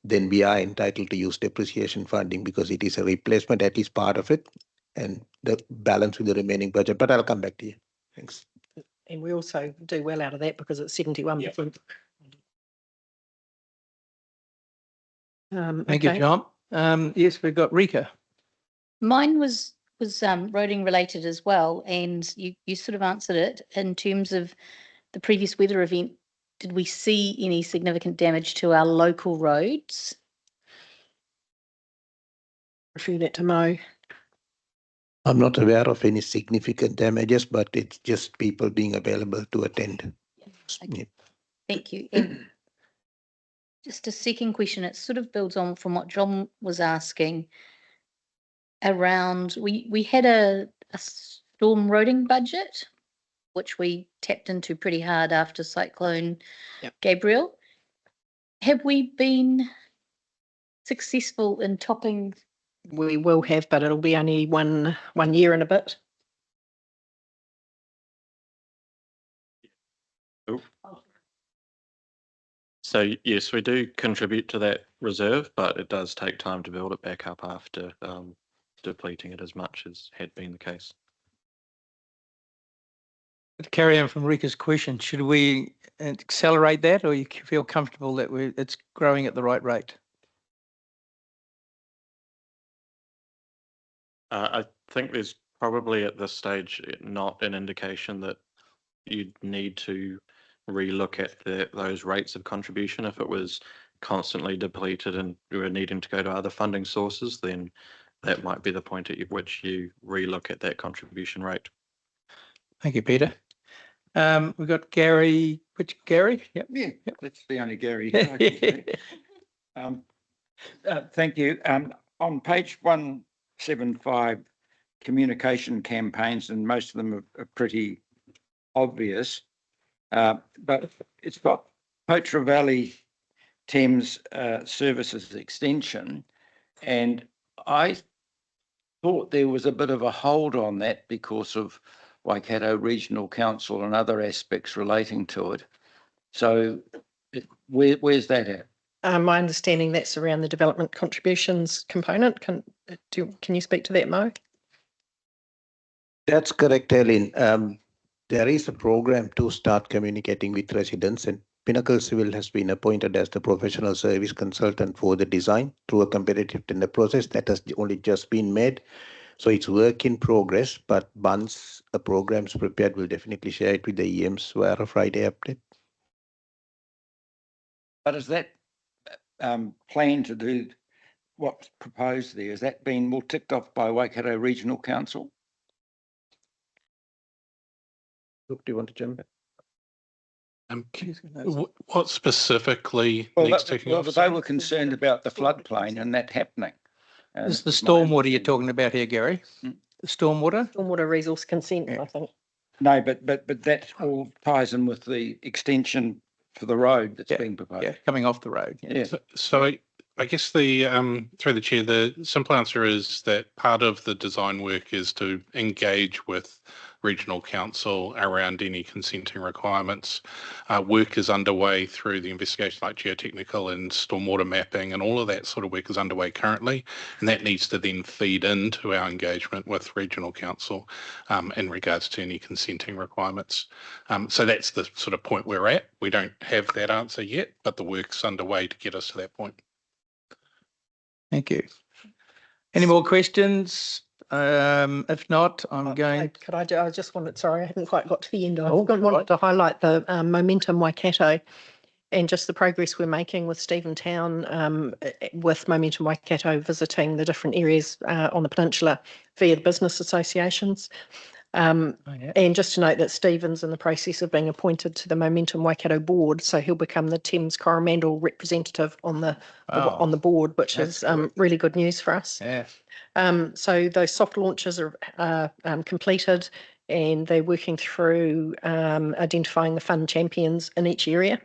then we are entitled to use depreciation funding because it is a replacement, at least part of it, and the balance with the remaining budget. But I'll come back to you. Thanks. And we also do well out of that because it's 71%. Thank you, John. Yes, we've got Rika. Mine was roading related as well, and you sort of answered it in terms of the previous weather event. Did we see any significant damage to our local roads? Refer that to Mo. I'm not aware of any significant damages, but it's just people being available to attend. Okay. Yeah. Thank you. And just a second question, it sort of builds on from what John was asking around, we had a storm roading budget, which we tapped into pretty hard after Cyclone Gabriel. Have we been successful in topping? We will have, but it'll be only one year and a bit. So yes, we do contribute to that reserve, but it does take time to build it back up after depleting it as much as had been the case. To carry on from Rika's question, should we accelerate that, or you feel comfortable that it's growing at the right rate? I think there's probably at this stage not an indication that you'd need to relook at those rates of contribution. If it was constantly depleted and we were needing to go to other funding sources, then that might be the point at which you relook at that contribution rate. Thank you, Peter. We've got Gary Which Gary? Yep. Yeah, that's the only Gary. I can see. Thank you. On page 175, communication campaigns, and most of them are pretty obvious, but it's got Potra Valley Thames Services Extension, and I thought there was a bit of a hold on that because of Waikato Regional Council and other aspects relating to it. So where's that at? My understanding that's around the development contributions component. Can you speak to that, Mo? That's correct, Helen. There is a program to start communicating with residents, and Pinnacle Civil has been appointed as the professional service consultant for the design through a competitive tender process that has only just been made. So it's work in progress, but once a program's prepared, we'll definitely share it with the EMs via a Friday update. But is that plan to do what's proposed there? Has that been more ticked off by Waikato Regional Council? Look, do you want to jump in? What specifically needs taking off? They were concerned about the floodplain and that happening. This is the stormwater you're talking about here, Gary. The stormwater? Stormwater resource consent, I think. No, but that all ties in with the extension for the road that's being proposed. Yeah, coming off the road. Yeah. So I guess through the chair, the simple answer is that part of the design work is to engage with regional council around any consenting requirements. Work is underway through the investigation like geotechnical and stormwater mapping, and all of that sort of work is underway currently, and that needs to then feed into our engagement with regional council in regards to any consenting requirements. So that's the sort of point we're at. We don't have that answer yet, but the work's underway to get us to that point. Thank you. Any more questions? If not, I'm going. Could I do? I just wanted. Sorry, I haven't quite got to the end. I wanted to highlight the Momentum Waikato, and just the progress we're making with Stephen Town, with Momentum Waikato visiting the different areas on the peninsula via the business associations. And just to note that Stephen's in the process of being appointed to the Momentum Waikato board, so he'll become the Thames-Coromandel representative on the board, which is really good news for us. Yeah. So those soft launches are completed, and they're working through identifying the fund champions in each area.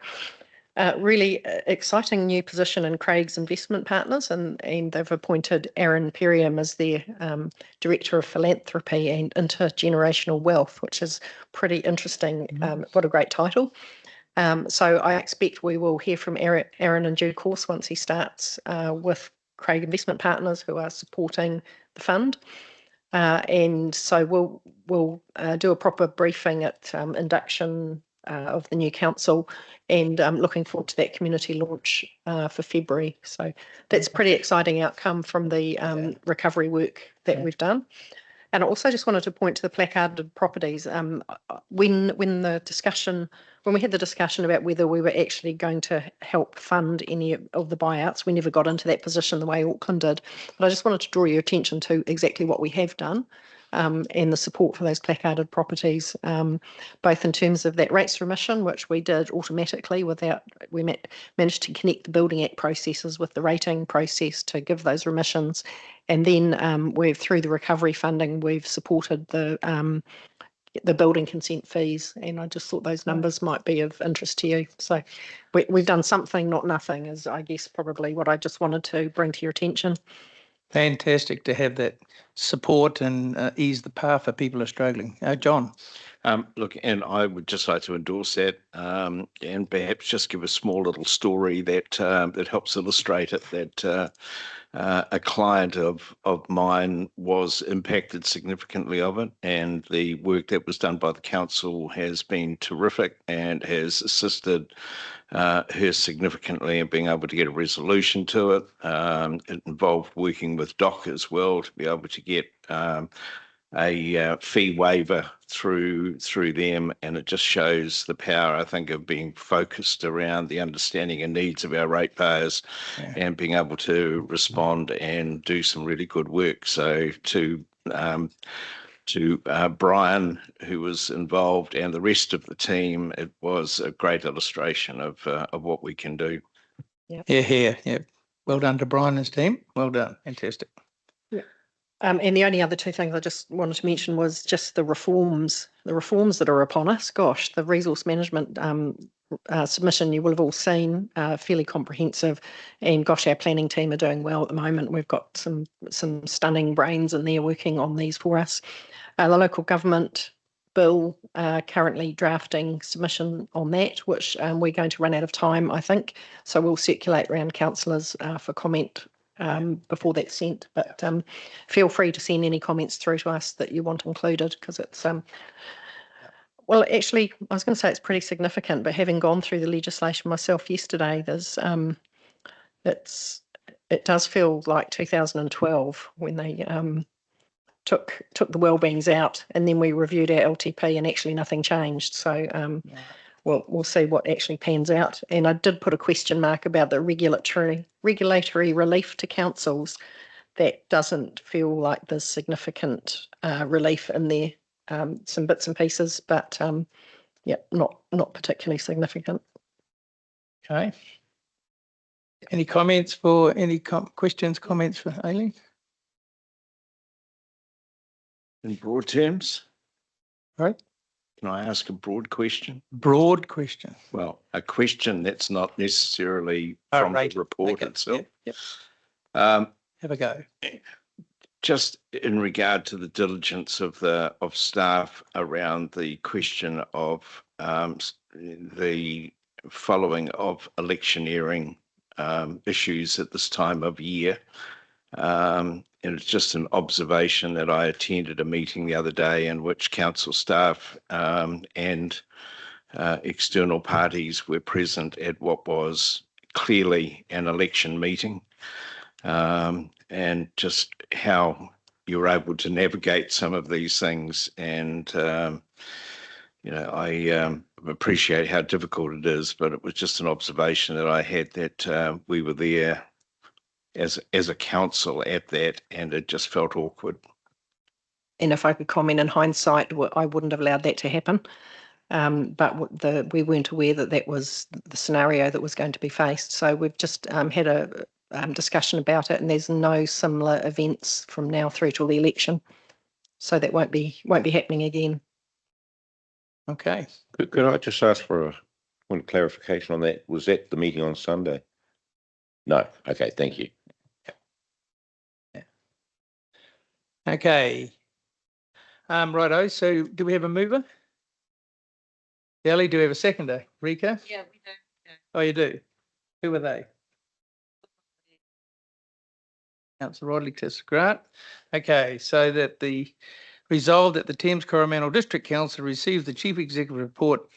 Really exciting new position in Craig's Investment Partners, and they've appointed Aaron Perriam as their Director of Philanthropy and Intergenerational Wealth, which is pretty interesting. What a great title. So I expect we will hear from Aaron in due course once he starts with Craig Investment Partners, who are supporting the fund. And so we'll do a proper briefing at induction of the new council, and looking forward to that community launch for February. So that's a pretty exciting outcome from the recovery work that we've done. And I also just wanted to point to the placarded properties. When we had the discussion about whether we were actually going to help fund any of the buyouts, we never got into that position the way Auckland did. But I just wanted to draw your attention to exactly what we have done, and the support for those placarded properties, both in terms of that rates remission, which we did automatically we managed to connect the Building Act processes with the rating process to give those remissions. And then we've, through the recovery funding, we've supported the building consent fees, and I just thought those numbers might be of interest to you. So we've done something, not nothing, is I guess probably what I just wanted to bring to your attention. Fantastic to have that support and ease the path for people who are struggling. John. Look, and I would just like to endorse that, and perhaps just give a small little story that helps illustrate it. That a client of mine was impacted significantly of it, and the work that was done by the council has been terrific and has assisted her significantly in being able to get a resolution to it. It involved working with DOC as well to be able to get a fee waiver through them, and it just shows the power, I think, of being focused around the understanding and needs of our ratepayers and being able to respond and do some really good work. So to to Brian, who was involved, and the rest of the team. It was a great illustration of what we can do. Yeah. Yeah. Well done to Brian and his team. Well done. Fantastic. Yeah. And the only other two things I just wanted to mention was just the reforms that are upon us. Gosh, the resource management submission you will have all seen, fairly comprehensive, and gosh, our planning team are doing well at the moment. We've got some stunning brains in there working on these for us. The local government bill, currently drafting submission on that, which we're going to run out of time, I think. So we'll circulate around councillors for comment before that's sent. But feel free to send any comments through to us that you want included, because it's well, actually, I was going to say it's pretty significant, but having gone through the legislation myself yesterday, there's it does feel like 2012 when they took the wellbeings out, and then we reviewed our LTP and actually nothing changed. So we'll see what actually pans out. And I did put a question mark about the regulatory relief to councils. That doesn't feel like there's significant relief in there. Some bits and pieces, but yeah, not particularly significant. Okay. Any comments for questions, comments for Aileen? In broad terms? Right. Can I ask a broad question? Broad question. Well, a question that's not necessarily from the report itself. Yep. Have a go. Just in regard to the diligence of staff around the question of the following of electioneering issues at this time of year. And it's just an observation that I attended a meeting the other day in which council staff and external parties were present at what was clearly an election meeting, and just how you're able to navigate some of these things. And I appreciate how difficult it is, but it was just an observation that I had, that we were there as a council at that, and it just felt awkward. And if I could comment, in hindsight, I wouldn't have allowed that to happen. But we weren't aware that was the scenario that was going to be faced. So we've just had a discussion about it, and there's no similar events from now through till the election. So that won't be happening again. Okay. Could I just ask for one clarification on that? Was that the meeting on Sunday? No. Okay. Thank you. Yeah. Okay. Righto. So do we have a mover? Ellie, do we have a seconder? Rika? Yeah, we do. Yeah. Oh, you do? Who are they? Councillor Rodley, Councillor Grant. Okay, so that the resolved that the Thames-Coromandel District Council received the Chief Executive Report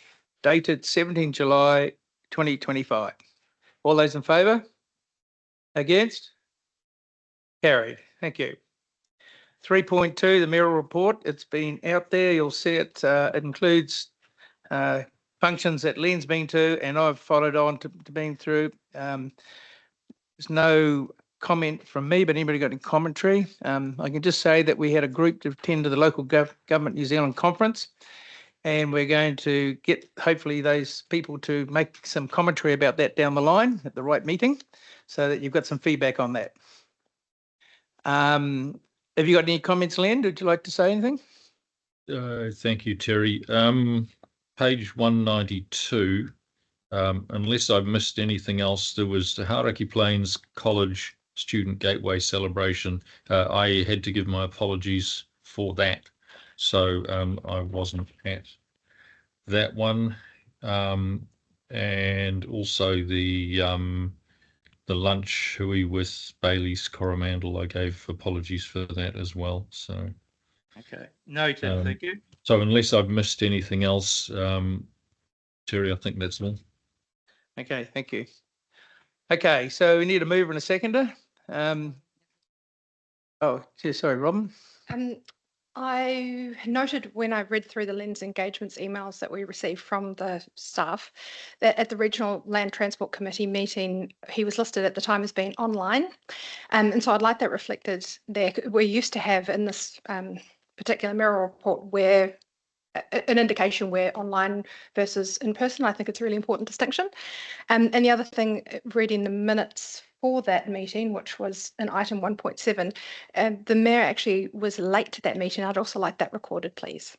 dated 17 July 2025. All those in favour? Against? Carried. Thank you. 3.2, the Mayoral Report. It's been out there. You'll see it. It includes functions that Len's been to, and I've followed on to being through. There's no comment from me, but anybody got any commentary? I can just say that we had a group to attend to the local Government New Zealand conference, and we're going to get hopefully those people to make some commentary about that down the line at the right meeting, so that you've got some feedback on that. Have you got any comments, Len? Would you like to say anything? Thank you, Terry. Page 192, unless I've missed anything else, there was the Ariki Plains College Student Gateway celebration. I had to give my apologies for that, so I wasn't at that one. And also the lunch hui with Bailey's Coromandel, I gave apologies for that as well. So okay, noted. Thank you. So unless I've missed anything else, Terry, I think that's all. Okay, thank you. Okay, so we need a mover and a seconder. Sorry, Robin. I noted when I read through the Len's engagements emails that we received from the staff that at the Regional Land Transport Committee meeting, he was listed at the time as being online. And so I'd like that reflected there. We used to have in this particular Mayoral Report where an indication where online versus in person. I think it's a really important distinction. And the other thing, reading the minutes for that meeting, which was in item 1.7, the mayor actually was late to that meeting. I'd also like that recorded, please.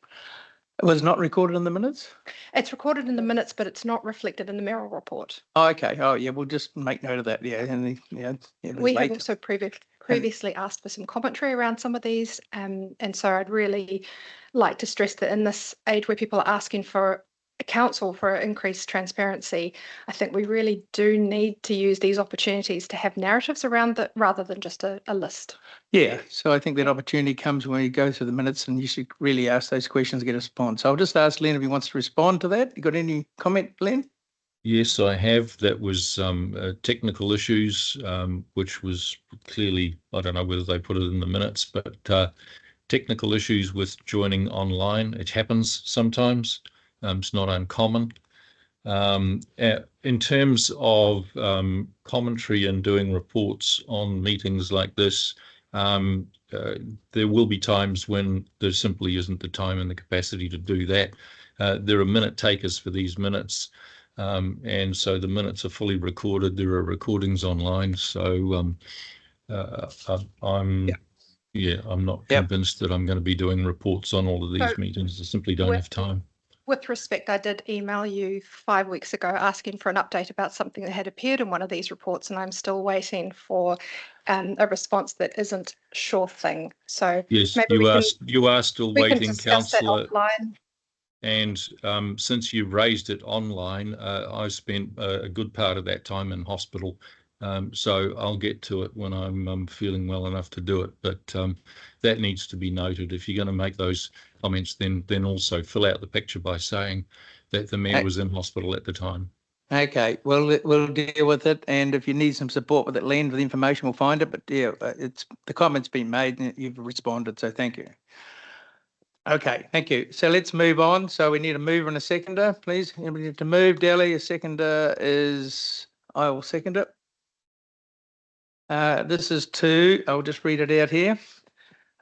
It was not recorded in the minutes? It's recorded in the minutes, but it's not reflected in the Mayoral Report. Oh, okay. Oh, yeah, we'll just make note of that. Yeah, and it was We have late. also previously asked for some commentary around some of these, and so I'd really like to stress that in this age where people are asking for a council for increased transparency, I think we really do need to use these opportunities to have narratives around that rather than just a list. Yeah, so I think that opportunity comes when you go through the minutes and you should really ask those questions, get a response. So I'll just ask Len if he wants to respond to that. You got any comment, Len? Yes, I have. That was technical issues, which was clearly, I don't know whether they put it in the minutes, but technical issues with joining online. It happens sometimes. It's not uncommon. In terms of commentary and doing reports on meetings like this, there will be times when there simply isn't the time and the capacity to do that. There are minute takers for these minutes. And so the minutes are fully recorded. There are recordings online. So I'm not convinced that I'm going to be doing reports on all of these meetings. I simply don't have time. With respect, I did email you 5 weeks ago asking for an update about something that had appeared in one of these reports, and I'm still waiting for a response that isn't sure thing. So yes, maybe you are still waiting, Councillor. Offline. And since you raised it online, I spent a good part of that time in hospital. So I'll get to it when I'm feeling well enough to do it. But that needs to be noted. If you're going to make those comments, then also fill out the picture by saying that the mayor was in hospital at the time. Okay, well, we'll deal with it. And if you need some support with it, Len, with the information, we'll find it. But yeah, the comment's been made and you've responded. So thank you. Okay, thank you. So let's move on. So we need a mover and a seconder, please. Anybody need to move? Delhi, a seconder is, I will second it. This is I'll just read it out here.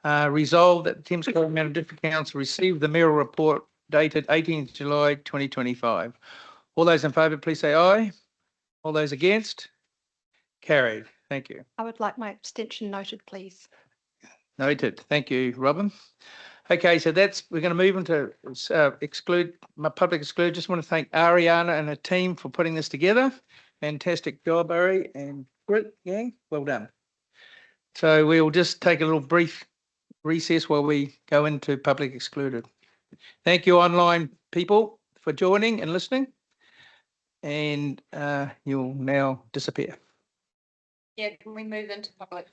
Resolved that the Thames-Coromandel District Council received the Mayoral Report dated 18th July 2025. All those in favour, please say aye. All those against? Carried. Thank you. I would like my abstention noted, please. Noted. Thank you, Robin. Okay, so we're going to move into public exclude. Just want to thank Ariana and her team for putting this together. Fantastic job, Ari and Brit, gang. Well done. So we'll just take a little brief recess while we go into public excluded. Thank you, online people, for joining and listening. And you'll now disappear. Yeah, can we move into public?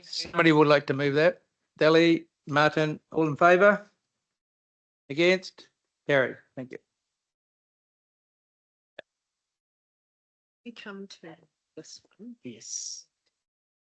Somebody would like to move that. Delhi, Martin, all in favour? Against? Carried. Thank you. We come to this one. Yes.